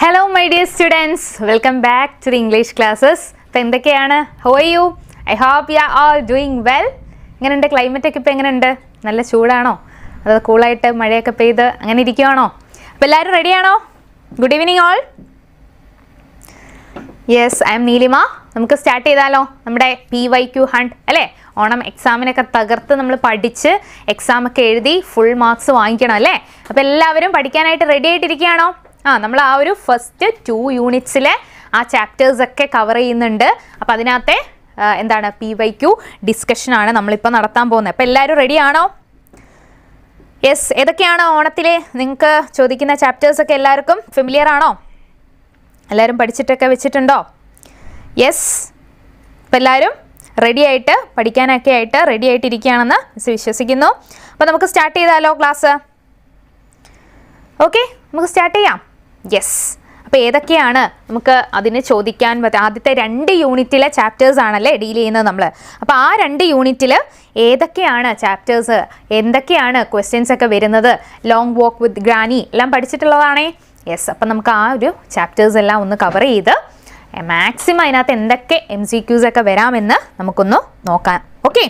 Hello my dear students, welcome back to the English classes. How are you? I hope you are all doing well. എങ്ങനെയുണ്ട് climate ഒക്കെ ഇപ്പോൾ എങ്ങനെയുണ്ട്? നല്ല ചൂടാണോ അതോ കൂളായിട്ട് മഴയൊക്കെ പെയ്ത് അങ്ങനെ ഇരിക്കുകയാണോ? അപ്പോൾ എല്ലാവരും റെഡിയാണോ? Good evening all. Yes, I'm Neelima. നമുക്ക് സ്റ്റാർട്ട് ചെയ്താലോ നമ്മുടെ PYQ ഹണ്ട് അല്ലേ? ഓണം എക്സാമിനൊക്കെ തകർത്ത് നമ്മൾ പഠിച്ച് എക്സാമൊക്കെ എഴുതി ഫുൾ മാർക്സ് വാങ്ങിക്കണം അല്ലേ? അപ്പോൾ എല്ലാവരും പഠിക്കാനായിട്ട് റെഡി ആയിട്ടിരിക്കുകയാണോ? നമ്മൾ ആ ഒരു ഫസ്റ്റ് 2 യൂണിറ്റ്സിലെ ആ ചാപ്റ്റേഴ്സൊക്കെ കവർ ചെയ്യുന്നുണ്ട്. അപ്പോൾ അതിനകത്തെ എന്താണ് PYQ ഡിസ്കഷനാണ് നമ്മളിപ്പോൾ നടത്താൻ പോകുന്നത്. അപ്പോൾ എല്ലാവരും റെഡിയാണോ? യെസ്, ഏതൊക്കെയാണ് ഓണത്തിൽ നിങ്ങൾക്ക് ചോദിക്കുന്ന ചാപ്റ്റേഴ്സൊക്കെ എല്ലാവർക്കും ഫെമിലിയർ ആണോ? എല്ലാവരും പഠിച്ചിട്ടൊക്കെ വെച്ചിട്ടുണ്ടോ? യെസ്, അപ്പോൾ എല്ലാവരും റെഡി ആയിട്ട് പഠിക്കാനൊക്കെ ആയിട്ട് റെഡി ആയിട്ടിരിക്കുകയാണെന്ന് വിശ്വസിക്കുന്നു. അപ്പോൾ നമുക്ക് സ്റ്റാർട്ട് ചെയ്താലോ ക്ലാസ്? ഓക്കെ, നമുക്ക് സ്റ്റാർട്ട് ചെയ്യാം. യെസ്, അപ്പോൾ ഏതൊക്കെയാണ് നമുക്ക് അതിന് ചോദിക്കാൻ പറ്റുക? ആദ്യത്തെ 2 യൂണിറ്റിലെ ചാപ്റ്റേഴ്സ് ആണല്ലേ ഡീൽ ചെയ്യുന്നത് നമ്മൾ. അപ്പോൾ ആ 2 യൂണിറ്റിൽ ഏതൊക്കെയാണ് ചാപ്റ്റേഴ്സ്, എന്തൊക്കെയാണ് ക്വസ്റ്റ്യൻസ് ഒക്കെ വരുന്നത്? ലോങ് വാക്ക് വിത്ത് ഗ്രാനി എല്ലാം പഠിച്ചിട്ടുള്ളതാണേ. യെസ്, അപ്പം നമുക്ക് ആ ഒരു ചാപ്റ്റേഴ്സ് എല്ലാം ഒന്ന് കവർ ചെയ്ത് മാക്സിമം അതിനകത്ത് എന്തൊക്കെ MCQs ഒക്കെ വരാമെന്ന് നമുക്കൊന്ന് നോക്കാം. ഓക്കെ,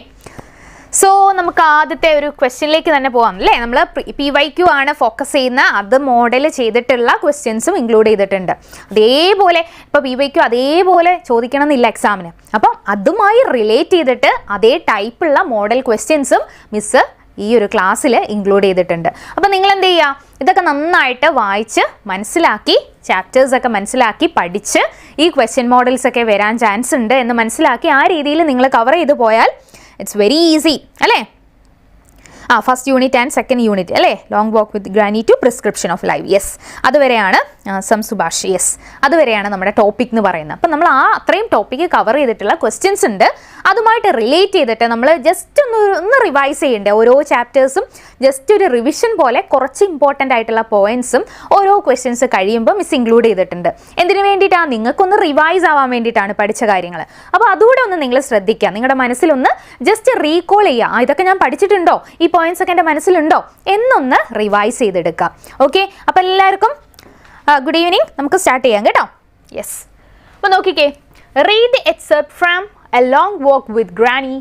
സോ നമുക്ക് ആദ്യത്തെ ഒരു ക്വസ്റ്റ്യനിലേക്ക് തന്നെ പോകാം അല്ലേ? നമ്മൾ PYQ ആണ് ഫോക്കസ് ചെയ്യുന്ന, അത് മോഡൽ ചെയ്തിട്ടുള്ള ക്വസ്റ്റ്യൻസും ഇൻക്ലൂഡ് ചെയ്തിട്ടുണ്ട്. അതേപോലെ ഇപ്പോൾ PYQ അതേപോലെ ചോദിക്കണം എന്നില്ല എക്സാമിന്. അപ്പം അതുമായി റിലേറ്റ് ചെയ്തിട്ട് അതേ ടൈപ്പുള്ള മോഡൽ ക്വസ്റ്റ്യൻസും മിസ്സ് ഈ ഒരു ക്ലാസ്സിൽ ഇൻക്ലൂഡ് ചെയ്തിട്ടുണ്ട്. അപ്പോൾ നിങ്ങൾ എന്ത് ചെയ്യുക, ഇതൊക്കെ നന്നായിട്ട് വായിച്ച് മനസ്സിലാക്കി ചാപ്റ്റേഴ്സൊക്കെ മനസ്സിലാക്കി പഠിച്ച് ഈ ക്വസ്റ്റ്യൻ മോഡൽസ് ഒക്കെ വരാൻ ചാൻസ് ഉണ്ട് എന്ന് മനസ്സിലാക്കി ആ രീതിയിൽ നിങ്ങൾ കവർ ചെയ്ത് പോയാൽ ഇറ്റ്സ് വെരി ഈസി അല്ലേ? First unit and second unit അല്ലേ? Long walk with granny to prescription of life. Yes, അതുവരെയാണ് സംസുഭാഷ്. യെസ്, അതുവരെയാണ് നമ്മുടെ ടോപ്പിക് എന്ന് പറയുന്നത്. അപ്പം നമ്മൾ അത്രയും ടോപ്പിക്ക് കവർ ചെയ്തിട്ടുള്ള ക്വസ്റ്റ്യൻസ് ഉണ്ട്. അതുമായിട്ട് റിലേറ്റ് ചെയ്തിട്ട് നമ്മൾ ജസ്റ്റ് ഒന്ന് റിവൈസ് ചെയ്യേണ്ടത്. ഓരോ ചാപ്റ്റേഴ്സും ജസ്റ്റ് ഒരു റിവിഷൻ പോലെ കുറച്ച് ഇമ്പോർട്ടൻ്റ് ആയിട്ടുള്ള പോയിന്റ്സും ഓരോ ക്വസ്റ്റ്യൻസ് കഴിയുമ്പോൾ മിസ് ഇൻക്ലൂഡ് ചെയ്തിട്ടുണ്ട്. എന്തിനു വേണ്ടിയിട്ടാണ്? നിങ്ങൾക്കൊന്ന് റിവൈസ് ആവാൻ വേണ്ടിയിട്ടാണ് പഠിച്ച കാര്യങ്ങൾ. അപ്പോൾ അതുകൂടെ ഒന്ന് നിങ്ങൾ ശ്രദ്ധിക്കുക, നിങ്ങളുടെ മനസ്സിലൊന്ന് ജസ്റ്റ് റീകോൾ ചെയ്യുക. ഇതൊക്കെ ഞാൻ പഠിച്ചിട്ടുണ്ടോ, ഈ പോയിന്റ്സ് ഒക്കെ എൻ്റെ മനസ്സിലുണ്ടോ എന്നൊന്ന് റിവൈസ് ചെയ്തെടുക്കുക. ഓക്കെ, അപ്പോൾ എല്ലാവർക്കും ഗുഡ് ഈവനിങ്. നമുക്ക് സ്റ്റാർട്ട് ചെയ്യാം കേട്ടോ. യെസ്, അപ്പോൾ നോക്കിക്കേ, read the except from A long walk with granny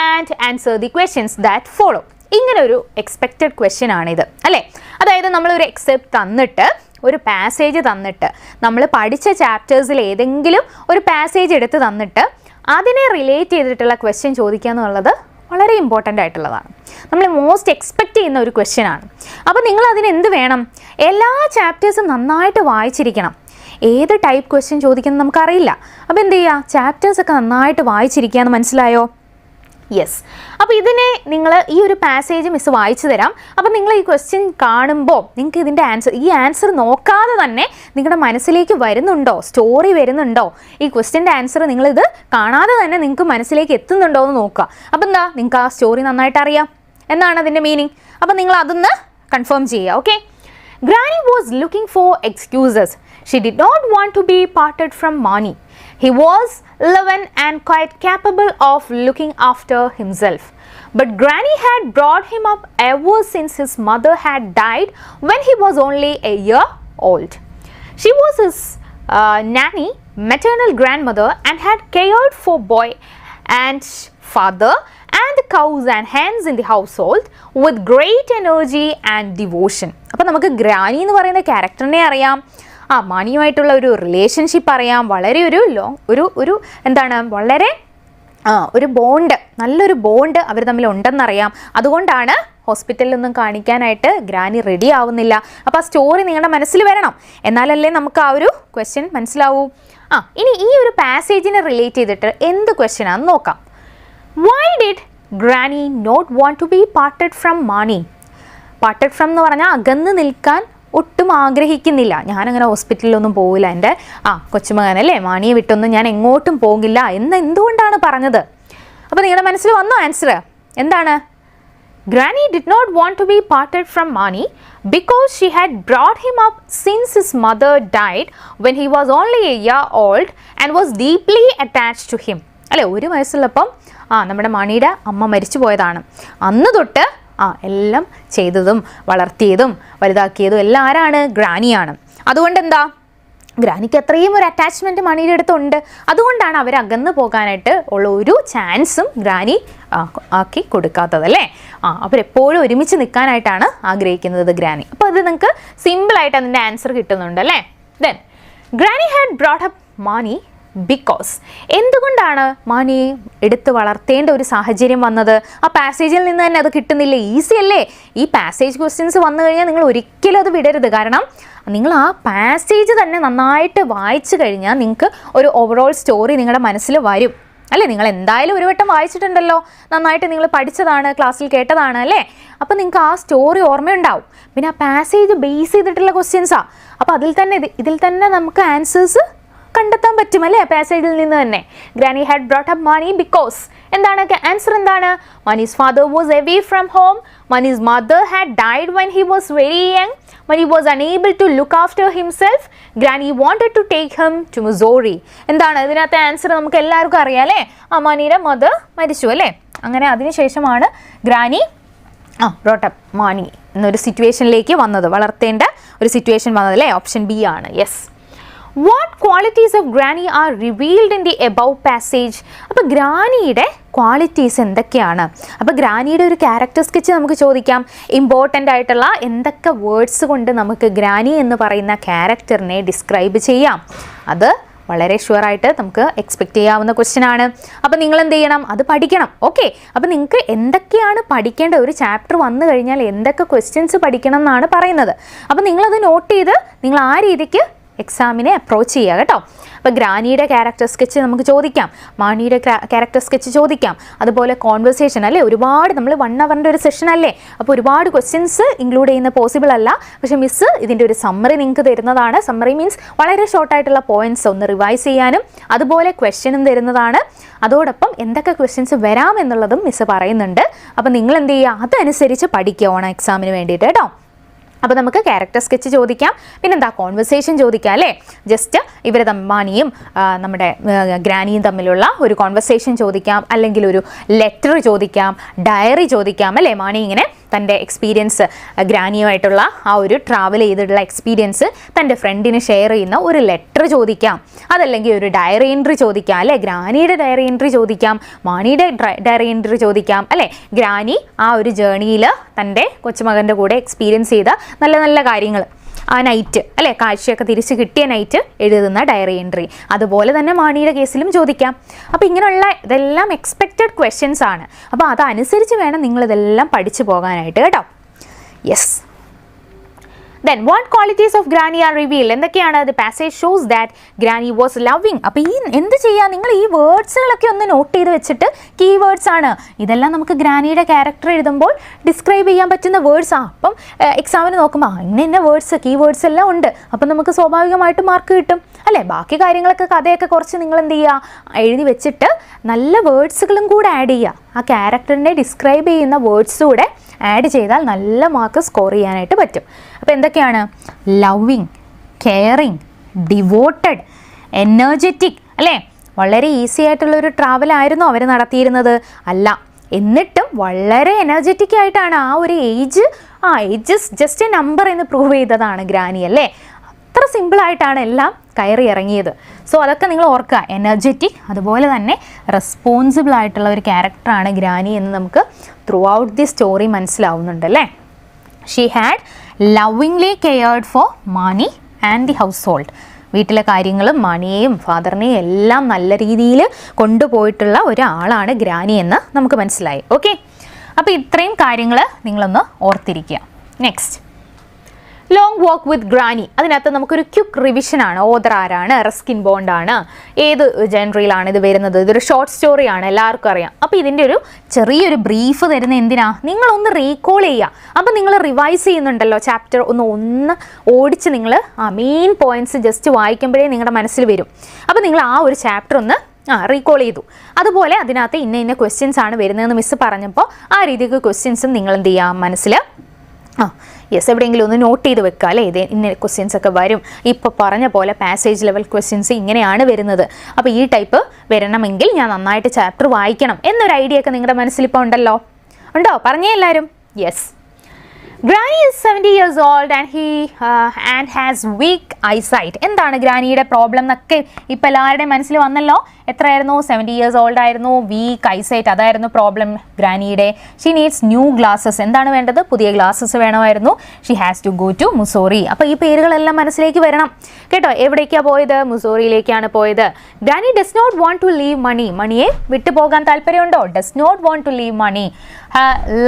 and answer the questions that follow. ഇങ്ങനെ ഒരു എക്സ്പെക്റ്റഡ് ക്വസ്റ്റ്യൻ ആണിത് അല്ലേ? അതായത് നമ്മളൊരു എക്സെപ്റ്റ് തന്നിട്ട്, ഒരു പാസേജ് തന്നിട്ട്, നമ്മൾ പഠിച്ച ചാപ്റ്റേഴ്സിൽ ഏതെങ്കിലും ഒരു പാസേജ് എടുത്ത് തന്നിട്ട് അതിനെ റിലേറ്റ് ചെയ്തിട്ടുള്ള ക്വസ്റ്റ്യൻ ചോദിക്കുക എന്നുള്ളത് വളരെ ഇമ്പോർട്ടൻ്റ് ആയിട്ടുള്ളതാണ്. നമ്മൾ മോസ്റ്റ് എക്സ്പെക്റ്റ് ചെയ്യുന്ന ഒരു ക്വസ്റ്റ്യൻ ആണ്. അപ്പോൾ നിങ്ങൾ അതിന് എന്ത് വേണം? എല്ലാ ചാപ്റ്റേഴ്സും നന്നായിട്ട് വായിച്ചിരിക്കണം. ഏത് ടൈപ്പ് ക്വസ്റ്റ്യൻ ചോദിക്കുന്നത് നമുക്കറിയില്ല. അപ്പോൾ എന്ത് ചെയ്യുക, ചാപ്റ്റേഴ്സൊക്കെ നന്നായിട്ട് വായിച്ചിരിക്കുക എന്ന് മനസ്സിലായോ? യെസ്, അപ്പോൾ ഇതിനെ നിങ്ങൾ ഈ ഒരു പാസേജ് മിസ് വായിച്ചു തരാം. അപ്പോൾ നിങ്ങൾ ഈ ക്വസ്റ്റ്യൻ കാണുമ്പോൾ നിങ്ങൾക്ക് ഇതിൻ്റെ ഈ ആൻസർ നോക്കാതെ തന്നെ നിങ്ങളുടെ മനസ്സിലേക്ക് വരുന്നുണ്ടോ, സ്റ്റോറി വരുന്നുണ്ടോ, ഈ ക്വസ്റ്റ്യൻ്റെ ആൻസർ നിങ്ങളിത് കാണാതെ തന്നെ നിങ്ങൾക്ക് മനസ്സിലേക്ക് എത്തുന്നുണ്ടോ എന്ന് നോക്കുക. അപ്പോൾ എന്താ, നിങ്ങൾക്ക് ആ സ്റ്റോറി നന്നായിട്ട് അറിയാം എന്നാണ് അതിൻ്റെ മീനിങ്. അപ്പോൾ നിങ്ങൾ അതൊന്ന് കൺഫേം ചെയ്യുക. Okay, Granny was looking for excuses. She did not want to be parted from Mani. He was 11 and quite capable of looking after himself. But Granny had brought him up ever since his mother had died when he was only a year old. She was his nanny, maternal grandmother, and had cared for boy and father and the cows and hens in the household with great energy and devotion. അപ്പോൾ നമുക്ക് granny എന്ന് പറയുന്ന ക്യാരക്ടറിനെ അറിയാം, മാനിയുമായിട്ടുള്ള ഒരു relationship അറിയാം, വളരെ ഒരു എന്താണ്, വളരെ ഒരു ബോണ്ട്, നല്ലൊരു ബോണ്ട് അവർ തമ്മിൽ ഉണ്ടെന്നറിയാം. അതുകൊണ്ടാണ് ഹോസ്പിറ്റലിലൊന്നും കാണിക്കാനായിട്ട് ഗ്രാനി റെഡി ആവുന്നില്ല. അപ്പോൾ ആ സ്റ്റോറി നിങ്ങളുടെ മനസ്സിൽ വരണം, എന്നാലല്ലേ നമുക്ക് ആ ഒരു ക്വസ്റ്റ്യൻ മനസ്സിലാവൂ. ഇനി ഈ ഒരു പാസേജിനെ റിലേറ്റ് ചെയ്തിട്ട് എന്ത് ക്വസ്റ്റ്യൻ ആണെന്ന് നോക്കാം. Why did Granny not want to be parted from Mani? Parted from എന്ന് പറഞ്ഞാൽ അകന്ന് നിൽക്കാൻ ഒട്ടും ആഗ്രഹിക്കുന്നില്ല. ഞാനങ്ങനെ ഹോസ്പിറ്റലിലൊന്നും പോകില്ല, എൻ്റെ കൊച്ചുമകനല്ലേ, മാണിയെ വിട്ടൊന്നും ഞാൻ എങ്ങോട്ടും പോകില്ല എന്ന് എന്തുകൊണ്ടാണ് പറഞ്ഞത്? അപ്പോൾ നിങ്ങളുടെ മനസ്സിൽ വന്നോ ആൻസർ? എന്താണ്? Granny did not want to be parted from Mani because she had brought him up since his mother died when he was only a year old and was deeply attached to him. അല്ലേ, 1 വയസ്സുള്ളപ്പം നമ്മുടെ മണിയുടെ അമ്മ മരിച്ചു പോയതാണ്. അന്ന് തൊട്ട് എല്ലാം ചെയ്തതും വളർത്തിയതും വലുതാക്കിയതും എല്ലാം ആരാണ്? ഗ്രാനിയാണ്. അതുകൊണ്ട് എന്താ, ഗ്രാനിക്ക് അത്രയും ഒരു അറ്റാച്ച്മെൻറ്റ് മണിയുടെ അടുത്തുണ്ട്. അതുകൊണ്ടാണ് അവർ അകന്നു പോകാനായിട്ട് ഉള്ള ഒരു ചാൻസും ഗ്രാനി ആക്കി കൊടുക്കാത്തത് അല്ലേ. അവരെപ്പോഴും ഒരുമിച്ച് നിൽക്കാനായിട്ടാണ് ആഗ്രഹിക്കുന്നത് ഗ്രാനി. അപ്പോൾ അത് നിങ്ങൾക്ക് സിമ്പിളായിട്ട് അതിൻ്റെ ആൻസർ കിട്ടുന്നുണ്ട് അല്ലേ. Then granny had brought up Mani because, എന്തുകൊണ്ടാണ് മാണിയെ എടുത്ത് വളർത്തേണ്ട ഒരു സാഹചര്യം വന്നത്? ആ പാസേജിൽ നിന്ന് തന്നെ അത് കിട്ടുന്നില്ല. ഈസി അല്ലേ. ഈ പാസേജ് ക്വസ്റ്റ്യൻസ് വന്നു കഴിഞ്ഞാൽ നിങ്ങൾ ഒരിക്കലും അത് വിടരുത്. കാരണം നിങ്ങൾ ആ പാസേജ് തന്നെ നന്നായിട്ട് വായിച്ചു കഴിഞ്ഞാൽ നിങ്ങൾക്ക് ഒരു ഓവറോൾ സ്റ്റോറി നിങ്ങളുടെ മനസ്സിൽ വരും അല്ലേ. നിങ്ങൾ എന്തായാലും ഒരു വട്ടം വായിച്ചിട്ടുണ്ടല്ലോ, നന്നായിട്ട് നിങ്ങൾ പഠിച്ചതാണ്, ക്ലാസ്സിൽ കേട്ടതാണ് അല്ലേ. അപ്പോൾ നിങ്ങൾക്ക് ആ സ്റ്റോറി ഓർമ്മയുണ്ടാവും. പിന്നെ ആ പാസേജ് ബേസ് ചെയ്തിട്ടുള്ള ക്വസ്റ്റ്യൻസാണ്. അപ്പോൾ ഇതിൽ തന്നെ നമുക്ക് ആൻസേഴ്സ് കണ്ടെത്താൻ പറ്റും അല്ലേ, പാസേജിൽ നിന്ന് തന്നെ. Granny had brought up Mani because, എന്താണ് ആൻസർ? എന്താണ്? Mani's father was away from home, Mani's mother had died when he was very young, When he was unable to look after himself, Granny wanted to take him to Missouri. എന്താണ് ഇതിനകത്തെ answer? നമുക്ക് എല്ലാവർക്കും അറിയാം അല്ലേ. മണിയുടെ mother മരിച്ചു അല്ലേ. അങ്ങനെ അതിനുശേഷമാണ് ഗ്രാനി brought up മണി എന്നൊരു സിറ്റുവേഷനിലേക്ക് വന്നത്, വളർത്തേണ്ട ഒരു സിറ്റുവേഷൻ വന്നത് അല്ലേ. ഓപ്ഷൻ ബി ആണ്. Yes. What qualities of Granny are revealed in the above passage? അപ്പോൾ ഗ്രാനിയുടെ ക്വാളിറ്റീസ് എന്തൊക്കെയാണ്? അപ്പോൾ ഗ്രാനിയുടെ ഒരു ക്യാരക്ടർ സ്കെച്ച് നമുക്ക് ചോദിക്കാം. ഇമ്പോർട്ടൻ്റ് ആയിട്ടുള്ള എന്തൊക്കെ വേർഡ്സ് കൊണ്ട് നമുക്ക് ഗ്രാനി എന്ന് പറയുന്ന ക്യാരക്ടറിനെ ഡിസ്ക്രൈബ് ചെയ്യാം? അത് വളരെ ഷുവറായിട്ട് നമുക്ക് എക്സ്പെക്റ്റ് ചെയ്യാവുന്ന ക്വസ്റ്റ്യൻ ആണ്. അപ്പോൾ നിങ്ങൾ എന്ത് ചെയ്യണം? അത് പഠിക്കണം. ഓക്കെ. അപ്പോൾ നിങ്ങൾക്ക് എന്തൊക്കെയാണ് പഠിക്കേണ്ട, ഒരു ചാപ്റ്റർ വന്നു കഴിഞ്ഞാൽ എന്തൊക്കെ ക്വസ്റ്റ്യൻസ് പഠിക്കണം എന്നാണ് പറയുന്നത്. അപ്പോൾ നിങ്ങളത് നോട്ട് ചെയ്ത് നിങ്ങൾ ആ രീതിക്ക് എക്സാമിനെ അപ്രോച്ച് ചെയ്യുക കേട്ടോ. അപ്പോൾ ഗ്രാനിയുടെ ക്യാരക്ടർ സ്കെച്ച് നമുക്ക് ചോദിക്കാം, മാണിയുടെ ക്യാരക്ടർ സ്കെച്ച് ചോദിക്കാം, അതുപോലെ കോൺവെർസേഷൻ അല്ലേ. ഒരുപാട് നമ്മൾ 1 അവറിൻ്റെ ഒരു സെഷൻ അല്ലേ. അപ്പോൾ ഒരുപാട് ക്വസ്റ്റ്യൻസ് ഇൻക്ലൂഡ് ചെയ്യുന്ന പോസിബിൾ അല്ല. പക്ഷേ മിസ്സ് ഇതിൻ്റെ ഒരു സമ്മറി നിങ്ങൾക്ക് തരുന്നതാണ്. സമ്മറി മീൻസ് വളരെ ഷോർട്ടായിട്ടുള്ള പോയിന്റ്സ് ഒന്ന് റിവൈസ് ചെയ്യാനും അതുപോലെ ക്വസ്റ്റ്യനും തരുന്നതാണ്. അതോടൊപ്പം എന്തൊക്കെ ക്വസ്റ്റ്യൻസ് വരാമെന്നുള്ളതും മിസ്സ് പറയുന്നുണ്ട്. അപ്പോൾ നിങ്ങൾ എന്ത് ചെയ്യുക? അതനുസരിച്ച് പഠിക്കുക ഓണം എക്സാമിന് വേണ്ടിയിട്ട് കേട്ടോ. അപ്പോൾ നമുക്ക് ക്യാരക്ടർ സ്കെച്ച് ചോദിക്കാം, പിന്നെന്താ കോൺവെർസേഷൻ ചോദിക്കാം അല്ലേ. ജസ്റ്റ് ഇവർ മാണിയും നമ്മുടെ ഗ്രാനിയും തമ്മിലുള്ള ഒരു കോൺവെർസേഷൻ ചോദിക്കാം, അല്ലെങ്കിൽ ഒരു ലെറ്റർ ചോദിക്കാം, ഡയറി ചോദിക്കാം അല്ലേ. മാണി ഇങ്ങനെ തൻ്റെ എക്സ്പീരിയൻസ്, ഗ്രാനിയുമായിട്ടുള്ള ആ ഒരു ട്രാവൽ ചെയ്തിട്ടുള്ള എക്സ്പീരിയൻസ് തൻ്റെ ഫ്രണ്ടിന് ഷെയർ ചെയ്യുന്ന ഒരു ലെറ്റർ ചോദിക്കാം, അതല്ലെങ്കിൽ ഒരു ഡയറി എൻട്രി ചോദിക്കാം അല്ലേ. ഗ്രാനിയുടെ ഡയറി എൻട്രി ചോദിക്കാം, മാണിയുടെ ഡയറി എൻട്രി ചോദിക്കാം അല്ലേ. ഗ്രാനി ആ ഒരു ജേണിയിൽ തൻ്റെ കൊച്ചുമകൻ്റെ കൂടെ എക്സ്പീരിയൻസ് ചെയ്ത നല്ല നല്ല കാര്യങ്ങൾ, ആ നൈറ്റ് അല്ലേ, കാഴ്ചയൊക്കെ തിരിച്ച് കിട്ടിയ നൈറ്റ് എഴുതുന്ന ഡയറി എൻട്രി, അതുപോലെ തന്നെ മാണിയുടെ കേസിലും ചോദിക്കാം. അപ്പോൾ ഇങ്ങനെയുള്ള ഇതെല്ലാം എക്സ്പെക്റ്റഡ് ക്വസ്റ്റ്യൻസ് ആണ്. അപ്പോൾ അതനുസരിച്ച് വേണം നിങ്ങളിതെല്ലാം പഠിച്ചു പോകാനായിട്ട് കേട്ടോ. Yes. Then what qualities of Granny are revealed? എന്തൊക്കെയാണ്? The passage shows that Granny was loving. അപ്പോൾ ഈ എന്ത് ചെയ്യുക? നിങ്ങൾ ഈ വേർഡ്സുകളൊക്കെ ഒന്ന് നോട്ട് ചെയ്ത് വെച്ചിട്ട്, കീ വേർഡ്സ് ആണ് ഇതെല്ലാം. നമുക്ക് ഗ്രാനിയുടെ ക്യാരക്ടർ എഴുതുമ്പോൾ ഡിസ്ക്രൈബ് ചെയ്യാൻ പറ്റുന്ന വേർഡ്സ് ആണ്. അപ്പം എക്സാമിന് നോക്കുമ്പോൾ ഇന്ന വേർഡ്സ്, കീ വേർഡ്സ് എല്ലാം ഉണ്ട്. അപ്പം നമുക്ക് സ്വാഭാവികമായിട്ട് മാർക്ക് കിട്ടും അല്ലേ. ബാക്കി കാര്യങ്ങളൊക്കെ, കഥയൊക്കെ കുറച്ച് നിങ്ങൾ എന്ത് ചെയ്യുക? എഴുതി വെച്ചിട്ട് നല്ല വേർഡ്സുകളും കൂടെ ആഡ് ചെയ്യുക. ആ ക്യാരക്ടറിനെ ഡിസ്ക്രൈബ് ചെയ്യുന്ന വേർഡ്സ് കൂടെ ആഡ് ചെയ്താൽ നല്ല മാർക്ക് സ്കോർ ചെയ്യാനായിട്ട് പറ്റും. അപ്പോൾ എന്തൊക്കെയാണ്? ലവിങ്, കെയറിങ്, ഡിവോട്ടഡ്, എനർജറ്റിക് അല്ലേ. വളരെ ഈസി ആയിട്ടുള്ളൊരു ട്രാവലായിരുന്നു അവർ നടത്തിയിരുന്നത് അല്ല. എന്നിട്ടും വളരെ എനർജറ്റിക് ആയിട്ടാണ് ആ ഒരു ഏജ് ജസ്റ്റ് എ നമ്പർ എന്ന് പ്രൂവ് ചെയ്തതാണ് ഗ്രാനി അല്ലേ. അത്ര സിമ്പിളായിട്ടാണ് എല്ലാം കയറി ഇറങ്ങിയത്. സോ അതൊക്കെ നിങ്ങൾ ഓർക്കുക. എനർജറ്റിക്, അതുപോലെ തന്നെ റെസ്പോൺസിബിൾ ആയിട്ടുള്ള ഒരു ക്യാരക്ടറാണ് ഗ്രാനി എന്ന് നമുക്ക് ത്രൂ ഔട്ട് ദി സ്റ്റോറി മനസ്സിലാവുന്നുണ്ട് അല്ലേ. She had lovingly cared for Mani and the ഹൗസ് ഹോൾഡ്. വീട്ടിലെ കാര്യങ്ങളും മാണിയെയും ഫാദറിനെയും എല്ലാം നല്ല രീതിയിൽ കൊണ്ടുപോയിട്ടുള്ള ഒരാളാണ് ഗ്രാനി എന്ന് നമുക്ക് മനസ്സിലായി. ഓക്കെ. അപ്പോൾ ഇത്രയും കാര്യങ്ങൾ നിങ്ങളൊന്ന് ഓർത്തിരിക്കുക. Next, long walk with granny. അതിനകത്ത് നമുക്കൊരു ക്വിക്ക് റിവിഷൻ ആണ്. ഓതർ ആരാണ്? റസ്കിൻ ബോണ്ട് ആണ്. ഏത് ജനറിലാണ് ഇത് വരുന്നത്? ഇതൊരു ഷോർട്ട് സ്റ്റോറിയാണ്, എല്ലാവർക്കും അറിയാം. അപ്പോൾ ഇതിൻ്റെ ഒരു ചെറിയൊരു ബ്രീഫ് തരുന്ന എന്തിനാ? നിങ്ങളൊന്ന് റീകോൾ ചെയ്യുക. അപ്പോൾ നിങ്ങൾ റിവൈസ് ചെയ്യുന്നുണ്ടല്ലോ ചാപ്റ്റർ, ഒന്ന് ഓടിച്ച് നിങ്ങൾ ആ മെയിൻ പോയിന്റ്സ് ജസ്റ്റ് വായിക്കുമ്പോഴേ നിങ്ങളുടെ മനസ്സിൽ വരും. അപ്പോൾ നിങ്ങൾ ആ ഒരു ചാപ്റ്റർ ഒന്ന് റീകോൾ ചെയ്തു. അതുപോലെ അതിനകത്ത് ഇന്ന ക്വസ്റ്റ്യൻസ് ആണ് വരുന്നതെന്ന് മിസ്സ് പറഞ്ഞപ്പോൾ ആ രീതിക്ക് ക്വസ്റ്റ്യൻസും നിങ്ങൾ എന്ത് ചെയ്യുക? മനസ്സിൽ യെസ് എവിടെയെങ്കിലും ഒന്ന് നോട്ട് ചെയ്ത് വെക്കുക അല്ലേ. ഇത് ഇന്ന ക്വസ്റ്റ്യൻസ് ഒക്കെ വരും. ഇപ്പോൾ പറഞ്ഞ പോലെ പാസേജ് ലെവൽ ക്വസ്റ്റ്യൻസ് ഇങ്ങനെയാണ് വരുന്നത്. അപ്പോൾ ഈ ടൈപ്പ് വരണമെങ്കിൽ ഞാൻ നന്നായിട്ട് ചാപ്റ്റർ വായിക്കണം എന്നൊരു ഐഡിയ ഒക്കെ നിങ്ങളുടെ മനസ്സിലിപ്പോൾ ഉണ്ടല്ലോ. ഉണ്ടോ? പറഞ്ഞേ എല്ലാവരും. Yes. Granny is 70 years old and has weak eyesight. എന്താണ് ഗ്രാനിയുടെ പ്രോബ്ലം എന്നൊക്കെ ഇപ്പം എല്ലാവരുടെയും മനസ്സിൽ വന്നല്ലോ. എത്രയായിരുന്നു? 70 years old ആയിരുന്നു, വീക്ക് ഐസൈറ്റ്, അതായിരുന്നു പ്രോബ്ലം ഗ്രാനിയുടെ. She needs new glasses. എന്താണ് വേണ്ടത്? പുതിയ ഗ്ലാസസ് വേണമായിരുന്നു. She has to go to Mussoorie. അപ്പോൾ ഈ പേരുകളെല്ലാം മനസ്സിലേക്ക് വരണം കേട്ടോ. എവിടേക്കാണ് പോയത്? മുസോറിയിലേക്കാണ് പോയത്. Granny does not want to leave Mani. മണിയെ വിട്ടു പോകാൻ താല്പര്യമുണ്ടോ? Does not want to leave Mani.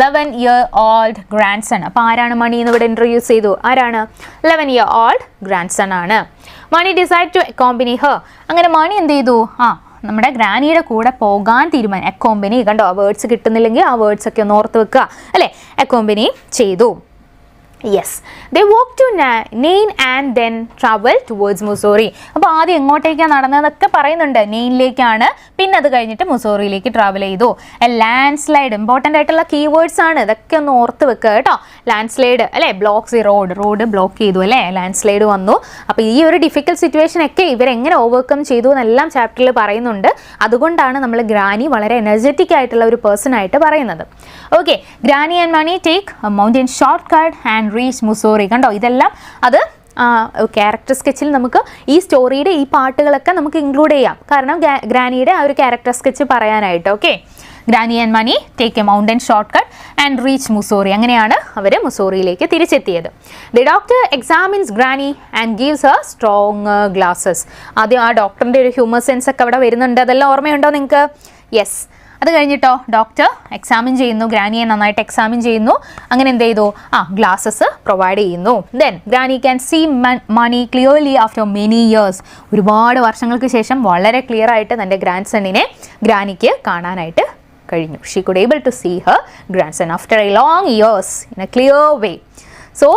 11-year-old grandson. അപ്പോൾ ആരാണ് മണി എന്ന് ഇവിടെ ഇൻട്രൊഡ്യൂസ് ചെയ്തു? ആരാണ്? 11-year-old grandson ആണ്. മണി ഡിസൈഡ് ടു അക്കോമ്പനി ഹർ. അങ്ങനെ മണി എന്ത് ചെയ്തു? നമ്മുടെ ഗ്രാനിയുടെ കൂടെ പോകാൻ തീരുമാനം. അക്കോമ്പനി കണ്ടോ, ആ വേർഡ്സ് കിട്ടുന്നില്ലെങ്കിൽ ആ വേർഡ്സ് ഒക്കെ ഒന്ന് ഓർത്ത് വെക്കുക അല്ലേ. അക്കോമ്പനി ചെയ്തു. Yes, they walk to Nain and then travel towards Mussoorie. അപ്പോൾ ആദ്യം എങ്ങോട്ടേക്കാണ് നടന്നതൊക്കെ പറയുന്നുണ്ട്. നെയിനിലേക്കാണ്, പിന്നെ അത് കഴിഞ്ഞിട്ട് മുസോറിയിലേക്ക് ട്രാവൽ ചെയ്തു. ലാൻഡ് സ്ലൈഡ് ഇമ്പോർട്ടൻ്റ് ആയിട്ടുള്ള കീവേഡ്സ് ആണ്, ഇതൊക്കെ ഒന്ന് ഓർത്ത് വെക്കുക കേട്ടോ. ലാൻഡ് സ്ലൈഡ് അല്ലേ, ബ്ലോക്ക്സ് റോഡ് ബ്ലോക്ക് ചെയ്തു അല്ലേ, ലാൻഡ് സ്ലൈഡ് വന്നു. അപ്പോൾ ഈ ഒരു ഡിഫിക്കൽട്ട് സിറ്റുവേഷൻ ഒക്കെ ഇവരെങ്ങനെ ഓവർകം ചെയ്തു എന്നെല്ലാം ചാപ്റ്ററിൽ പറയുന്നുണ്ട്. അതുകൊണ്ടാണ് നമ്മൾ ഗ്രാനി വളരെ എനർജറ്റിക് ആയിട്ടുള്ള ഒരു പേഴ്സൺ ആയിട്ട് പറയുന്നത്. Okay, Granny and Mani take a mountain shortcut and reach Mussoorie. കണ്ടോ, ഇതെല്ലാം അത് ക്യാരക്ടർ സ്കെച്ചിൽ നമുക്ക് ഈ സ്റ്റോറിയുടെ ഈ പാട്ടുകളൊക്കെ നമുക്ക് ഇൻക്ലൂഡ് ചെയ്യാം. കാരണം ഗ്രാനിയുടെ ആ ഒരു ക്യാരക്ടർ സ്കെച്ച് പറയാനായിട്ട്. Okay, Granny and Mani take a mountain shortcut and reach Mussoorie. അങ്ങനെയാണ് അവർ മുസോറിയിലേക്ക് തിരിച്ചെത്തിയത്. The doctor examines Granny and gives her strong glasses. ആദ്യം ആ ഡോക്ടറിൻ്റെ ഒരു ഹ്യൂമർ സെൻസ് ഒക്കെ അവിടെ വരുന്നുണ്ട്. അതെല്ലാം ഓർമ്മയുണ്ടോ നിങ്ങൾക്ക്? യെസ്. അത് കഴിഞ്ഞിട്ടോ ഡോക്ടർ എക്സാമിൻ ചെയ്യുന്നു, ഗ്രാനിയെ നന്നായിട്ട് എക്സാമിൻ ചെയ്യുന്നു. അങ്ങനെ എന്ത് ചെയ്തു? ഗ്ലാസസ് പ്രൊവൈഡ് ചെയ്യുന്നു. Then Granny can see Mani clearly after many years. ഒരുപാട് വർഷങ്ങൾക്ക് ശേഷം വളരെ ക്ലിയർ ആയിട്ട് തൻ്റെ ഗ്രാൻഡ് സണ്ണിനെ ഗ്രാനിക്ക് കാണാനായിട്ട് കഴിഞ്ഞു. She could able to see her grandson after a long years in a clear way. So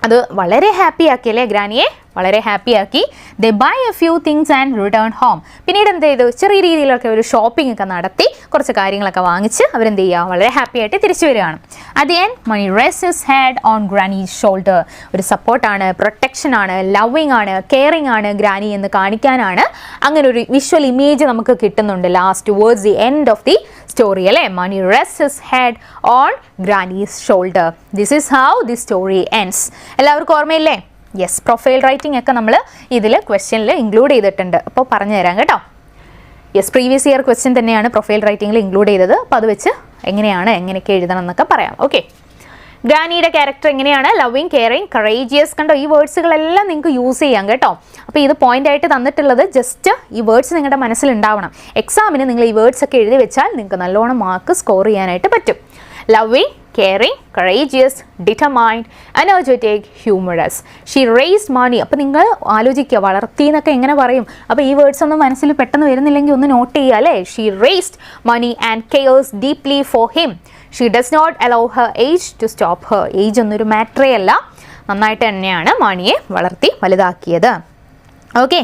അത് വളരെ ഹാപ്പി ആക്കി അല്ലേ, ഗ്രാനിയെ വളരെ ഹാപ്പി ആക്കി. They buy a few things and return home. പിന്നീട് എന്ത് ചെയ്തു? ചെറിയ രീതിയിലൊക്കെ ഒരു ഷോപ്പിംഗ് ഒക്കെ നടത്തി കുറച്ച് കാര്യങ്ങളൊക്കെ വാങ്ങിച്ച് അവരെന്ത് ചെയ്യുക? വളരെ ഹാപ്പി ആയിട്ട് തിരിച്ചു വരികയാണ്. At the end Mani rest his head on granny's shoulder. ഒരു സപ്പോർട്ടാണ്, പ്രൊട്ടക്ഷനാണ്, ലവിങ് ആണ്, കെയറിങ് ആണ് ഗ്രാനി എന്ന് കാണിക്കാനാണ് അങ്ങനെ ഒരു വിഷ്വൽ ഇമേജ് നമുക്ക് കിട്ടുന്നുണ്ട് last towards the end of the story അല്ലേ. Mani rest his head on granny's shoulder. This is how the story ends. എല്ലാവർക്കും ഓർമ്മയില്ലേ? യെസ്, പ്രൊഫൈൽ റൈറ്റിംഗ് ഒക്കെ നമ്മൾ ഇതിൽ ക്വസ്റ്റ്യനിൽ ഇൻക്ലൂഡ് ചെയ്തിട്ടുണ്ട്. അപ്പോൾ പറഞ്ഞു തരാം കേട്ടോ. യെസ്, പ്രീവിയസ് ഇയർ ക്വസ്റ്റ്യൻ തന്നെയാണ് പ്രൊഫൈൽ റൈറ്റിംഗിൽ ഇൻക്ലൂഡ് ചെയ്തത്. അപ്പോൾ അത് വെച്ച് എങ്ങനെയൊക്കെ എഴുതണം എന്നൊക്കെ പറയാം. ഓക്കെ, ഗ്രാനിയുടെ ക്യാരക്ടർ എങ്ങനെയാണ്? Loving, caring, courageous. കണ്ടോ, ഈ വേർഡ്സുകളെല്ലാം നിങ്ങൾക്ക് യൂസ് ചെയ്യാം കേട്ടോ. അപ്പോൾ ഇത് പോയിന്റ് ആയിട്ട് തന്നിട്ടുള്ളത് ജസ്റ്റ് ഈ വേർഡ്സ് നിങ്ങളുടെ മനസ്സിലുണ്ടാവണം. എക്സാമിന് നിങ്ങൾ ഈ വേർഡ്സ് ഒക്കെ എഴുതി വെച്ചാൽ നിങ്ങൾക്ക് നല്ലോണം മാർക്ക് സ്കോർ ചെയ്യാനായിട്ട് പറ്റും. Loving, caring, courageous, determined, energetic, humorous. She raised money. അപ്പോൾ നിങ്ങൾ ആലോചിക്കുക, വളർത്തി എന്നൊക്കെ എങ്ങനെ പറയും? അപ്പോൾ ഈ വേർഡ്സ് ഒന്നും മനസ്സിൽ പെട്ടെന്ന് വരുന്നില്ലെങ്കിൽ ഒന്ന് നോട്ട് ചെയ്യുക അല്ലേ. She raised money and cares deeply for him. She does not allow her age to stop her. Age ഒന്നൊരു മാറ്ററേ അല്ല, നന്നായിട്ട് തന്നെയാണ് മണിയെ വളർത്തി വലുതാക്കിയത്. ഓക്കെ,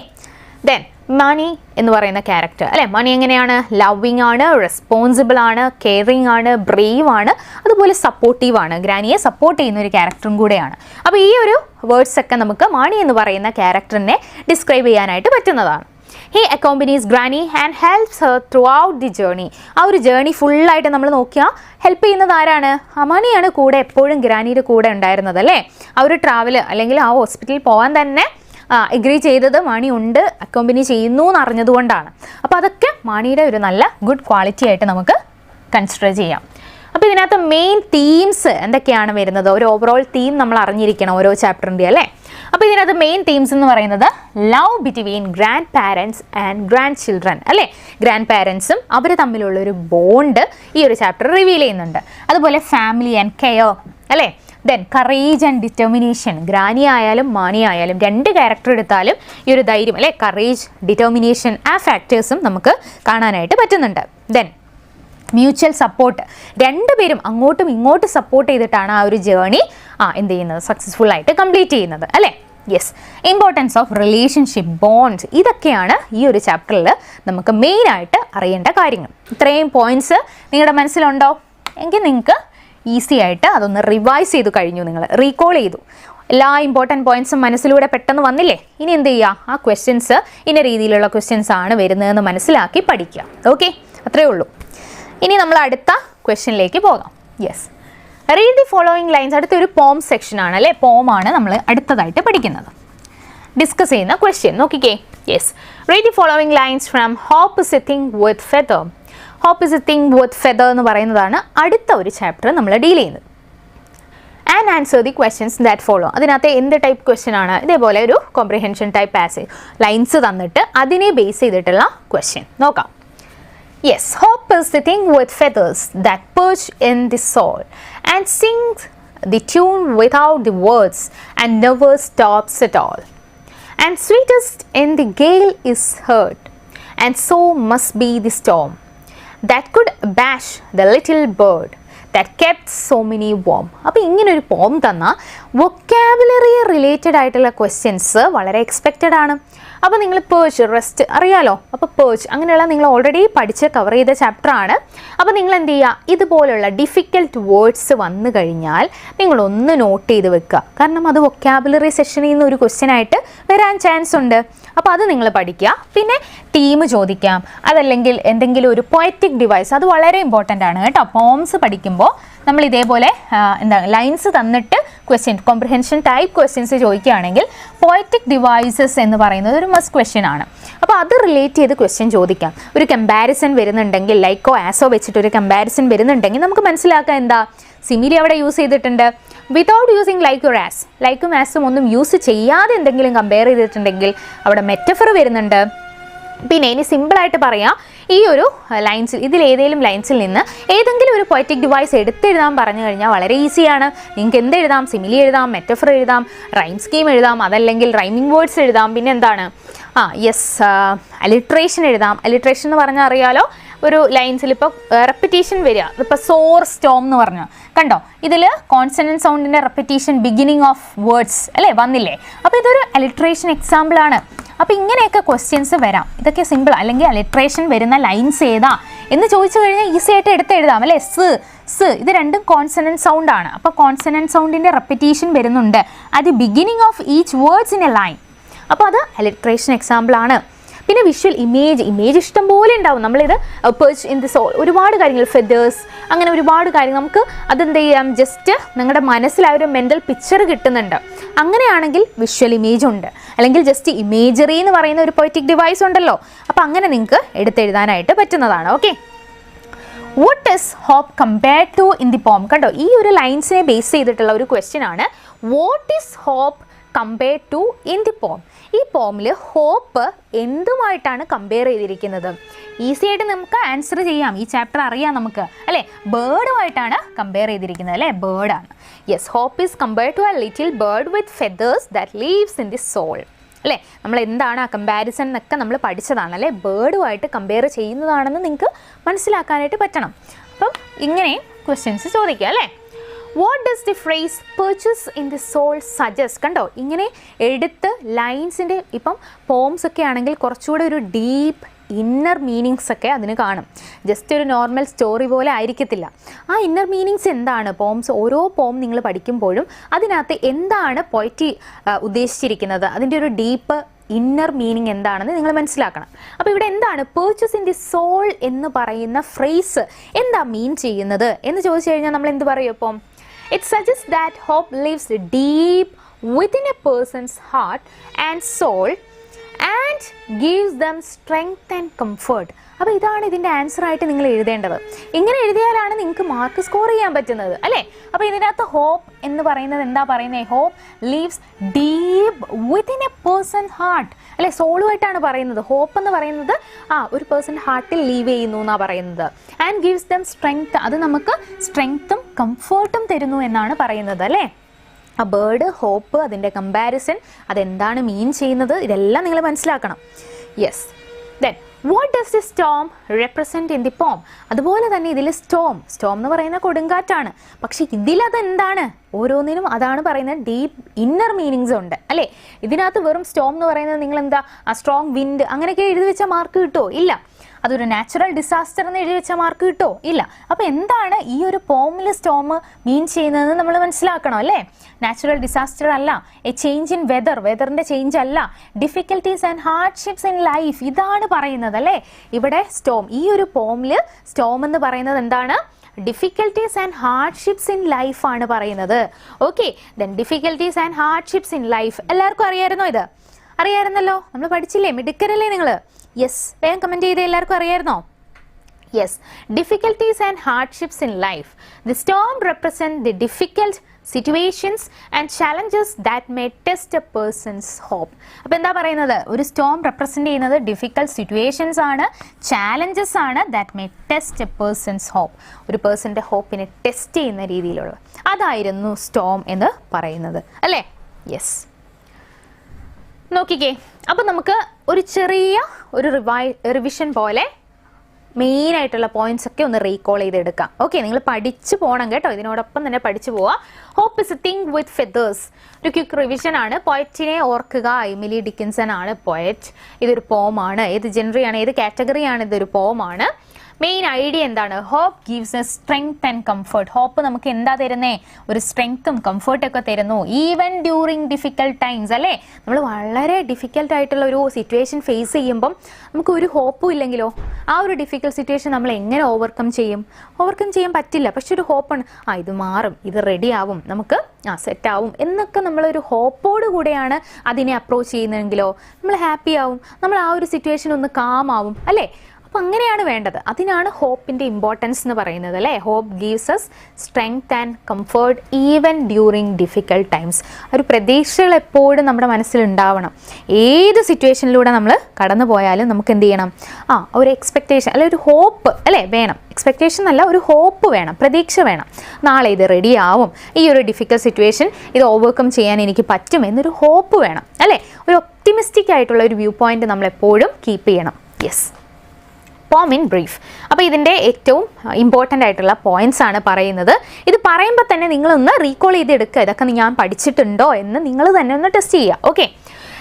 ദെൻ മണി എന്ന് പറയുന്ന ക്യാരക്ടർ അല്ലേ. മണി എങ്ങനെയാണ്? ലവിങ് ആണ്, റെസ്പോൺസിബിൾ ആണ്, കെയറിങ് ആണ്, ബ്രേവ് ആണ്, അതുപോലെ സപ്പോർട്ടീവ് ആണ്. ഗ്രാനിയെ സപ്പോർട്ട് ചെയ്യുന്ന ഒരു ക്യാരക്ടറും കൂടെയാണ്. അപ്പോൾ ഈ ഒരു വേർഡ്സ് ഒക്കെ നമുക്ക് മണി എന്ന് പറയുന്ന ക്യാരക്ടറിനെ ഡിസ്ക്രൈബ് ചെയ്യാനായിട്ട് പറ്റുന്നതാണ്. He accompanies Granny and helps her throughout the journey. ആ ഒരു ജേർണി ഫുള്ളായിട്ട് നമ്മൾ നോക്കിയാൽ ഹെൽപ്പ് ചെയ്യുന്നത് ആരാണ്? മണിയാണ് കൂടെ എപ്പോഴും ഗ്രാനിയുടെ കൂടെ ഉണ്ടായിരുന്നത് അല്ലേ. ആ ഒരു ട്രാവൽ അല്ലെങ്കിൽ ആ ഹോസ്പിറ്റലിൽ പോകാൻ തന്നെ എഗ്രി ചെയ്തത് മണി ഉണ്ട്, അക്കോമ്പനി ചെയ്യുന്നു എന്ന് അറിഞ്ഞതുകൊണ്ടാണ്. അപ്പോൾ അതൊക്കെ മണിയുടെ ഒരു നല്ല ഗുഡ് ക്വാളിറ്റി ആയിട്ട് നമുക്ക് കൺസിഡർ ചെയ്യാം. അപ്പോൾ ഇതിനകത്ത് മെയിൻ തീംസ് എന്തൊക്കെയാണ് വരുന്നത്? ഒരു ഓവറോൾ തീം നമ്മൾ അറിഞ്ഞിരിക്കണം ഓരോ ചാപ്റ്ററിൻ്റെ അല്ലേ. അപ്പോൾ ഇതിനകത്ത് മെയിൻ തീംസ് എന്ന് പറയുന്നത് love between grand parents and grand children അല്ലേ. ഗ്രാൻഡ് പാരൻസും അവർ തമ്മിലുള്ളൊരു ബോണ്ട് ഈ ഒരു ചാപ്റ്റർ റിവീൽ ചെയ്യുന്നുണ്ട്. അതുപോലെ ഫാമിലി ആൻഡ് കെയർ അല്ലേ. Then courage and determination. Granny ആയാലും മാണി ആയാലും രണ്ട് ക്യാരക്ടർ എടുത്താലും ഈ ഒരു ധൈര്യം അല്ലേ, കറേജ്, ഡിറ്റർമിനേഷൻ, ആ ഫാക്ടേഴ്സും നമുക്ക് കാണാനായിട്ട് പറ്റുന്നുണ്ട്. Then mutual support. രണ്ടുപേരും അങ്ങോട്ടും ഇങ്ങോട്ടും സപ്പോർട്ട് ചെയ്തിട്ടാണ് ആ ഒരു ജേർണി എന്ത് ചെയ്യുന്നത്, സക്സസ്ഫുൾ ആയിട്ട് കംപ്ലീറ്റ് ചെയ്യുന്നത് അല്ലേ. Yes, importance of relationship, bonds, ഇതൊക്കെയാണ് ഈ ഒരു ചാപ്റ്ററിൽ നമുക്ക് മെയിനായിട്ട് അറിയേണ്ട കാര്യങ്ങൾ. ഇത്രയും പോയിന്റ്സ് നിങ്ങളുടെ മനസ്സിലുണ്ടോ എങ്കിൽ നിങ്ങൾക്ക് ഈസി ആയിട്ട് അതൊന്ന് റിവൈസ് ചെയ്ത് കഴിഞ്ഞു, നിങ്ങൾ റീകോൾ ചെയ്തു. എല്ലാ ഇമ്പോർട്ടൻറ്റ് പോയിന്റ്സും മനസ്സിലൂടെ പെട്ടെന്ന് വന്നില്ലേ. ഇനി എന്ത് ചെയ്യുക, ആ ക്വസ്റ്റ്യൻസ് ഇന്ന രീതിയിലുള്ള ക്വസ്റ്റ്യൻസ് ആണ് വരുന്നതെന്ന് മനസ്സിലാക്കി പഠിക്കുക. ഓക്കെ, അത്രയേ ഉള്ളൂ. ഇനി നമ്മൾ അടുത്ത ക്വസ്റ്റ്യനിലേക്ക് പോകാം. Yes, read the following lines. അടുത്തൊരു പോം സെക്ഷൻ ആണ് അല്ലേ, പോമാണ് നമ്മൾ അടുത്തതായിട്ട് പഠിക്കുന്നത്. ഡിസ്കസ് ചെയ്യുന്ന ക്വസ്റ്റ്യൻ നോക്കിക്കേ. Yes, read the following lines from hope is a thing with feather. Hope is a thing with feather എന്ന് പറയുന്നതാണ് അടുത്ത ഒരു ചാപ്റ്റർ നമ്മൾ ഡീൽ ചെയ്യുന്നത്. And answer the questions that follow. അതിനകത്ത് എന്ത് ടൈപ്പ് ക്വസ്റ്റ്യൻ ആണ്? ഇതേപോലെ ഒരു കോംപ്രിഹെൻഷൻ ടൈപ്പ് പാസേജ്, ലൈൻസ് തന്നിട്ട് അതിനെ ബേസ് ചെയ്തിട്ടുള്ള ക്വസ്റ്റ്യൻ നോക്കാം. Yes, hope is the thing with feathers that perch in the soul and sings the tune without the words and never stops at all. And sweetest in the gale is heard, and so must be the storm that could bash the little bird that kept so many warm. അപ്പോൾ ഇങ്ങനൊരു പോം തന്നാൽ vocabulary related ആയിട്ടുള്ള questions വളരെ expected ആണ്. അപ്പോൾ നിങ്ങൾ perch, rest അറിയാലോ, അപ്പോൾ പേർച്ച് അങ്ങനെയുള്ള നിങ്ങൾ ഓൾറെഡി പഠിച്ച് കവർ ചെയ്ത ചാപ്റ്റർ ആണ്. അപ്പോൾ നിങ്ങൾ എന്ത് ചെയ്യുക, ഇതുപോലുള്ള ഡിഫിക്കൽട്ട് വേർഡ്സ് വന്നു കഴിഞ്ഞാൽ നിങ്ങളൊന്ന് നോട്ട് ചെയ്ത് വെക്കുക. കാരണം അത് വൊക്കാബുലറി സെഷനിൽ നിന്ന് ഒരു ക്വസ്റ്റ്യൻ ആയിട്ട് വരാൻ ചാൻസ് ഉണ്ട്. അപ്പോൾ അത് നിങ്ങൾ പഠിക്കുക. പിന്നെ ടീം ചോദിക്കാം, അതല്ലെങ്കിൽ എന്തെങ്കിലും ഒരു പോയറ്റിക് ഡിവൈസ്, അത് വളരെ ഇമ്പോർട്ടൻ്റ് ആണ് കേട്ടോ. പോംസ് പഠിക്കുമ്പോൾ നമ്മൾ ഇതേപോലെ ലൈൻസ് തന്നിട്ട് ക്വസ്റ്റ്യൻ, കോംപ്രിഹെൻഷൻ ടൈപ്പ് ക്വസ്റ്റ്യൻസ് ചോദിക്കുകയാണെങ്കിൽ പോയറ്റിക് ഡിവൈസസ് എന്ന് പറയുന്നത് ഒരു മസ്റ്റ് ക്വസ്റ്റ്യൻ ആണ്. അപ്പോൾ അത് റിലേറ്റ് ചെയ്ത് ക്വസ്റ്റ്യൻ ചോദിക്കാം. ഒരു കമ്പാരിസൺ വരുന്നുണ്ടെങ്കിൽ, ലൈക്കോ ആസോ വെച്ചിട്ട് ഒരു കമ്പാരിസൺ വരുന്നുണ്ടെങ്കിൽ നമുക്ക് മനസ്സിലാക്കാം എന്താ സിമിലി അവിടെ യൂസ് ചെയ്തിട്ടുണ്ട്. Without using like or as, ലൈക്കും ആസും ഒന്നും യൂസ് ചെയ്യാതെ എന്തെങ്കിലും കമ്പയർ ചെയ്തിട്ടുണ്ടെങ്കിൽ അവിടെ മെറ്റഫർ വരുന്നുണ്ട്. പിന്നെ ഇനി സിമ്പിളായിട്ട് പറയാം, ഈ ഒരു ലൈൻസിൽ ഇതിലേതെങ്കിലും ലൈൻസിൽ നിന്ന് ഏതെങ്കിലും ഒരു പോയറ്റിക് ഡിവൈസ് എടുത്തെഴുതാൻ പറഞ്ഞു കഴിഞ്ഞാൽ വളരെ ഈസിയാണ്. നിങ്ങൾക്ക് എന്ത് എഴുതാം, സിമിലി എഴുതാം, മെറ്റഫർ എഴുതാം, റൈം സ്കീം എഴുതാം, അതല്ലെങ്കിൽ റൈമിംഗ് വേർഡ്സ് എഴുതാം. പിന്നെ എന്താണ്, അലിട്രേഷൻ എഴുതാം. അലിട്രേഷൻ എന്ന് പറഞ്ഞാൽ അറിയാലോ, ഒരു ലൈൻസിൽ ഇപ്പോൾ റെപ്പിറ്റീഷൻ വരിക. ഇപ്പോൾ സോർ സ്റ്റോം എന്ന് പറഞ്ഞാൽ കണ്ടോ, ഇതിൽ കോൺസണന്റ് സൗണ്ടിൻ്റെ റെപ്പിറ്റീഷൻ ബിഗിനിങ് ഓഫ് വേർഡ്സ് അല്ലേ വന്നില്ലേ. അപ്പോൾ ഇതൊരു അലിട്രേഷൻ എക്സാമ്പിളാണ്. അപ്പോൾ ഇങ്ങനെയൊക്കെ ക്വസ്റ്റ്യൻസ് വരാം. ഇതൊക്കെ സിമ്പിൾ. അല്ലെങ്കിൽ അലിട്രേഷൻ വരുന്ന ലൈൻസ് ഏതാ എന്ന് ചോദിച്ചു കഴിഞ്ഞാൽ ഈസി ആയിട്ട് എടുത്തെഴുതാം അല്ലേ. സ് ഇത് രണ്ടും കോൺസണന്റ് സൗണ്ട് ആണ്. അപ്പോൾ കോൺസണന്റ് സൗണ്ടിൻ്റെ റെപ്പിറ്റീഷൻ വരുന്നുണ്ട് at the beginning of each words in A line. അപ്പോൾ അത് അലിട്രേഷൻ എക്സാമ്പിൾ ആണ്. പിന്നെ വിഷ്വൽ ഇമേജ് ഇഷ്ടം പോലെ ഉണ്ടാവും. നമ്മളിത് പെർച്ച് ഇൻ ദി സോൾ, ഒരുപാട് കാര്യങ്ങൾ, ഫെദേഴ്സ്, അങ്ങനെ ഒരുപാട് കാര്യങ്ങൾ നമുക്ക് അതെന്ത് ചെയ്യാം, ജസ്റ്റ് നിങ്ങളുടെ മനസ്സിൽ ആ ഒരു മെൻ്റൽ പിക്ചർ കിട്ടുന്നുണ്ട്. അങ്ങനെയാണെങ്കിൽ വിഷ്വൽ ഇമേജ് ഉണ്ട്. അല്ലെങ്കിൽ ജസ്റ്റ് ഇമേജറി എന്ന് പറയുന്ന ഒരു പോയറ്റിക് ഡിവൈസ് ഉണ്ടല്ലോ. അപ്പോൾ അങ്ങനെ നിങ്ങൾക്ക് എടുത്തെഴുതാനായിട്ട് പറ്റുന്നതാണ്. Okay, what is hope compared to in the poem. കണ്ടോ, ഈ ഒരു ലൈൻസിനെ ബേസ് ചെയ്തിട്ടുള്ള ഒരു ക്വസ്റ്റ്യൻ ആണ്. What is hope compared to in the poem. ഈ പോമിൽ ഹോപ്പ് എന്തുമായിട്ടാണ് കമ്പയർ ചെയ്തിരിക്കുന്നത്? ഈസി ആയിട്ട് നമുക്ക് ആൻസർ ചെയ്യാം. ഈ ചാപ്റ്റർ അറിയാം നമുക്ക് അല്ലേ. ബേർഡുമായിട്ടാണ് കമ്പയർ ചെയ്തിരിക്കുന്നത് അല്ലേ, ബേർഡാണ്. Yes, hope is compared to a little bird with feathers that leaves in the soul അല്ലേ. നമ്മൾ എന്താണ് ആ കമ്പാരിസൺ എന്നൊക്കെ നമ്മൾ പഠിച്ചതാണ് അല്ലേ. ബേർഡുമായിട്ട് കമ്പയർ ചെയ്യുന്നതാണെന്ന് നിങ്ങൾക്ക് മനസ്സിലാക്കാനായിട്ട് പറ്റണം. അപ്പം ഇങ്ങനെ ക്വസ്റ്റ്യൻസ് ചോദിക്കുക അല്ലേ. What does the phrase perches in the soul suggest. കണ്ടോ, ഇങ്ങനെ എടുത്ത് ലൈൻസിൻ്റെ ഇപ്പം പോംസ് ഒക്കെ ആണെങ്കിൽ കുറച്ചുകൂടെ ഒരു ഡീപ്പ് ഇന്നർ മീനിങ്സ് ഒക്കെ അതിന് കാണും. ജസ്റ്റ് ഒരു നോർമൽ സ്റ്റോറി പോലെ ആയിരിക്കത്തില്ല. ആ ഇന്നർ മീനിങ്സ് എന്താണ്, പോംസ് ഓരോ പോം നിങ്ങൾ പഠിക്കുമ്പോഴും അതിനകത്ത് എന്താണ് പോയറ്റി ഉദ്ദേശിച്ചിരിക്കുന്നത്, അതിൻ്റെ ഒരു ഡീപ്പ് ഇന്നർ മീനിങ് എന്താണെന്ന് നിങ്ങൾ മനസ്സിലാക്കണം. അപ്പോൾ ഇവിടെ എന്താണ് പെർച്ചസ് ഇൻ ദി സോൾ എന്ന് പറയുന്ന ഫ്രേസ് എന്താ മീൻ ചെയ്യുന്നത് എന്ന് ചോദിച്ചു കഴിഞ്ഞാൽ നമ്മൾ എന്ത് പറയും? ഇപ്പം it suggests that hope lives deep within a person's heart and soul and gives them strength and comfort. അപ്പോൾ ഇതാണ് ഇതിൻ്റെ ആൻസർ ആയിട്ട് നിങ്ങൾ എഴുതേണ്ടത്. ഇങ്ങനെ എഴുതിയാലാണ് നിങ്ങൾക്ക് മാർക്ക് സ്കോർ ചെയ്യാൻ പറ്റുന്നത് അല്ലേ. അപ്പോൾ ഇതിനകത്ത് ഹോപ്പ് എന്ന് പറയുന്നത് എന്താ പറയുന്നത്? Hope lives deep within a person heart അല്ലെ, സോളുമായിട്ടാണ് പറയുന്നത്. ഹോപ്പ് എന്ന് പറയുന്നത് ഒരു പേഴ്സൺ ഹാർട്ടിൽ ലീവ് ചെയ്യുന്നു എന്നാണ് പറയുന്നത്. ആൻഡ് ഗീവ്സ് ദം സ്ട്രെങ്ത്, അത് നമുക്ക് സ്ട്രെങ്ത്തും കംഫർട്ടും തരുന്നു എന്നാണ് പറയുന്നത് അല്ലേ. ആ ബേർഡ്, ഹോപ്പ്, അതിൻ്റെ കമ്പാരിസൺ, അതെന്താണ് മീൻ ചെയ്യുന്നത്, ഇതെല്ലാം നിങ്ങൾ മനസ്സിലാക്കണം. Yes, then what does the Storm represent in the പോം. അതുപോലെ തന്നെ ഇതിൽ സ്റ്റോം എന്ന് പറയുന്ന കൊടുങ്കാറ്റാണ്. പക്ഷെ ഇതിലതെന്താണ്, ഓരോന്നിനും അതാണ് പറയുന്നത് ഡീപ്പ് ഇന്നർ മീനിങ്സ് ഉണ്ട് അല്ലേ. ഇതിനകത്ത് വെറും സ്റ്റോം എന്ന് പറയുന്നത് നിങ്ങൾ എന്താ സ്ട്രോങ് വിൻഡ് അങ്ങനെയൊക്കെ എഴുതി വെച്ച മാർക്ക് കിട്ടുമോ? ഇല്ല. അതൊരു നാച്ചുറൽ ഡിസാസ്റ്റർ എന്ന് എഴുതി വെച്ച മാർക്ക് കിട്ടുമോ? ഇല്ല. അപ്പോൾ എന്താണ് ഈ ഒരു പോമിൽ സ്റ്റോം മീൻ ചെയ്യുന്നതെന്ന് നമ്മൾ മനസ്സിലാക്കണം അല്ലേ. നാച്ചുറൽ ഡിസാസ്റ്റർ അല്ല, എ ചേഞ്ച് ഇൻ വെതറിൻ്റെ ചേഞ്ച് അല്ല, difficulties and hardships in life, ഇതാണ് പറയുന്നത് അല്ലേ. ഇവിടെ സ്റ്റോം, ഈ ഒരു പോമിൽ സ്റ്റോം എന്ന് പറയുന്നത് എന്താണ്, difficulties and hardships in life ആണ് പറയുന്നത്. Okay, then difficulties and hardships in life എല്ലാവർക്കും അറിയായിരുന്നോ? ഇത് അറിയായിരുന്നല്ലോ, നമ്മൾ പഠിച്ചില്ലേ, മിടുക്കരല്ലേ നിങ്ങൾ? യെസ്, വേഗം കമൻറ്റ് ചെയ്ത് എല്ലാവർക്കും അറിയായിരുന്നോ? Yes, difficulties and hardships in life. The storm represents the difficult situations and challenges that may test a person's hope. അപ്പോൾ എന്താ പറയുന്നത്? ഒരു സ്റ്റോം റെപ്രസെന്റ് ചെയ്യുന്നത് ഡിഫിക്കൽട്ട് സിറ്റുവേഷൻസ് ആണ്, ചാലഞ്ചസ് ആണ്, that may test a person's hope. ഒരു പേഴ്സന്റെ ഹോപ്പിനെ test ചെയ്യുന്ന രീതിയിലുള്ള അതായിരുന്നു സ്റ്റോം എന്ന് പറയുന്നത്, അല്ലേ? യെസ്, നോക്കിക്കേ. അപ്പം നമുക്ക് ഒരു ചെറിയ ഒരു റിവിഷൻ പോലെ മെയിൻ ആയിട്ടുള്ള പോയിന്റ്സ് ഒക്കെ ഒന്ന് റീകോൾ ചെയ്തെടുക്കാം. ഓക്കെ, നിങ്ങൾ പഠിച്ചു പോകണം കേട്ടോ, ഇതിനോടൊപ്പം തന്നെ പഠിച്ചു പോവാം. Hope is a thing with feathers. ഒരു ക്വിക്ക് റിവിഷൻ ആണ്. പോയറ്റിനെ ഓർക്കുക, എമിലി ഡിക്കിൻസൺ ആണ് പോയറ്റ്. ഇതൊരു പോമാണ്. ഏത് ജനറിയാണ്, ഏത് കാറ്റഗറിയാണ്? ഇതൊരു പോമാണ്. മെയിൻ ഐഡിയ എന്താണ്? Hope gives a strength and comfort. Hope നമുക്ക് എന്താ തരുന്നേ? ഒരു സ്ട്രെങ്ത്തും കംഫർട്ടൊക്കെ തരുന്നു, ഈവൻ ഡ്യൂറിങ് ഡിഫിക്കൽട്ട് ടൈംസ്, അല്ലേ? നമ്മൾ വളരെ ഡിഫിക്കൽട്ട് ആയിട്ടുള്ള ഒരു സിറ്റുവേഷൻ ഫേസ് ചെയ്യുമ്പം നമുക്ക് ഒരു ഹോപ്പും ഇല്ലെങ്കിലോ, ആ ഒരു ഡിഫിക്കൽട്ട് സിറ്റുവേഷൻ നമ്മൾ എങ്ങനെ ഓവർകം ചെയ്യും? ഓവർകം ചെയ്യാൻ പറ്റില്ല. പക്ഷെ ഒരു ഹോപ്പാണ്, ഇത് മാറും, ഇത് റെഡി ആവും, നമുക്ക് സെറ്റാവും എന്നൊക്കെ നമ്മളൊരു ഹോപ്പോട് കൂടെയാണ് അതിനെ അപ്രോച്ച് ചെയ്യുന്നതെങ്കിലോ നമ്മൾ ഹാപ്പി ആവും, നമ്മൾ ആ ഒരു സിറ്റുവേഷൻ ഒന്ന് കാം ആവും, അല്ലേ? അപ്പം അങ്ങനെയാണ് വേണ്ടത്. അതിനാണ് ഹോപ്പിൻ്റെ ഇമ്പോർട്ടൻസ് എന്ന് പറയുന്നത്, അല്ലേ? Hope gives us strength and comfort even during difficult times. ഒരു പ്രതീക്ഷകൾ എപ്പോഴും നമ്മുടെ മനസ്സിലുണ്ടാവണം. ഏത് സിറ്റുവേഷനിലൂടെ നമ്മൾ കടന്നു പോയാലും നമുക്ക് എന്ത് ചെയ്യണം? ഒരു എക്സ്പെക്റ്റേഷൻ, അല്ലെ ഒരു ഹോപ്പ്, അല്ലേ, വേണം. എക്സ്പെക്റ്റേഷൻ അല്ല, ഒരു ഹോപ്പ് വേണം, പ്രതീക്ഷ വേണം. നാളെ ഇത് റെഡി ആവും, ഈ ഒരു ഡിഫിക്കൽട്ട് സിറ്റുവേഷൻ ഇത് ഓവർകം ചെയ്യാൻ എനിക്ക് പറ്റും എന്നൊരു ഹോപ്പ് വേണം, അല്ലേ? ഒരു ഒപ്റ്റിമിസ്റ്റിക് ആയിട്ടുള്ള ഒരു വ്യൂ പോയിന്റ് നമ്മൾ എപ്പോഴും കീപ്പ് ചെയ്യണം. യെസ്, പോം ഇൻ ബ്രീഫ്. അപ്പോൾ ഇതിൻ്റെ ഏറ്റവും ഇമ്പോർട്ടൻ്റ് ആയിട്ടുള്ള പോയിന്റ്സ് ആണ് പറയുന്നത്. ഇത് പറയുമ്പോൾ തന്നെ നിങ്ങളൊന്ന് റീകോൾ ചെയ്തെടുക്കുക, ഇതൊക്കെ ഞാൻ പഠിച്ചിട്ടുണ്ടോ എന്ന് നിങ്ങൾ തന്നെ ഒന്ന് ടെസ്റ്റ് ചെയ്യുക. Okay,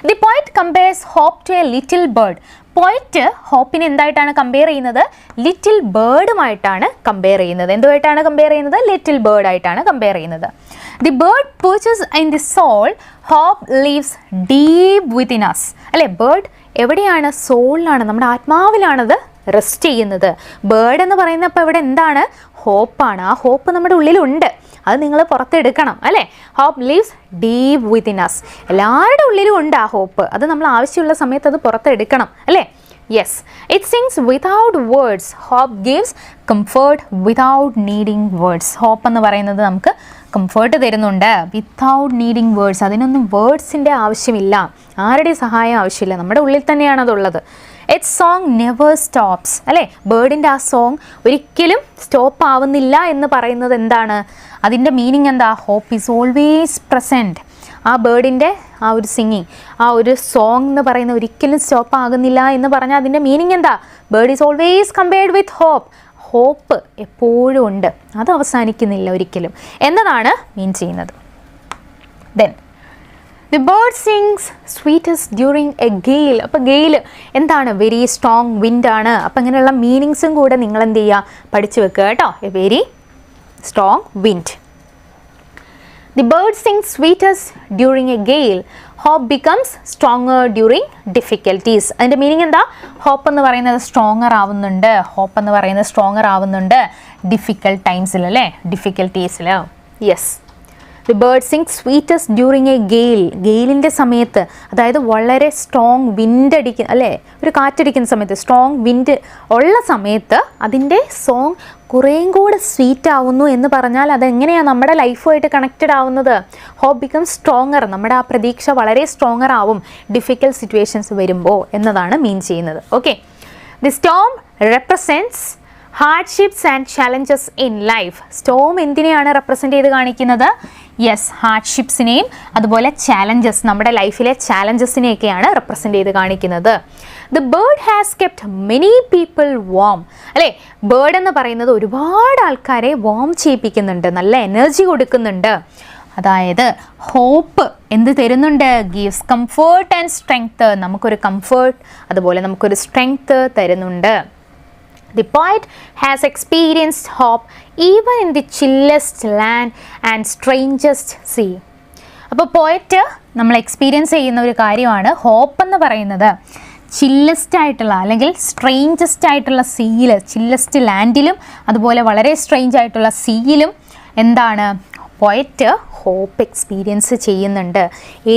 the poet compares hope to a little bird. Poet ഹോപ്പിനെ എന്തായിട്ടാണ് കമ്പയർ ചെയ്യുന്നത്? ലിറ്റിൽ ബേർഡുമായിട്ടാണ് കമ്പയർ ചെയ്യുന്നത്. എന്തുമായിട്ടാണ് കമ്പയർ ചെയ്യുന്നത്? ലിറ്റിൽ ബേർഡ് ആയിട്ടാണ് കമ്പയർ ചെയ്യുന്നത്. The bird perches in the soul, hope lives deep within us. അല്ലേ, ബേർഡ് എവിടെയാണ്? സോളിലാണ്, നമ്മുടെ ആത്മാവിലാണത് റെസ്റ്റ് ചെയ്യുന്നത്. ബേർഡ് എന്ന് പറയുന്നപ്പോൾ ഇവിടെ എന്താണ്? ഹോപ്പാണ്. ആ ഹോപ്പ് നമ്മുടെ ഉള്ളിലുണ്ട്, അത് നിങ്ങൾ പുറത്തെടുക്കണം, അല്ലേ? Hope lives deep within us. എല്ലാവരുടെ ഉള്ളിലും ഉണ്ട് ആ ഹോപ്പ്, അത് നമ്മൾ ആവശ്യമുള്ള സമയത്ത് അത് പുറത്തെടുക്കണം, അല്ലേ? Yes, it sings without words. Hope gives comfort without needing words. Hope എന്ന് പറയുന്നത് നമുക്ക് കംഫർട്ട് തരുന്നുണ്ട് വിത്തൗട്ട് നീഡിങ് വേർഡ്സ്. അതിനൊന്നും വേർഡ്സിൻ്റെ ആവശ്യമില്ല, ആരുടെയും സഹായം ആവശ്യമില്ല, നമ്മുടെ ഉള്ളിൽ തന്നെയാണ് അതുള്ളത്. ഇറ്റ്സ് സോങ് നെവർ സ്റ്റോപ്സ്, അല്ലേ? ബേർഡിൻ്റെ ആ സോങ് ഒരിക്കലും സ്റ്റോപ്പ് ആവുന്നില്ല എന്ന് പറയുന്നത് എന്താണ്? അതിൻ്റെ മീനിങ് എന്താ? Hope is always present. ആ ബേർഡിൻ്റെ ആ ഒരു സിംഗിങ്, ആ ഒരു സോങ് എന്ന് പറയുന്നത് ഒരിക്കലും സ്റ്റോപ്പ് ആകുന്നില്ല എന്ന് പറഞ്ഞാൽ അതിൻ്റെ മീനിങ് എന്താ? Bird is always compared with hope. Hope എപ്പോഴും ഉണ്ട്, അത് അവസാനിക്കുന്നില്ല ഒരിക്കലും എന്നതാണ് മീൻ ചെയ്യുന്നത്. Then the bird sings sweetest during a gale. അപ്പോൾ ഗെയിൽ എന്താണ്? വെരി സ്ട്രോങ് വിൻഡാണ്. അപ്പോൾ ഇങ്ങനെയുള്ള മീനിങ്സും കൂടെ നിങ്ങൾ എന്ത് ചെയ്യുക? പഠിച്ചു വെക്കുക കേട്ടോ. A very strong wind. The bird sings sweetest during a gale. Hope becomes stronger during difficulties. അതിൻ്റെ മീനിങ് എന്താ? ഹോപ്പ് എന്ന് പറയുന്നത് സ്ട്രോങ്ങർ ആവുന്നുണ്ട്, ഹോപ്പ് എന്ന് പറയുന്നത് സ്ട്രോങ്ങർ ആവുന്നുണ്ട് ഡിഫിക്കൽട്ട് ടൈംസിൽ, അല്ലേ? ഡിഫിക്കൽട്ടീസിൽ. Yes, the bird sings sweetest during a gale. ഗെയിലിൻ്റെ സമയത്ത്, അതായത് വളരെ സ്ട്രോങ് വിൻഡ് അടിക്കുന്ന, അല്ലേ, ഒരു കാറ്റടിക്കുന്ന സമയത്ത്, സ്ട്രോങ് വിൻഡ് ഉള്ള സമയത്ത് അതിൻ്റെ സോങ് കുറേയും കൂടെ സ്വീറ്റ് ആവുന്നു എന്ന് പറഞ്ഞാൽ അതെങ്ങനെയാണ് നമ്മുടെ ലൈഫുമായിട്ട് കണക്റ്റഡ് ആവുന്നത്? Hope become stronger. നമ്മുടെ ആ പ്രതീക്ഷ വളരെ സ്ട്രോങ്ങർ ആവും ഡിഫിക്കൽട്ട് സിറ്റുവേഷൻസ് വരുമ്പോൾ എന്നതാണ് മീൻ ചെയ്യുന്നത്. Okay, the storm represents hardships and challenges in life. Storm എന്തിനെയാണ് റെപ്രസെൻ്റ് ചെയ്ത് കാണിക്കുന്നത്? യെസ്, ഹാർഡ്ഷിപ്സിനെയും അതുപോലെ ചാലഞ്ചസ്, നമ്മുടെ ലൈഫിലെ ചാലഞ്ചസിനെയൊക്കെയാണ് റെപ്രസെൻ്റ് ചെയ്ത് കാണിക്കുന്നത്. The bird has kept many people warm. അല്ലേ, ബേർഡ് എന്ന് പറയുന്നത് ഒരുപാട് ആൾക്കാരെ വാം ചെയ്യിപ്പിക്കുന്നുണ്ട്, നല്ല എനർജി കൊടുക്കുന്നുണ്ട്. അതായത് ഹോപ്പ് എന്ത് തരുന്നുണ്ട്? Gives comfort and strength. നമുക്കൊരു കംഫേർട്ട് അതുപോലെ നമുക്കൊരു സ്ട്രെങ്ത് തരുന്നുണ്ട്. The poet has experienced hope even in the chillest land and strangest sea. അപ്പോൾ പോയറ്റ് നമ്മൾ എക്സ്പീരിയൻസ് ചെയ്യുന്ന ഒരു കാര്യമാണ് ഹോപ്പ് എന്ന് പറയുന്നത്. ചില്ലസ്റ്റ് ആയിട്ടുള്ള അല്ലെങ്കിൽ സ്ട്രേഞ്ചസ്റ്റ് ആയിട്ടുള്ള സീയിൽ, ചില്ലസ്റ്റ് ലാൻഡിലും അതുപോലെ വളരെ സ്ട്രേഞ്ച് ആയിട്ടുള്ള സീയിലും എന്താണ് പോയറ്റ് ഹോപ്പ് എക്സ്പീരിയൻസ് ചെയ്യുന്നുണ്ട്.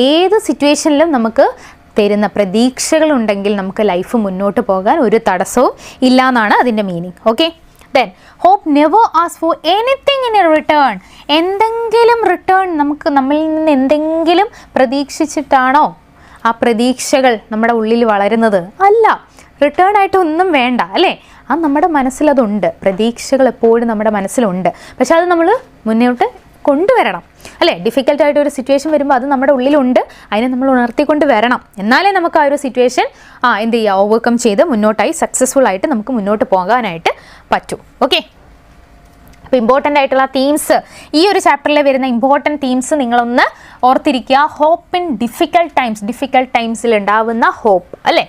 ഏത് സിറ്റുവേഷനിലും നമുക്ക് തരുന്ന പ്രതീക്ഷകളുണ്ടെങ്കിൽ നമുക്ക് ലൈഫ് മുന്നോട്ട് പോകാൻ ഒരു തടസ്സവും ഇല്ല എന്നാണ് അതിൻ്റെ meaning. Okay, then hope never ask for anything in a return. എന്തെങ്കിലും റിട്ടേൺ നമുക്ക് നമ്മളിൽ നിന്ന് എന്തെങ്കിലും പ്രതീക്ഷിച്ചിട്ടാണോ ആ പ്രതീക്ഷകൾ നമ്മുടെ ഉള്ളിൽ വളരുന്നത്? അല്ല, റിട്ടേൺ ആയിട്ട് ഒന്നും വേണ്ട അല്ലേ. അത് നമ്മുടെ മനസ്സിലതുണ്ട്, പ്രതീക്ഷകൾ എപ്പോഴും നമ്മുടെ മനസ്സിലുണ്ട്. പക്ഷെ അത് നമ്മൾ മുന്നോട്ട് കൊണ്ടുവരണം അല്ലേ. ഡിഫിക്കൽട്ടായിട്ട് ഒരു സിറ്റുവേഷൻ വരുമ്പോൾ അത് നമ്മുടെ ഉള്ളിലുണ്ട്, അതിനെ നമ്മൾ ഉണർത്തിക്കൊണ്ട് വരണം. എന്നാലേ നമുക്ക് ആ ഒരു സിറ്റുവേഷൻ എന്ത് ചെയ്യുക, ഓവർകം ചെയ്ത് മുന്നോട്ടായി സക്സസ്ഫുൾ ആയിട്ട് നമുക്ക് മുന്നോട്ട് പോകാനായിട്ട് പറ്റും. ഓക്കെ, അപ്പോൾ ഇമ്പോർട്ടൻ്റ് ആയിട്ടുള്ള തീംസ്, ഈ ഒരു ചാപ്റ്ററിൽ വരുന്ന ഇമ്പോർട്ടൻറ്റ് തീംസ് നിങ്ങളൊന്ന് ഓർത്തിരിക്കുക. ഹോപ്പ് ഇൻ ഡിഫിക്കൽട്ട് ടൈംസിൽ ഉണ്ടാവുന്ന ഹോപ്പ് അല്ലേ.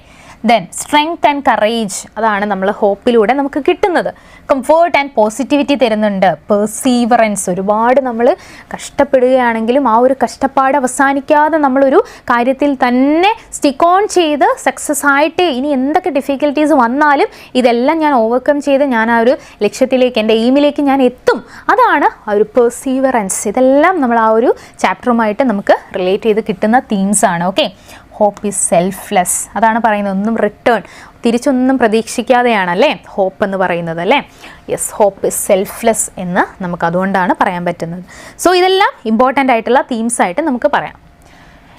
ദെൻ സ്ട്രെങ്ത് ആൻഡ് കറേജ്, അതാണ് നമ്മൾ ഹോപ്പിലൂടെ നമുക്ക് കിട്ടുന്നത്. കംഫേർട്ട് ആൻഡ് പോസിറ്റിവിറ്റി തരുന്നുണ്ട്. പെർസീവറൻസ്, ഒരുപാട് നമ്മൾ കഷ്ടപ്പെടുകയാണെങ്കിലും ആ ഒരു കഷ്ടപ്പാട് അവസാനിക്കാതെ നമ്മളൊരു കാര്യത്തിൽ തന്നെ സ്റ്റിക്ക് ഓൺ ചെയ്ത് സക്സസ് ആയിട്ട് ഇനി എന്തൊക്കെ ഡിഫിക്കൽട്ടീസ് വന്നാലും ഇതെല്ലാം ഞാൻ ഓവർകം ചെയ്ത് ഞാൻ ആ ഒരു ലക്ഷ്യത്തിലേക്ക്, എൻ്റെ എയിമിലേക്ക് ഞാൻ എത്തും. അതാണ് ആ ഒരു പെർസീവറൻസ്. ഇതെല്ലാം നമ്മൾ ആ ഒരു ചാപ്റ്ററുമായിട്ട് നമുക്ക് റിലേറ്റ് ചെയ്ത് കിട്ടുന്ന തീംസാണ്. ഓക്കെ, ഹോപ്പ് ഈസ് സെൽഫ്ലെസ്, അതാണ് പറയുന്നത്. ഒന്നും റിട്ടേൺ, തിരിച്ചൊന്നും പ്രതീക്ഷിക്കാതെയാണല്ലേ ഹോപ്പ് എന്ന് പറയുന്നത് അല്ലേ. യെസ്, ഹോപ്പ് ഈസ് സെൽഫ്ലെസ് എന്ന് നമുക്ക് അതുകൊണ്ടാണ് പറയാൻ പറ്റുന്നത്. സോ ഇതെല്ലാം ഇമ്പോർട്ടൻ്റ് ആയിട്ടുള്ള തീംസ് ആയിട്ട് നമുക്ക് പറയാം.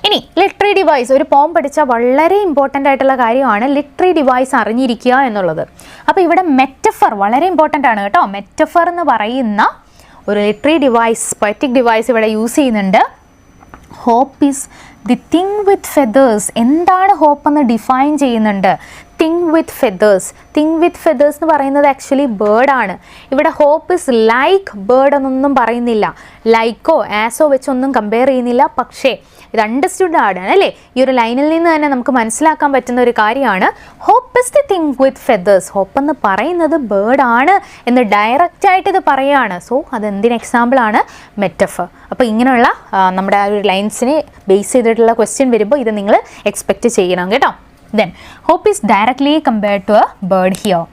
ഇനി ലിറ്റററി ഡിവൈസ്, ഒരു പോം പഠിച്ചാൽ വളരെ ഇമ്പോർട്ടൻ്റ് ആയിട്ടുള്ള കാര്യമാണ് ലിറ്റററി ഡിവൈസ് അറിഞ്ഞിരിക്കുക എന്നുള്ളത്. അപ്പോൾ ഇവിടെ മെറ്റഫർ വളരെ ഇമ്പോർട്ടൻ്റ് ആണ് കേട്ടോ. മെറ്റഫർ എന്ന് പറയുന്ന ഒരു ലിറ്റററി ഡിവൈസ്, പൊയറ്റിക് ഡിവൈസ് ഇവിടെ യൂസ് ചെയ്യുന്നുണ്ട്. Hope is the thing with feathers. എന്താണ് ഹോപ്പ് എന്ന് ഡിഫൈൻ ചെയ്യുന്നുണ്ട്. Thing with feathers. Thing with feathers എന്ന് പറയുന്നത് ആക്ച്വലി ബേർഡാണ്. ഇവിടെ ഹോപ്പ് ഇസ് ലൈക്ക് ബേർഡ് എന്നൊന്നും പറയുന്നില്ല, ലൈക്കോ ആസോ വെച്ചൊന്നും കമ്പയർ ചെയ്യുന്നില്ല. പക്ഷേ ഇത് അണ്ടർസ്റ്റുഡ് ആണ് അല്ലേ. ഈ ഒരു ലൈനിൽ നിന്ന് തന്നെ നമുക്ക് മനസ്സിലാക്കാൻ പറ്റുന്ന ഒരു കാര്യമാണ് hope is the thing with feathers. Hope എന്ന് പറയുന്നത് ബേർഡാണ് എന്ന് ഡയറക്റ്റായിട്ട് ഇത് പറയുകയാണ്. സോ അതെന്തിന് എക്സാമ്പിളാണ്? മെറ്റഫർ. അപ്പോൾ ഇങ്ങനെയുള്ള നമ്മുടെ ആ ഒരു ലൈൻസിനെ ബേസ് ചെയ്തിട്ടുള്ള ക്വസ്റ്റ്യൻ വരുമ്പോൾ ഇത് നിങ്ങൾ എക്സ്പെക്റ്റ് ചെയ്യണം കേട്ടോ. Then hope is directly compared to a bird here.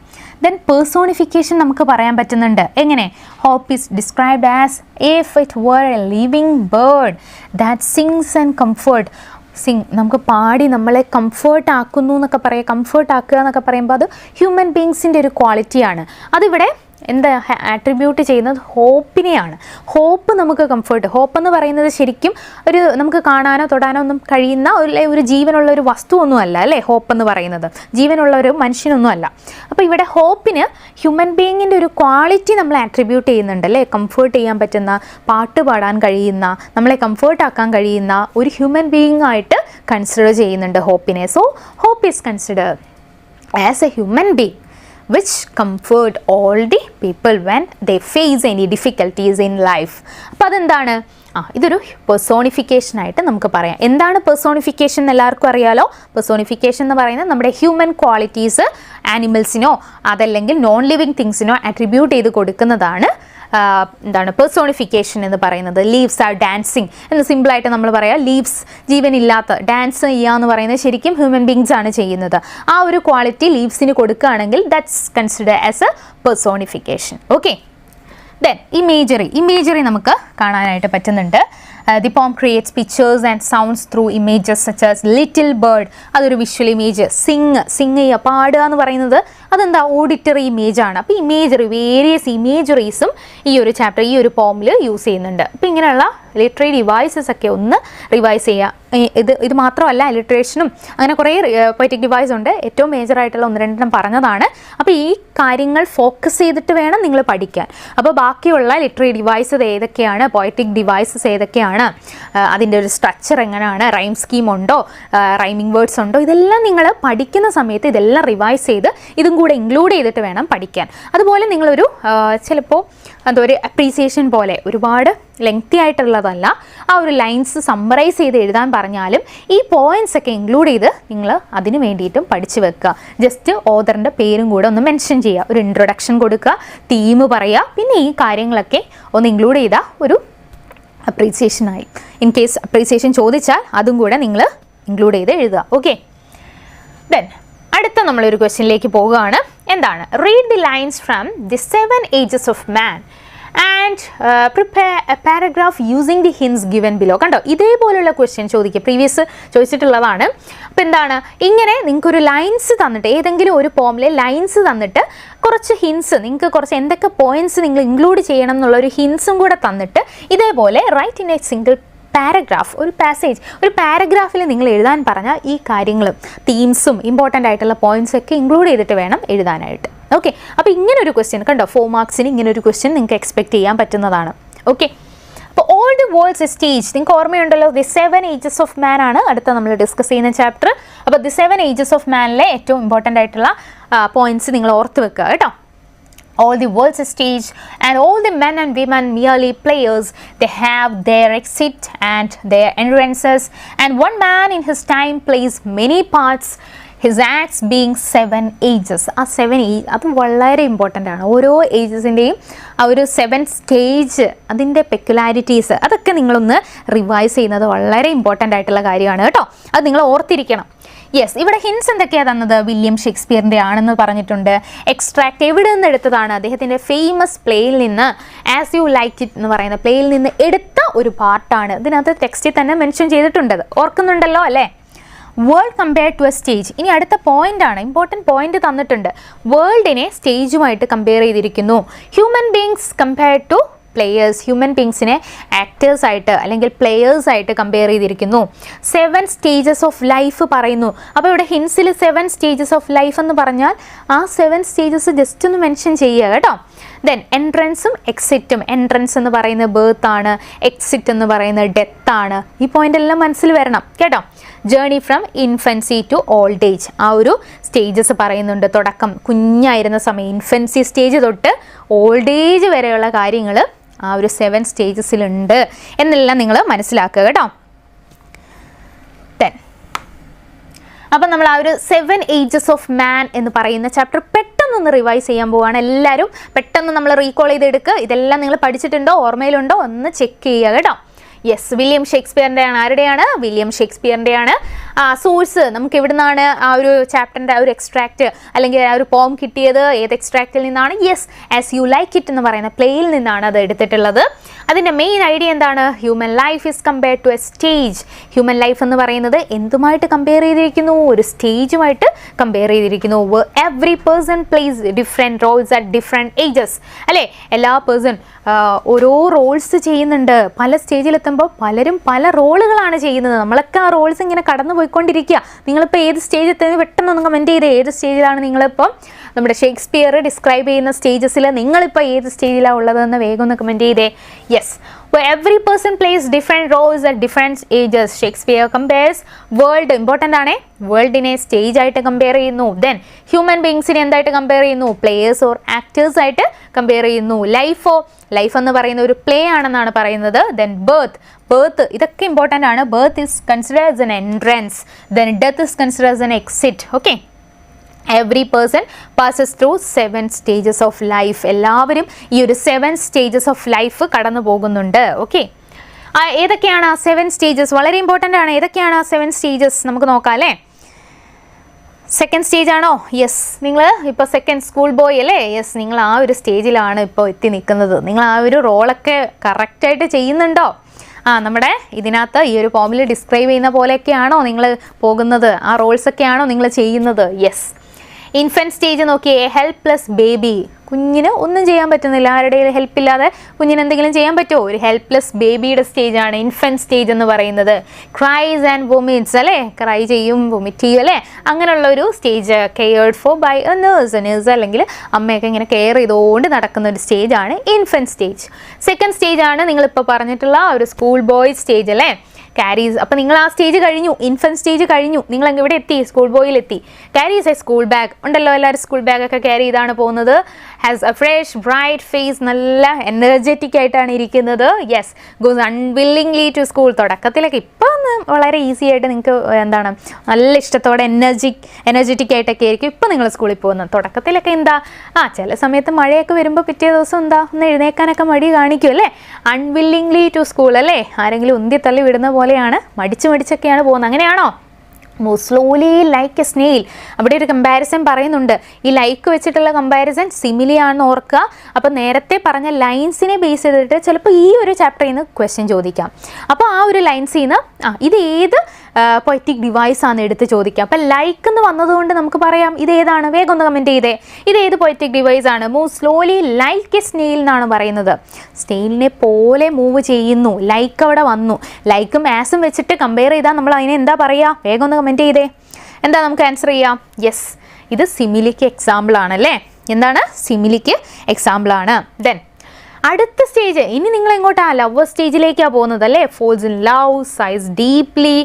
Then personification നമുക്ക് പറയാൻ പറ്റുന്നുണ്ട്. എങ്ങനെ? Hope is described as if it were a living bird that sings and comfort. നമുക്ക് പാടി നമ്മളെ കംഫേർട്ട് ആക്കുന്നു എന്നൊക്കെ പറയാം. കംഫേർട്ട് ആക്കുക എന്നൊക്കെ പറയുമ്പോൾ അത് ഹ്യൂമൻ ബീങ്സിൻ്റെ ഒരു ക്വാളിറ്റിയാണ്. അതിവിടെ എന്താ ആട്രിബ്യൂട്ട് ചെയ്യുന്നത്? ഹോപ്പിനെയാണ്. ഹോപ്പ് നമുക്ക് കംഫേർട്ട്. ഹോപ്പ് എന്ന് പറയുന്നത് ശരിക്കും ഒരു നമുക്ക് കാണാനോ തൊടാനോ ഒന്നും കഴിയുന്ന ഒരു ജീവനുള്ള ഒരു വസ്തുവൊന്നുമല്ല അല്ലേ ഹോപ്പ് എന്ന് പറയുന്നത്. ജീവനുള്ള ഒരു മനുഷ്യനൊന്നുമല്ല. അപ്പോൾ ഇവിടെ ഹോപ്പിന് ഹ്യൂമൻ ബീയിങ്ങിൻ്റെ ഒരു ക്വാളിറ്റി നമ്മൾ ആട്രിബ്യൂട്ട് ചെയ്യുന്നുണ്ട് അല്ലേ. കംഫേർട്ട് ചെയ്യാൻ പറ്റുന്ന, പാട്ട് പാടാൻ കഴിയുന്ന, നമ്മളെ കംഫേർട്ട് ആക്കാൻ കഴിയുന്ന ഒരു ഹ്യൂമൻ ബീയിങ് ആയിട്ട് കൺസിഡർ ചെയ്യുന്നുണ്ട് ഹോപ്പിനെ. So hope is consider as a human being which comfort all the people when they face any difficulties in life. അപ്പോൾ അതെന്താണ്? ഇതൊരു പെർസോണിഫിക്കേഷൻ ആയിട്ട് നമുക്ക് പറയാം. എന്താണ് പെർസോണിഫിക്കേഷൻ എന്ന് എല്ലാവർക്കും അറിയാലോ. പെർസോണിഫിക്കേഷൻ എന്ന് പറയുന്നത് നമ്മുടെ ഹ്യൂമൻ ക്വാളിറ്റീസ് ആനിമൽസിനോ അതല്ലെങ്കിൽ നോൺ ലിവിങ് തിങ്സിനോ അട്രിബ്യൂട്ട് ചെയ്ത് കൊടുക്കുന്നതാണ് എന്താണ് പേഴ്സോണിഫിക്കേഷൻ എന്ന് പറയുന്നത്. ലീവ്സ് ആർ ഡാൻസിങ് എന്ന് സിമ്പിളായിട്ട് നമ്മൾ പറയാം. ലീവ്സ് ജീവനില്ലാത്ത, ഡാൻസ് ചെയ്യുക എന്ന് പറയുന്നത് ശരിക്കും ഹ്യൂമൻ ബീങ്സ് ആണ് ചെയ്യുന്നത്. ആ ഒരു ക്വാളിറ്റി ലീവ്സിന് കൊടുക്കുകയാണെങ്കിൽ that's consider as A personification. Okay, then imagery നമുക്ക് കാണാനായിട്ട് പറ്റുന്നുണ്ട്. ദി പോം creates pictures and sounds through images such as little bird, അതൊരു വിഷ്വൽ ഇമേജ്. സിങ് ചെയ്യുക, പാടുക എന്ന് പറയുന്നത് അതെന്താ ഓഡിറ്ററി ഇമേജാണ്. അപ്പോൾ വേരിയസ് ഇമേജറീസും ഈ ഒരു ചാപ്റ്റർ, ഈ ഒരു പോമിൽ യൂസ് ചെയ്യുന്നുണ്ട്. അപ്പോൾ ഇങ്ങനെയുള്ള ലിറ്റററി ഡിവൈസസ് ഒക്കെ ഒന്ന് റിവൈസ് ചെയ്യുക. ഇത് മാത്രമല്ല, ഇലിട്രേഷനും അങ്ങനെ കുറേ പൊയറ്റിക് ഡിവൈസ് ഉണ്ട്. ഏറ്റവും മേജറായിട്ടുള്ള 1-2 പറഞ്ഞതാണ്. അപ്പോൾ ഈ കാര്യങ്ങൾ ഫോക്കസ് ചെയ്തിട്ട് വേണം നിങ്ങൾ പഠിക്കാൻ. അപ്പോൾ ബാക്കിയുള്ള ലിറ്റററി ഡിവൈസസ് ഏതൊക്കെയാണ്, പൊയറ്റിക് ഡിവൈസസ് ഏതൊക്കെയാണ്, അതിൻ്റെ ഒരു സ്ട്രക്ചർ എങ്ങനെയാണ്, റൈം സ്കീം ഉണ്ടോ, റൈമിംഗ് വേർഡ്സ് ഉണ്ടോ, ഇതെല്ലാം നിങ്ങൾ പഠിക്കുന്ന സമയത്ത് ഇതെല്ലാം റിവൈസ് ചെയ്ത് ഇതും കൂടെ ഇൻക്ലൂഡ് ചെയ്തിട്ട് വേണം പഠിക്കാൻ. അതുപോലെ നിങ്ങളൊരു ചിലപ്പോൾ അതൊരു അപ്രീസിയേഷൻ പോലെ ഒരുപാട് ലെങ്തി ആയിട്ടുള്ളതല്ല, ആ ഒരു ലൈൻസ് സമ്മറൈസ് ചെയ്ത് എഴുതാൻ പറഞ്ഞാലും ഈ പോയിൻറ്റ്സ് ഒക്കെ ഇൻക്ലൂഡ് ചെയ്ത് നിങ്ങൾ അതിന് വേണ്ടിയിട്ടും പഠിച്ചു വെക്കുക. ജസ്റ്റ് ഓതറിൻ്റെ പേരും കൂടെ ഒന്ന് മെൻഷൻ ചെയ്യുക, ഒരു ഇൻട്രൊഡക്ഷൻ കൊടുക്കുക, തീം പറയുക, പിന്നെ ഈ കാര്യങ്ങളൊക്കെ ഒന്ന് ഇൻക്ലൂഡ് ചെയ്താൽ ഒരു അപ്രീസിയേഷനായി. ഇൻ കേസ് അപ്രീസിയേഷൻ ചോദിച്ചാൽ അതും കൂടെ നിങ്ങൾ ഇൻക്ലൂഡ് ചെയ്ത് എഴുതുക. ഓക്കെ, ദെൻ അടുത്ത നമ്മളൊരു ക്വസ്റ്റ്യനിലേക്ക് പോവുകയാണ്. എന്താണ്? Read the lines from the 7 ages of man and prepare A paragraph using the hints given below. കണ്ടോ, ഇതേപോലുള്ള ക്വസ്റ്റ്യൻ ചോദിക്കുക, പ്രീവിയസ് ചോദിച്ചിട്ടുള്ളതാണ്. അപ്പോൾ എന്താണ്, ഇങ്ങനെ നിങ്ങൾക്കൊരു ലൈൻസ് തന്നിട്ട്, ഏതെങ്കിലും ഒരു പോമിലെ ലൈൻസ് തന്നിട്ട് കുറച്ച് ഹിൻസ്, നിങ്ങൾക്ക് കുറച്ച് എന്തൊക്കെ പോയിന്റ്സ് നിങ്ങൾ ഇൻക്ലൂഡ് ചെയ്യണം എന്നുള്ളൊരു ഹിൻസും കൂടെ തന്നിട്ട് ഇതേപോലെ right in a single paragraph, ഒരു പാസേജ്, ഒരു പാരഗ്രാഫിൽ നിങ്ങൾ എഴുതാൻ പറഞ്ഞാൽ ഈ കാര്യങ്ങളും തീംസും ഇമ്പോർട്ടൻ്റ് ആയിട്ടുള്ള പോയിന്റ്സ് ഒക്കെ ഇൻക്ലൂഡ് ചെയ്തിട്ട് വേണം എഴുതാനായിട്ട്. ഓക്കെ, അപ്പോൾ ഇങ്ങനൊരു ക്വസ്റ്റ്യൻ കണ്ടോ, 4 മാർക്സിന് ഇങ്ങനൊരു ക്വസ്റ്റ്യൻ നിങ്ങൾക്ക് എക്സ്പെക്ട് ചെയ്യാൻ പറ്റുന്നതാണ്. ഓക്കെ, അപ്പോൾ ഓൾ ദി വേൾഡ്സ് സ്റ്റേജ് നിങ്ങൾക്ക് ഓർമ്മയുണ്ടല്ലോ, ദി 7 ages of man ആണ് അടുത്ത നമ്മൾ ഡിസ്കസ് ചെയ്യുന്ന ചാപ്റ്റർ. അപ്പോൾ ദി 7 ages of manലെ ഏറ്റവും ഇമ്പോർട്ടൻ്റ് ആയിട്ടുള്ള പോയിന്റ്സ് നിങ്ങൾ ഓർത്ത് വെക്കുക കേട്ടോ. All the world's a stage and all the men and women merely players. They have their exit and their entrances, and one man in his time plays many parts, his acts being 7 ages. ആ 7 age അത് വളരെ important ആണ്. ഓരോ ഏജസിൻ്റെയും ആ ഒരു 7 stage, അതിൻ്റെ peculiarities അതൊക്കെ നിങ്ങളൊന്ന് റിവൈസ് ചെയ്യുന്നത് വളരെ ഇമ്പോർട്ടൻ്റ് ആയിട്ടുള്ള കാര്യമാണ് കേട്ടോ. അത് നിങ്ങൾ ഓർത്തിരിക്കണം. യെസ്, ഇവിടെ ഹിൻസ് എന്തൊക്കെയാണ് തന്നത്? വില്യം ഷേക്സ്പിയറിൻ്റെ ആണെന്ന് പറഞ്ഞിട്ടുണ്ട്. എക്സ്ട്രാക്ട് എവിടെ നിന്ന് എടുത്തതാണ്? അദ്ദേഹത്തിൻ്റെ ഫേമസ് പ്ലേയിൽ നിന്ന്, ആസ് യു ലൈക്ക് ഇറ്റ് എന്ന് പറയുന്ന പ്ലേയിൽ നിന്ന് എടുത്ത ഒരു പാർട്ടാണ്. ഇതിനകത്ത് ടെക്സ്റ്റിൽ തന്നെ മെൻഷൻ ചെയ്തിട്ടുണ്ട്, ഓർക്കുന്നുണ്ടല്ലോ അല്ലേ? World compare to a stage. ഇനി അടുത്ത പോയിന്റ് ആണ്, ഇമ്പോർട്ടൻറ്റ് പോയിന്റ് തന്നിട്ടുണ്ട്. വേൾഡിനെ സ്റ്റേജുമായിട്ട് കമ്പയർ ചെയ്തിരിക്കുന്നു. Human beings compare to players, ഹ്യൂമൻ ബീങ്സിനെ ആക്ടേഴ്സായിട്ട് അല്ലെങ്കിൽ പ്ലേയേഴ്സായിട്ട് കമ്പയർ ചെയ്തിരിക്കുന്നു. 7 സ്റ്റേജസ് ഓഫ് ലൈഫ് പറയുന്നു. അപ്പോൾ ഇവിടെ ഹിൻസിൽ 7 സ്റ്റേജസ് ഓഫ് ലൈഫ് എന്ന് പറഞ്ഞാൽ ആ 7 സ്റ്റേജസ് ജസ്റ്റ് ഒന്ന് മെൻഷൻ ചെയ്യുക കേട്ടോ. ദെൻ എൻട്രൻസും എക്സിറ്റും, എൻട്രൻസ് എന്ന് പറയുന്നത് ബേർത്ത് ആണ്, എക്സിറ്റ് എന്ന് പറയുന്നത് ഡെത്ത് ആണ്. ഈ പോയിന്റ് എല്ലാം മനസ്സിൽ വരണം കേട്ടോ. Journey from infancy to old age, ആ ഒരു സ്റ്റേജസ് പറയുന്നുണ്ട്. തുടക്കം കുഞ്ഞായിരുന്ന സമയം, ഇൻഫൻസി സ്റ്റേജ് തൊട്ട് ഓൾഡ് ഏജ് വരെയുള്ള കാര്യങ്ങൾ ആ ഒരു 7 സ്റ്റേജസിലുണ്ട് എന്നെല്ലാം നിങ്ങൾ മനസ്സിലാക്കുക കേട്ടോ. അപ്പം നമ്മൾ ആ ഒരു 7 ages of man എന്ന് പറയുന്ന ചാപ്റ്റർ പെട്ടെന്നൊന്ന് റിവൈസ് ചെയ്യാൻ പോവുകയാണ്. എല്ലാവരും പെട്ടെന്ന് നമ്മൾ റീകോൾ ചെയ്തെടുക്കുക. ഇതെല്ലാം നിങ്ങൾ പഠിച്ചിട്ടുണ്ടോ, ഓർമ്മയിലുണ്ടോ ഒന്ന് ചെക്ക് ചെയ്യുക കേട്ടോ. യെസ്, വില്യം ഷേക്സ്പിയറിൻ്റെ ആണ്. ആരുടെയാണ്? വില്യം ഷേക്സ്പിയറിൻ്റെ ആണ്. സോഴ്സ് നമുക്ക് എവിടെ നിന്നാണ് ആ ഒരു ചാപ്റ്ററിൻ്റെ ആ ഒരു എക്സ്ട്രാക്റ്റ് അല്ലെങ്കിൽ ആ ഒരു പോം കിട്ടിയത്? ഏത് എക്സ്ട്രാക്റ്റിൽ നിന്നാണ്? Yes, as you like it എന്ന് പറയുന്ന പ്ലേയിൽ നിന്നാണ് അത് എടുത്തിട്ടുള്ളത്. അതിൻ്റെ മെയിൻ ഐഡിയ എന്താണ്? Human life is compare to a stage. Human life എന്ന് പറയുന്നത് എന്തുമായിട്ട് കമ്പയർ ചെയ്തിരിക്കുന്നു? ഒരു സ്റ്റേജുമായിട്ട് കമ്പയർ ചെയ്തിരിക്കുന്നു. Every person plays different roles at different ages അല്ലേ? എല്ലാ പേഴ്സൺ ഓരോ റോൾസ് ചെയ്യുന്നുണ്ട്. പല സ്റ്റേജിലെത്തുമ്പോൾ പലരും പല റോളുകളാണ് ചെയ്യുന്നത്. നമ്മളൊക്കെ ആ റോൾസ് ഇങ്ങനെ കടന്നു പോയിക്കൊണ്ടിരിക്കുക. നിങ്ങളിപ്പോൾ ഏത് സ്റ്റേജിൽ എത്തുന്നത് പെട്ടെന്നൊന്ന് കമൻറ്റ് ചെയ്ത്, ഏത് സ്റ്റേജിലാണ് നിങ്ങളിപ്പം നമ്മുടെ ഷേക്സ്പിയർ ഡിസ്ക്രൈബ് ചെയ്യുന്ന സ്റ്റേജസിൽ നിങ്ങളിപ്പോൾ ഏത് സ്റ്റേജിലാണ് ഉള്ളതെന്ന് വേഗം ഒന്ന് കമൻറ്റ് ചെയ്തേ. Yes, every person plays different roles at different ages. Shakespeare compares world, important ആണ്, വേൾഡിനെ സ്റ്റേജ് ആയിട്ട് കമ്പയർ ചെയ്യുന്നു. ദെൻ ഹ്യൂമൻ ബീങ്സിനെ എന്തായിട്ട് കമ്പയർ ചെയ്യുന്നു? പ്ലേയേഴ്സ് ഓർ ആക്ടേഴ്സ് ആയിട്ട് കമ്പയർ ചെയ്യുന്നു. ലൈഫ് എന്ന് പറയുന്ന ഒരു പ്ലേ ആണെന്നാണ് പറയുന്നത്. ദെൻ ബേർത്ത് ഇതൊക്കെ ഇമ്പോർട്ടൻ്റ് ആണ്. Birth is consider as an entrance, then death is consider as an exit. Okay, every person passes through 7 stages of life. എല്ലാവരും ഈ ഒരു 7 stages ഓഫ് ലൈഫ് കടന്നു പോകുന്നുണ്ട്. ഓക്കെ, ഏതൊക്കെയാണ് ആ 7 stages? വളരെ ഇമ്പോർട്ടൻ്റ് ആണ്. ഏതൊക്കെയാണ് ആ 7 stages? നമുക്ക് നോക്കാം അല്ലേ. സെക്കൻഡ് സ്റ്റേജ് ആണോ? യെസ്, നിങ്ങൾ ഇപ്പോൾ സെക്കൻഡ് സ്കൂൾ ബോയ് അല്ലേ? യെസ്, നിങ്ങൾ ആ ഒരു സ്റ്റേജിലാണ് ഇപ്പോൾ എത്തി നിൽക്കുന്നത്. നിങ്ങൾ ആ ഒരു റോളൊക്കെ കറക്റ്റായിട്ട് ചെയ്യുന്നുണ്ടോ? നമ്മുടെ ഇതിനകത്ത് ഈ ഒരു പോമിൽ ഡിസ്ക്രൈബ് ചെയ്യുന്ന പോലെയൊക്കെയാണോ നിങ്ങൾ പോകുന്നത്? ആ റോൾസൊക്കെയാണോ നിങ്ങൾ ചെയ്യുന്നത്? യെസ്. ഇൻഫൻറ്റ് സ്റ്റേജ് നോക്കിയേ, ഹെൽപ്ലെസ് ബേബി. കുഞ്ഞിന് ഒന്നും ചെയ്യാൻ പറ്റുന്നില്ല, ആരുടെയും ഹെൽപ്പ് ഇല്ലാതെ കുഞ്ഞിന് എന്തെങ്കിലും ചെയ്യാൻ പറ്റുമോ? ഒരു ഹെൽപ്ലെസ് ബേബിയുടെ സ്റ്റേജാണ് ഇൻഫൻറ്റ് സ്റ്റേജ് എന്ന് പറയുന്നത്. ക്രൈസ് ആൻഡ് വൊമിറ്റ്സ് അല്ലേ? ക്രൈ ചെയ്യും, വൊമിറ്റ് ചെയ്യും അല്ലേ? അങ്ങനെയുള്ള ഒരു stage. Cared for by a nurse അല്ലെങ്കിൽ അമ്മയൊക്കെ ഇങ്ങനെ കെയർ ചെയ്തുകൊണ്ട് നടക്കുന്ന ഒരു സ്റ്റേജാണ് ഇൻഫൻറ്റ് സ്റ്റേജ്. സെക്കൻഡ് സ്റ്റേജാണ് നിങ്ങളിപ്പോൾ പറഞ്ഞിട്ടുള്ള ഒരു സ്കൂൾ ബോയ് സ്റ്റേജ് അല്ലേ? ക്യാരീസ്. അപ്പോൾ നിങ്ങൾ ആ സ്റ്റേജ് കഴിഞ്ഞു, ഇൻഫൻറ്റ് സ്റ്റേജ് കഴിഞ്ഞു, നിങ്ങൾ എവിടെ എത്തി? സ്കൂൾ ബോയിലെത്തി. Carries a school bag. ഉണ്ടല്ലോ, എല്ലാവരും സ്കൂൾ ബാഗൊക്കെ ക്യാരി ചെയ്താണ് പോകുന്നത്. Has a fresh bright face, നല്ല എനർജറ്റിക് ആയിട്ടാണ് ഇരിക്കുന്നത്. Yes, goes unwillingly to school. തുടക്കത്തിലൊക്കെ ഇപ്പോൾ ഒന്ന് വളരെ ഈസി ആയിട്ട് നിങ്ങൾക്ക് എന്താണ് നല്ല ഇഷ്ടത്തോടെ എനർജറ്റിക് ആയിട്ടൊക്കെ ആയിരിക്കും ഇപ്പോൾ നിങ്ങൾ സ്കൂളിൽ പോകുന്നത്. തുടക്കത്തിലൊക്കെ എന്താ ചില സമയത്ത് മഴയൊക്കെ വരുമ്പോൾ പിറ്റേ ദിവസം എന്താ ഒന്ന് എഴുന്നേക്കാനൊക്കെ മടി കാണിക്കും അല്ലേ? അൺവില്ലിംഗ്ലി ടു സ്കൂൾ അല്ലേ? ആരെങ്കിലും ഉന്തി തള്ളി വിടുന്ന പോലെയാണ്, മടിച്ചൊക്കെയാണ് പോകുന്നത്. അങ്ങനെയാണോ? Move slowly like A snail. അവിടെ ഒരു കമ്പാരിസൺ പറയുന്നുണ്ട്. ഈ ലൈക്ക് വെച്ചിട്ടുള്ള കമ്പാരിസൺ സിമിലി ആണെന്ന് ഓർക്കുക. അപ്പോൾ നേരത്തെ പറഞ്ഞ ലൈൻസിനെ ബേസ് ചെയ്തിട്ട് ചിലപ്പോൾ ഈ ഒരു ചാപ്റ്ററിൽ നിന്ന് ക്വസ്റ്റ്യൻ ചോദിക്കാം. അപ്പോൾ ആ ഒരു ലൈൻസിൽ നിന്ന് ഇത് ഏത് പൊയറ്റിക് ഡിവൈസ് ആണ് എടുത്ത് ചോദിക്കുക. അപ്പം ലൈക്ക് എന്ന് വന്നതുകൊണ്ട് നമുക്ക് പറയാം ഇത് ഏതാണ്, വേഗം ഒന്ന് കമൻറ്റ് ചെയ്തേ. ഇത് ഏത് പൊയറ്റിക് ഡിവൈസ് ആണ്? Move slowly like A snail എന്നാണ് പറയുന്നത്. സ്നെയിലിനെ പോലെ മൂവ് ചെയ്യുന്നു. ലൈക്ക് അവിടെ വന്നു. ലൈക്കും ആസും വെച്ചിട്ട് കമ്പയർ ചെയ്താൽ നമ്മൾ അതിനെ എന്താ പറയുക? വേഗം ഒന്ന് കമൻറ്റ് ചെയ്തേ. എന്താ നമുക്ക് ആൻസർ ചെയ്യാം? യെസ്, ഇത് സിമിലിക്ക് എക്സാമ്പിൾ ആണല്ലേ. എന്താണ്? സിമിലിക്ക് എക്സാമ്പിൾ ആണ്. ദെൻ അടുത്ത സ്റ്റേജ്, ഇനി നിങ്ങൾ എങ്ങോട്ടാ? ലവ് സ്റ്റേജിലേക്കാണ് പോകുന്നത് അല്ലേ. Falls in love, sighs deeply,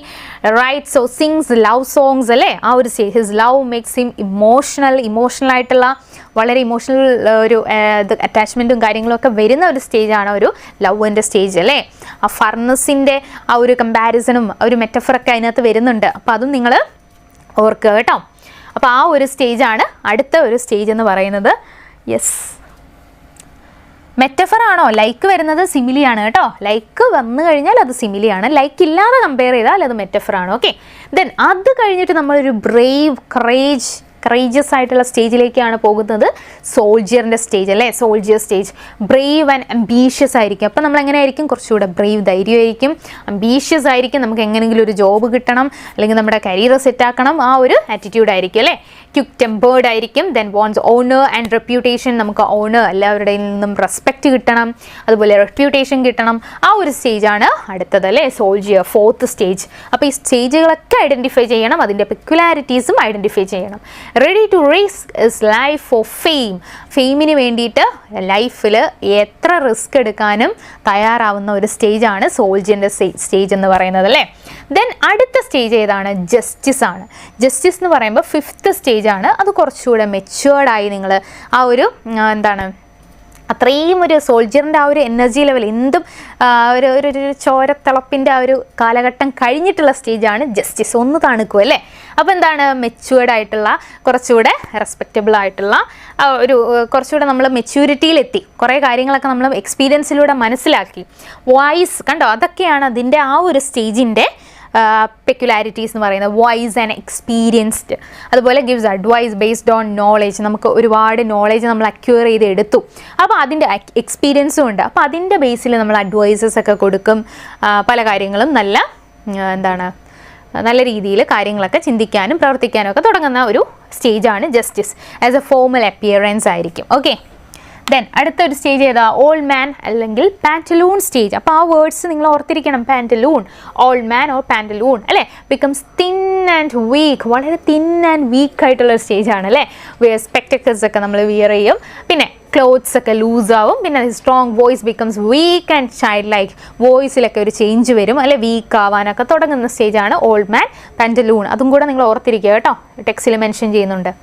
writes oh sings love songs അല്ലേ. ആ ഒരു stage. His love makes him emotional ആയിട്ടുള്ള വളരെ ഇമോഷണൽ ഒരു അറ്റാച്ച്മെൻറ്റും കാര്യങ്ങളൊക്കെ വരുന്ന ഒരു സ്റ്റേജാണ് ഒരു ലവിൻ്റെ സ്റ്റേജ് അല്ലേ. ആ ഫർണസിൻ്റെ ആ ഒരു കമ്പാരിസണും ഒരു മെറ്റഫറൊക്കെ അതിനകത്ത് വരുന്നുണ്ട്. അപ്പോൾ അതും നിങ്ങൾ ഓർക്കുക കേട്ടോ. അപ്പോൾ ആ ഒരു സ്റ്റേജാണ് അടുത്ത ഒരു സ്റ്റേജ് എന്ന് പറയുന്നത്. യെസ്, മെറ്റഫർ ആണോ? ലൈക്ക് വരുന്നത് സിമിലിയാണ് കേട്ടോ. ലൈക്ക് വന്നു കഴിഞ്ഞാൽ അത് സിമിലിയാണ്. ലൈക്ക് ഇല്ലാതെ കമ്പയർ ചെയ്താൽ അത് മെറ്റഫർ ആണ്. ഓക്കെ. ദെൻ അത് കഴിഞ്ഞിട്ട് നമ്മളൊരു ബ്രേവ് കറേജിയസ് ആയിട്ടുള്ള സ്റ്റേജിലേക്കാണ് പോകുന്നത്. സോൾജിയറിൻ്റെ സ്റ്റേജ് അല്ലേ. Soldier stage Brave and ambitious ആയിരിക്കും. അപ്പം നമ്മൾ എങ്ങനെ ആയിരിക്കും? കുറച്ചുകൂടെ ബ്രേവ്, ധൈര്യമായിരിക്കും. അംബീഷ്യസ് ആയിരിക്കും. നമുക്ക് എങ്ങനെയെങ്കിലും ഒരു ജോബ് കിട്ടണം, അല്ലെങ്കിൽ നമ്മുടെ കരിയർ സെറ്റാക്കണം, ആ ഒരു ആറ്റിറ്റ്യൂഡ് ആയിരിക്കും അല്ലേ. ക്വിക്ക് ടെമ്പേർഡ് ആയിരിക്കും. Then wants honour and reputation. നമുക്ക് ഓണർ, എല്ലാവരുടെയിൽ നിന്നും റെസ്പെക്റ്റ് കിട്ടണം, അതുപോലെ റെപ്യൂട്ടേഷൻ കിട്ടണം. ആ ഒരു സ്റ്റേജാണ് അടുത്തത് അല്ലേ. Soldier, fourth stage. അപ്പോൾ ഈ സ്റ്റേജുകളൊക്കെ ഐഡൻറ്റിഫൈ ചെയ്യണം, അതിൻ്റെ പെക്യുലാരിറ്റീസും ഐഡൻറ്റിഫൈ ചെയ്യണം. Ready to risk is life for fame. ഫെയിമിന് വേണ്ടിയിട്ട് ലൈഫിൽ എത്ര റിസ്ക് എടുക്കാനും തയ്യാറാവുന്ന ഒരു സ്റ്റേജാണ് സോൾജിയറിൻ്റെ സ്റ്റേജ് എന്ന് പറയുന്നത് അല്ലേ. ദെൻ അടുത്ത സ്റ്റേജ് ഏതാണ്? ജസ്റ്റിസ് ആണ്. ജസ്റ്റിസ് എന്ന് പറയുമ്പോൾ ഫിഫ്ത്ത് സ്റ്റേജാണ്. അത് കുറച്ചുകൂടെ മെച്യൂർഡായി നിങ്ങൾ ആ ഒരു എന്താണ് അത്രയും ഒരു സോൾജിയറിൻ്റെ ആ ഒരു എനർജി ലെവൽ, എന്തും ഒരു ചോരത്തിളപ്പിൻ്റെ ആ ഒരു കാലഘട്ടം കഴിഞ്ഞിട്ടുള്ള സ്റ്റേജാണ് ജസ്റ്റിസ്. ഒന്ന് തണുക്കും അല്ലേ. അപ്പോൾ എന്താണ്? മെച്യൂർഡ് ആയിട്ടുള്ള, കുറച്ചുകൂടെ റെസ്പെക്റ്റബിൾ ആയിട്ടുള്ള ഒരു, കുറച്ചുകൂടെ നമ്മൾ മെച്യൂരിറ്റിയിലെത്തി, കുറേ കാര്യങ്ങളൊക്കെ നമ്മൾ എക്സ്പീരിയൻസിലൂടെ മനസ്സിലാക്കി. വോയിസ് കണ്ടോ, അതൊക്കെയാണ് അതിൻ്റെ ആ ഒരു സ്റ്റേജിൻ്റെ പെക്യുലാരിറ്റീസ് എന്ന് പറയുന്നത്. Voice and experienced. അതുപോലെ gives advice based on knowledge. നമുക്ക് ഒരുപാട് നോളേജ് നമ്മൾ അക്വയർ ചെയ്ത് എടുത്തു. അപ്പോൾ അതിൻ്റെ എക്സ്പീരിയൻസും ഉണ്ട്. അപ്പോൾ അതിൻ്റെ ബേസിൽ നമ്മൾ അഡ്വൈസസ് ഒക്കെ കൊടുക്കും. പല കാര്യങ്ങളും നല്ല രീതിയിൽ കാര്യങ്ങളൊക്കെ ചിന്തിക്കാനും പ്രവർത്തിക്കാനും ഒക്കെ തുടങ്ങുന്ന ഒരു സ്റ്റേജാണ് justice. As a formal appearance ആയിരിക്കും. ഓക്കെ. ദെൻ അടുത്തൊരു സ്റ്റേജ് ഏതാ? ഓൾഡ് മാൻ അല്ലെങ്കിൽ പാൻറ്റലൂൺ സ്റ്റേജ്. അപ്പോൾ ആ വേർഡ്സ് നിങ്ങൾ ഓർത്തിരിക്കണം. പാൻറ്റലൂൺ, ഓൾഡ് മാൻ ഓർ പാൻറ്റലൂൺ അല്ലേ. Becomes thin and week. വളരെ തിൻ ആൻഡ് വീക്ക് ആയിട്ടുള്ള സ്റ്റേജാണ് അല്ലേ. സ്പെക്ടക്കിൾസ് ഒക്കെ നമ്മൾ വിയർ ചെയ്യും. പിന്നെ ക്ലോത്ത്സ് ഒക്കെ ലൂസാവും. പിന്നെ strong voice becomes weak and child like. വോയിസിലൊക്കെ ഒരു ചേഞ്ച് വരും അല്ലെ. വീക്ക് ആവാനൊക്കെ തുടങ്ങുന്ന സ്റ്റേജാണ് ഓൾഡ് മാൻ പാൻറ്റലൂൺ. അതും കൂടെ നിങ്ങൾ ഓർത്തിരിക്കുക കേട്ടോ, ടെക്സ്റ്റിൽ മെൻഷൻ ചെയ്യുന്നുണ്ട്.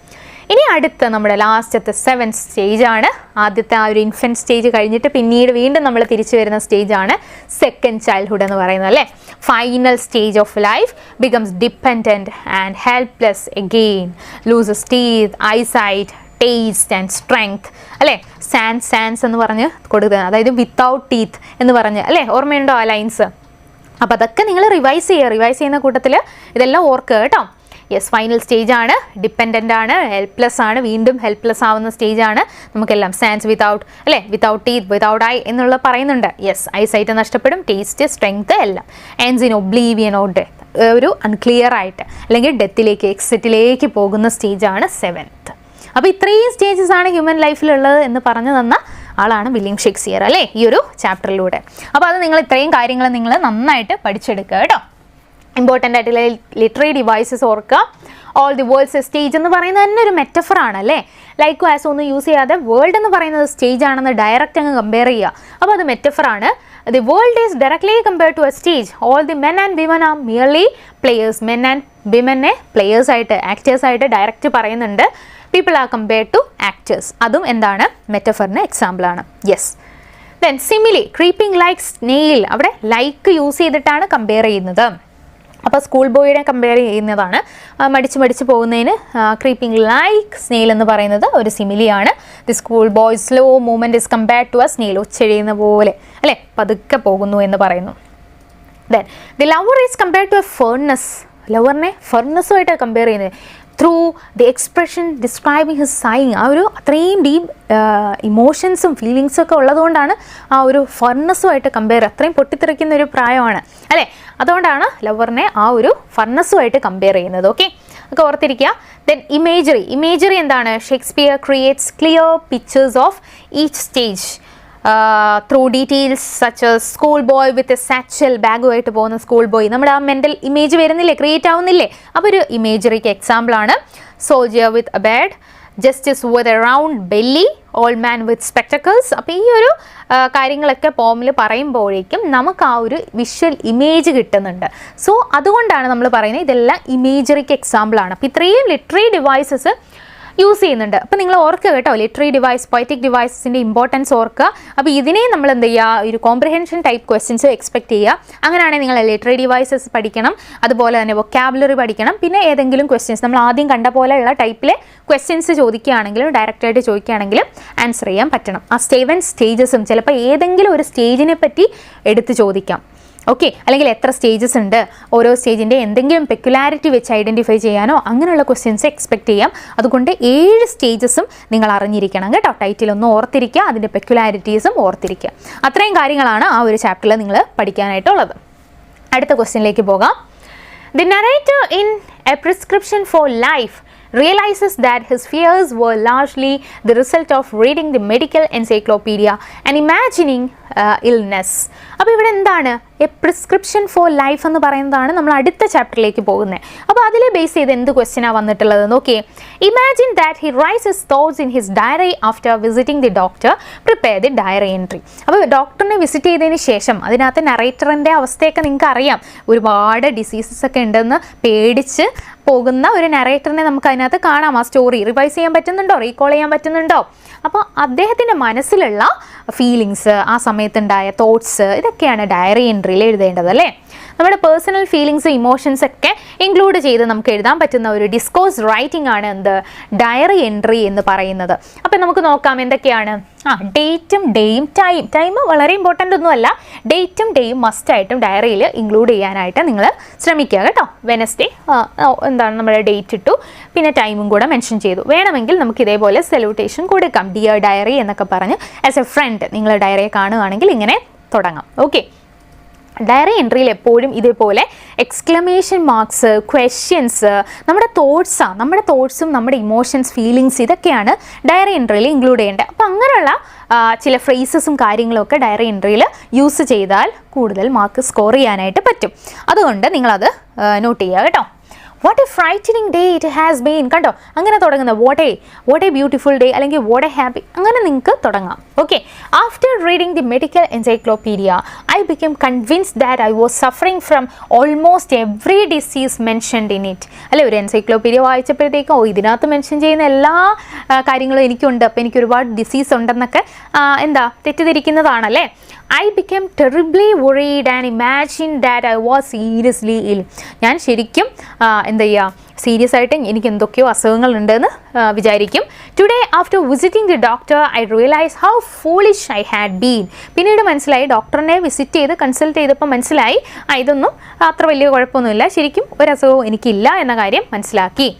ഇനി അടുത്ത നമ്മുടെ ലാസ്റ്റത്തെ 7th സ്റ്റേജാണ്. ആദ്യത്തെ ആ ഒരു ഇൻഫൻറ്റ് സ്റ്റേജ് കഴിഞ്ഞിട്ട് പിന്നീട് വീണ്ടും നമ്മൾ തിരിച്ചു വരുന്ന സ്റ്റേജാണ് സെക്കൻഡ് ചൈൽഡ്ഹുഡ് എന്ന് പറയുന്നത് അല്ലേ. Final stage of life becomes dependent and helpless again. Loses teeth, eyesight, taste and strength അല്ലേ. സാൻസ് എന്ന് പറഞ്ഞ് കൊടുക്കുക, അതായത് വിത്തൗട്ട് ടീത്ത് എന്ന് പറഞ്ഞ് അല്ലേ. ഓർമ്മയുണ്ടോ ആ ലൈൻസ്? അപ്പോൾ അതൊക്കെ നിങ്ങൾ റിവൈസ് ചെയ്യുന്ന കൂട്ടത്തിൽ ഇതെല്ലാം ഓർക്കുക കേട്ടോ. യെസ്, ഫൈനൽ സ്റ്റേജാണ്. ഡിപ്പെൻഡൻ്റ് ആണ്, ഹെൽപ്ലെസ് ആണ്, വീണ്ടും ഹെൽപ്ലെസ് ആവുന്ന സ്റ്റേജാണ്. നമുക്കെല്ലാം സാൻസ് വിത്തൗട്ട് അല്ലേ, വിത്തൗട്ട് ടീത്ത്, വിത്തൗട്ട് ഐ എന്നുള്ള പറയുന്നുണ്ട്. യെസ്, ഐസൈറ്റ് നഷ്ടപ്പെടും, ടേസ്റ്റ്, സ്ട്രെങ്ത് എല്ലാം. Ends in oblivion or death, ഒരു അൺക്ലിയർ ആയിട്ട് അല്ലെങ്കിൽ ഡെത്തിലേക്ക്, എക്സിറ്റിലേക്ക് പോകുന്ന സ്റ്റേജാണ് 7th. അപ്പോൾ ഇത്രയും സ്റ്റേജസ് ആണ് ഹ്യൂമൻ ലൈഫിലുള്ളത് എന്ന് പറഞ്ഞു തന്ന ആളാണ് വില്യം ഷേക്സ്പിയർ അല്ലേ, ഈ ഒരു ചാപ്റ്ററിലൂടെ. അപ്പോൾ അത് നിങ്ങൾ ഇത്രയും കാര്യങ്ങൾ നിങ്ങൾ നന്നായിട്ട് പഠിച്ചെടുക്കുക കേട്ടോ. ഇമ്പോർട്ടൻ്റ് ആയിട്ടുള്ള ലിറ്റററി ഡിവൈസസ് ഓർക്കുക. All the worlds A stage എന്ന് പറയുന്നത് തന്നെ ഒരു മെറ്റഫർ ആണല്ലേ. ലൈക്ക് ആസ് ഒന്നും യൂസ് ചെയ്യാതെ വേൾഡ് എന്ന് പറയുന്നത് സ്റ്റേജ് ആണെന്ന് ഡയറക്റ്റ് അങ്ങ് കമ്പയർ ചെയ്യുക. അപ്പോൾ അത് മെറ്റഫർ ആണ്. The world is directly compared to a stage. All the men and women are merely players. Men and വിമനെ പ്ലേയേഴ്സായിട്ട്, ആക്ടേഴ്സായിട്ട് ഡയറക്റ്റ് പറയുന്നുണ്ട്. People are compared to actors. അതും എന്താണ്? മെറ്റഫറിന് എക്സാമ്പിളാണ്. Yes. Then simile, creeping like snail. അവിടെ ലൈക്ക് യൂസ് ചെയ്തിട്ടാണ് കമ്പയർ ചെയ്യുന്നത്. അപ്പോൾ സ്കൂൾ ബോയിനെ കമ്പയർ ചെയ്യുന്നതാണ്. മടിച്ച് പോകുന്നതിന് ക്രീപ്പിംഗ് ലൈക്ക് സ്നെയിൽ എന്ന് പറയുന്നത് ഒരു സിമിലിയാണ്. The school boy slow movement is compared to a snail. ഒച്ചെഴിയുന്ന പോലെ അല്ലേ, പതുക്കെ പോകുന്നു എന്ന് പറയുന്നു. Then the lover is compared to a furnace ലവറിനെ ഫർണസുമായിട്ട് കമ്പയർ ചെയ്യുന്നത്. Through the expression describing his sighing, ആ ഒരു അത്രയും ഡീപ്പ് ഇമോഷൻസും ഫീലിങ്സും ഒക്കെ ഉള്ളതുകൊണ്ടാണ് ആ ഒരു ഫർണസുമായിട്ട് കമ്പയർ, അത്രയും പൊട്ടിത്തെറിക്കുന്ന ഒരു പ്രായമാണ് അല്ലേ. അതുകൊണ്ടാണ് ലവറിനെ ആ ഒരു ഫർണസുമായിട്ട് കമ്പയർ ചെയ്യുന്നത്. ഓക്കെ, ഒക്കെ ഓർത്തിരിക്കുക. ദെൻ ഇമേജറി എന്താണ്? Shakespeare creates clear pictures of each stage through details such as school boy with a satchel, ബാഗുമായിട്ട് പോകുന്ന സ്കൂൾ ബോയ്, നമ്മുടെ ആ മെൻ്റൽ ഇമേജ് വരുന്നില്ലേ, ക്രിയേറ്റ് ആവുന്നില്ലേ? അപ്പോൾ ഒരു ഇമേജറിക്ക് എക്സാമ്പിളാണ്. Soldier with a bed, justice with a round belly, old man with spectacles. അപ്പോൾ ഈ ഒരു കാര്യങ്ങളൊക്കെ പോമിൽ പറയുമ്പോഴേക്കും നമുക്ക് ആ ഒരു വിഷ്വൽ ഇമേജ് കിട്ടുന്നുണ്ട്. സോ അതുകൊണ്ടാണ് നമ്മൾ പറയുന്നത് ഇതെല്ലാം ഇമേജറിക്ക് എക്സാമ്പിളാണ്. അപ്പോൾ ഇത്രയും ലിറ്റററി ഡിവൈസസ് യൂസ് ചെയ്യുന്നുണ്ട്. അപ്പോൾ നിങ്ങൾ ഓർക്കുക കേട്ടോ, ലിറ്റററി ഡിവൈസ്, പൊയറ്റിക് ഡിവൈസസിൻ്റെ ഇമ്പോർട്ടൻസ് ഓർക്കുക. അപ്പോൾ ഇതിനെ നമ്മൾ എന്ത് ചെയ്യുക, ഒരു കോംപ്രിഹെൻഷൻ ടൈപ്പ് ക്വസ്റ്റ്യൻസ് എക്സ്പെക്ട് ചെയ്യുക. അങ്ങനെയാണെങ്കിൽ നിങ്ങൾ ലിറ്റററി ഡിവൈസസ് പഠിക്കണം, അതുപോലെ തന്നെ വൊക്കാബുലറി പഠിക്കണം. പിന്നെ ഏതെങ്കിലും ക്വസ്റ്റ്യൻസ് നമ്മൾ ആദ്യം കണ്ട പോലെയുള്ള ടൈപ്പിലെ ക്വസ്റ്റ്യൻസ് ചോദിക്കുകയാണെങ്കിലും ഡയറക്റ്റായിട്ട് ചോദിക്കുകയാണെങ്കിലും ആൻസർ ചെയ്യാൻ പറ്റണം. ആ 7 സ്റ്റേജസും ചിലപ്പോൾ ഏതെങ്കിലും ഒരു സ്റ്റേജിനെ പറ്റി എടുത്ത് ചോദിക്കാം. ഓക്കെ, അല്ലെങ്കിൽ എത്ര സ്റ്റേജസ് ഉണ്ട്, ഓരോ സ്റ്റേജിൻ്റെ എന്തെങ്കിലും പെക്യുലാരിറ്റി വെച്ച് ഐഡൻറ്റിഫൈ ചെയ്യാനോ അങ്ങനെയുള്ള ക്വസ്റ്റ്യൻസ് എക്സ്പെക്ട് ചെയ്യാം. അതുകൊണ്ട് 7 സ്റ്റേജസും നിങ്ങൾ അറിഞ്ഞിരിക്കണം കേട്ടോ. ടൈറ്റിലൊന്നും ഓർത്തിരിക്കുക, അതിൻ്റെ പെക്യുലാരിറ്റീസും ഓർത്തിരിക്കുക. അത്രയും കാര്യങ്ങളാണ് ആ ഒരു ചാപ്റ്ററിൽ നിങ്ങൾ പഠിക്കാനായിട്ടുള്ളത്. അടുത്ത ക്വസ്റ്റ്യനിലേക്ക് പോകാം. The narrator in A prescription four life realizes that his fears were largely the result of reading the medical encyclopedia and imagining illness. അപ്പോൾ ഇവിടെ എന്താണ് എ പ്രിസ്ക്രിപ്ഷൻ ഫോർ ലൈഫ് എന്ന് പറയുന്നതാണ് നമ്മൾ അടുത്ത ചാപ്റ്ററിലേക്ക് പോകുന്നത്. അപ്പോൾ അതിലെ ബേസ് ചെയ്ത് എന്ത് ക്വസ്റ്റ്യനാണ് വന്നിട്ടുള്ളത് നോക്കിയേ. Imagine that he writes his thoughts in his diary after visiting the doctor, prepare the diary entry. അപ്പോൾ ഡോക്ടറിനെ വിസിറ്റ് ചെയ്തതിന് ശേഷം അതിനകത്ത് നറേറ്ററിൻ്റെ അവസ്ഥയൊക്കെ നിങ്ങൾക്ക് അറിയാം. ഒരുപാട് ഡിസീസസ് ഒക്കെ ഉണ്ടെന്ന് പേടിച്ച് പോകുന്ന ഒരു നറേറ്ററിനെ നമുക്ക് അതിനകത്ത് കാണാം. ആ സ്റ്റോറി റിവൈസ് ചെയ്യാൻ പറ്റുന്നുണ്ടോ, റീകോൾ ചെയ്യാൻ പറ്റുന്നുണ്ടോ? അപ്പോൾ അദ്ദേഹത്തിൻ്റെ മനസ്സിലുള്ള ഫീലിങ്സ്, ആ സമയത്തുണ്ടായ തോട്ട്സ്, ഇതൊക്കെയാണ് ഡയറി എൻട്രിയിൽ എഴുതേണ്ടത് അല്ലേ. നമ്മുടെ പേഴ്സണൽ ഫീലിങ്സ്, ഇമോഷൻസ് ഒക്കെ ഇൻക്ലൂഡ് ചെയ്ത് നമുക്ക് എഴുതാൻ പറ്റുന്ന ഒരു ഡിസ്കോഴ്സ് റൈറ്റിംഗ് ആണ് എന്ത്, ഡയറി എൻട്രി എന്ന് പറയുന്നത്. അപ്പം നമുക്ക് നോക്കാം എന്തൊക്കെയാണ്. ഡേറ്റും ഡേയും ടൈം വളരെ ഇമ്പോർട്ടൻ്റ് ഒന്നുമല്ല. ഡേറ്റും ഡേയും മസ്റ്റായിട്ടും ഡയറിയിൽ ഇൻക്ലൂഡ് ചെയ്യാനായിട്ട് നിങ്ങൾ ശ്രമിക്കുക കേട്ടോ. വെനസ്ഡേ എന്താണ് നമ്മുടെ ഡേറ്റ് ഇട്ടു, പിന്നെ ടൈമും കൂടെ മെൻഷൻ ചെയ്തു. വേണമെങ്കിൽ നമുക്ക് ഇതേപോലെ സല്യൂട്ടേഷൻ കൊടുക്കാം, ഡിയർ ഡയറി എന്നൊക്കെ പറഞ്ഞ്. ആസ് എ ഫ്രണ്ട് നിങ്ങൾ ഡയറിയെ കാണുകയാണെങ്കിൽ ഇങ്ങനെ തുടങ്ങാം. ഓക്കെ, ഡയറി എൻട്രിയിൽ എപ്പോഴും ഇതേപോലെ എക്സ്ക്ലമേഷൻ മാർക്സ്, ക്വസ്റ്റ്യൻസ്, നമ്മുടെ തോട്ട്സും നമ്മുടെ ഇമോഷൻസ്, ഫീലിങ്സ്, ഇതൊക്കെയാണ് ഡയറി എൻട്രിയിൽ ഇൻക്ലൂഡ് ചെയ്യേണ്ടത്. അപ്പോൾ അങ്ങനെയുള്ള ചില ഫ്രേസസും കാര്യങ്ങളൊക്കെ ഡയറി എൻട്രിയിൽ യൂസ് ചെയ്താൽ കൂടുതൽ മാർക്ക് സ്കോർ ചെയ്യാനായിട്ട് പറ്റും. അതുകൊണ്ട് നിങ്ങളത് നോട്ട് ചെയ്യുക കേട്ടോ. What a frightening day it has been, കണ്ടോ അങ്ങനെ തുടങ്ങുന്ന വാട്ട് എ ബ്യൂട്ടിഫുൾ ഡേ അല്ലെങ്കിൽ വാട്ട് എ ഹാപ്പി, അങ്ങനെ നിങ്ങൾക്ക് തുടങ്ങാം. Okay, after reading the medical encyclopedia I become convinced that I was suffering from almost every disease mentioned in it. അല്ലെ, ഒരു encyclopedia വായിച്ചപ്പോഴത്തേക്കും ഇതിനകത്ത് മെൻഷൻ ചെയ്യുന്ന എല്ലാ കാര്യങ്ങളും എനിക്കുണ്ട്, അപ്പോൾ എനിക്ക് ഒരുപാട് ഡിസീസ് ഉണ്ടെന്നൊക്കെ തെറ്റിദ്ധരിക്കുന്നതാണല്ലേ. I became terribly worried and imagined that I was seriously ill. ഞാൻ ശരിക്കും എന്താ ചെയ്യുക, സീരിയസ് ആയിട്ട് എനിക്ക് എന്തൊക്കെയോ അസുഖങ്ങളുണ്ടെന്ന് വിചാരിക്കും. Today after visiting the doctor I realise how foolish I had been. പിന്നീട് മനസ്സിലായി, ഡോക്ടറിനെ വിസിറ്റ് ചെയ്ത് കൺസൾട്ട് ചെയ്തപ്പോൾ മനസ്സിലായി ഇതൊന്നും അത്ര വലിയ കുഴപ്പമൊന്നുമില്ല, ശരിക്കും ഒരു അസുഖവും എനിക്കില്ല എന്ന കാര്യം മനസ്സിലാക്കി.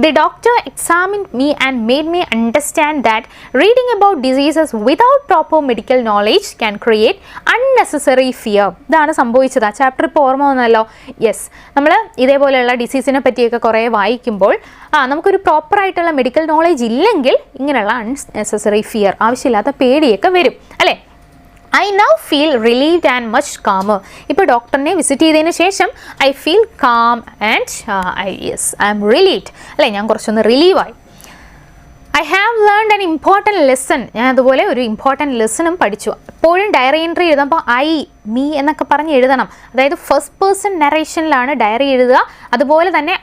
The doctor examined me and made me understand that reading about diseases without proper medical knowledge can create unnecessary fear. ഇതാണ് സംഭവിച്ചത്. ആ ചാപ്റ്റർ ഇപ്പോൾ ഓർമ്മ വന്നല്ലോ. യെസ്, നമ്മൾ ഇതേപോലെയുള്ള ഡിസീസിനെ പറ്റിയൊക്കെ കുറേ വായിക്കുമ്പോൾ നമുക്കൊരു പ്രോപ്പറായിട്ടുള്ള മെഡിക്കൽ നോളേജ് ഇല്ലെങ്കിൽ ഇങ്ങനെയുള്ള അൺനെസസറി ഫിയർ, ആവശ്യമില്ലാത്ത പേടിയൊക്കെ വരും അല്ലേ. I now feel relieved and much calmer. ഇപ്പോൾ ഡോക്ടറിനെ വിസിറ്റ് ചെയ്തതിന് ശേഷം I feel calm and I am relieved അല്ലേ, ഞാൻ കുറച്ചൊന്ന് റിലീവായി. I have learned an important lesson. ഞാൻ അതുപോലെ ഒരു ഇമ്പോർട്ടൻറ്റ് ലെസണും പഠിച്ചു. എപ്പോഴും ഡയറി എൻട്രി എഴുതുമ്പോൾ മീ എന്നൊക്കെ പറഞ്ഞ് എഴുതണം. അതായത് ഫസ്റ്റ് പേഴ്സൺ നറേഷനിലാണ് ഡയറി എഴുതുക. അതുപോലെ തന്നെ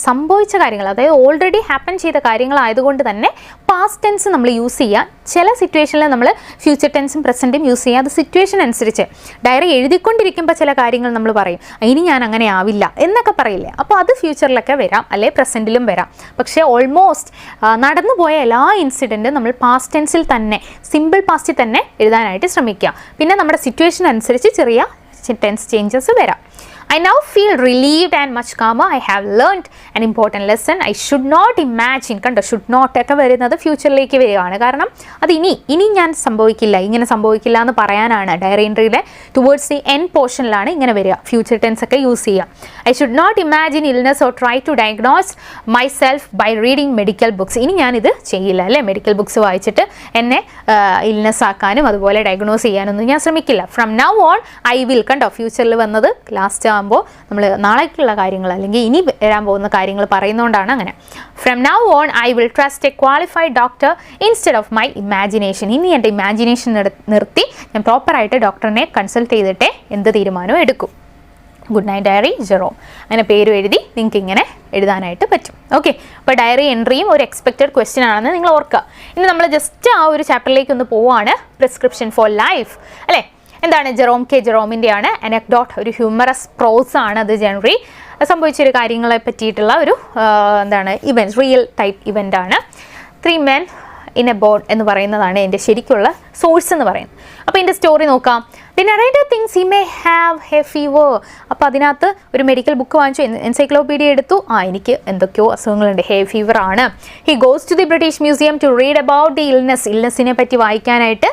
സംഭവിച്ച കാര്യങ്ങൾ, അതായത് ഓൾറെഡി ഹാപ്പൻ ചെയ്ത കാര്യങ്ങളായതുകൊണ്ട് തന്നെ പാസ്റ്റ് ടെൻസ് നമ്മൾ യൂസ് ചെയ്യുക. ചില സിറ്റുവേഷനിൽ നമ്മൾ ഫ്യൂച്ചർ ടെൻസും പ്രസൻറ്റും യൂസ് ചെയ്യുക. അത് സിറ്റുവേഷൻ അനുസരിച്ച്. ഡയറി എഴുതിക്കൊണ്ടിരിക്കുമ്പോൾ ചില കാര്യങ്ങൾ നമ്മൾ പറയും, ഇനി ഞാൻ അങ്ങനെ ആവില്ല എന്നൊക്കെ പറയില്ലേ, അപ്പോൾ അത് ഫ്യൂച്ചറിലൊക്കെ വരാം, അല്ലെ പ്രസൻറ്റിലും വരാം. പക്ഷേ ഓൾമോസ്റ്റ് നടന്നു പോയ എല്ലാ ഇൻസിഡൻറ്റും നമ്മൾ പാസ്റ്റ് ടെൻസിൽ തന്നെ, സിമ്പിൾ പാസ്റ്റിൽ തന്നെ എഴുതാനായിട്ട് ശ്രമിക്കുക. പിന്നെ നമ്മുടെ സിറ്റുവേഷൻ അനുസരിച്ച് ചെറിയ ടെൻസ് ചേഞ്ചസ് വരാം. I now feel relieved and much calmer. I have learned an important lesson. I should not imagine. കണ്ടോ, ഷുഡ് നോട്ട് ഒക്കെ വരുന്നത് ഫ്യൂച്ചറിലേക്ക് വരികയാണ്. കാരണം അത് ഇനി ഞാൻ സംഭവിക്കില്ല, ഇങ്ങനെ സംഭവിക്കില്ല എന്ന് പറയാനാണ്. ഡയറി എൻട്രിയിലെ ടുവേർഡ്സ് ദി എൻഡ് പോർഷനിലാണ് ഇങ്ങനെ വരിക. ഫ്യൂച്ചർ ടെൻസ് ഒക്കെ യൂസ് ചെയ്യാം. I should not imagine illness or try to diagnose myself by reading medical books. ഇനി ഞാനിത് ചെയ്യില്ല അല്ലേ, മെഡിക്കൽ ബുക്സ് വായിച്ചിട്ട് എന്നെ ഇൽനെസ് ആക്കാനും അതുപോലെ ഡയഗ്നോസ് ചെയ്യാനൊന്നും ഞാൻ ശ്രമിക്കില്ല. From now on I will, കണ്ടോ ഫ്യൂച്ചറിൽ വന്നത് ലാസ്റ്റ് ആകുമ്പോൾ നമ്മൾ നാളേക്കുള്ള കാര്യങ്ങൾ അല്ലെങ്കിൽ ഇനി വരാൻ പോകുന്ന കാര്യങ്ങൾ പറയുന്നതുകൊണ്ടാണ് അങ്ങനെ. From now on I will trust A qualified doctor instead of my imagination. ഇനി എൻ്റെ ഇമാജിനേഷൻ നിർത്തി ഞാൻ പ്രോപ്പറായിട്ട് ഡോക്ടറിനെ കൺസൾട്ട് ചെയ്തിട്ടേ എന്ത് തീരുമാനവും എടുക്കും. Good night diary Jerome. അങ്ങനെ പേരും എഴുതി നിങ്ങൾക്ക് ഇങ്ങനെ എഴുതാനായിട്ട് പറ്റും. ഓക്കെ, അപ്പോൾ ഡയറി എൻട്രിയും ഒരു എക്സ്പെക്റ്റഡ് ക്വസ്റ്റ്യൻ ആണെന്ന് നിങ്ങൾ ഓർക്കുക. ഇനി നമ്മൾ ജസ്റ്റ് ആ ഒരു ചാപ്റ്ററിലേക്ക് ഒന്ന് പോവുകയാണ്. പ്രിസ്ക്രിപ്ഷൻ ഫോർ ലൈഫ് അല്ലേ. എന്താണ്? ജെറോമിൻ്റെയാണ്. അനക്ഡോട്ട്, ഒരു ഹ്യൂമറസ് പ്രോസ് ആണ്. അത് ജനറലി സംഭവിച്ചൊരു കാര്യങ്ങളെ പറ്റിയിട്ടുള്ള ഒരു എന്താണ് ഇവൻറ്റ്, റിയൽ ടൈപ്പ് ഇവൻ്റ് ആണ്. 3 men in a boat എന്ന് പറയുന്നതാണ് എൻ്റെ ശരിക്കുള്ള സോഴ്സ് എന്ന് പറയുന്നത്. അപ്പോൾ ഇതിൻ്റെ സ്റ്റോറി നോക്കാം. The narrator thinks he may have hay fever. അപ്പോൾ അതിനകത്ത് ഒരു മെഡിക്കൽ ബുക്ക് വാങ്ങിച്ചു, എൻസൈക്ലോപീഡിയ എടുത്തു. എനിക്ക് എന്തൊക്കെയോ അസുഖങ്ങളുണ്ട്, ഹേ ഫീവർ ആണ്. He goes to the British Museum to read about the ഇൽനെസ്സിനെ പറ്റി വായിക്കാനായിട്ട്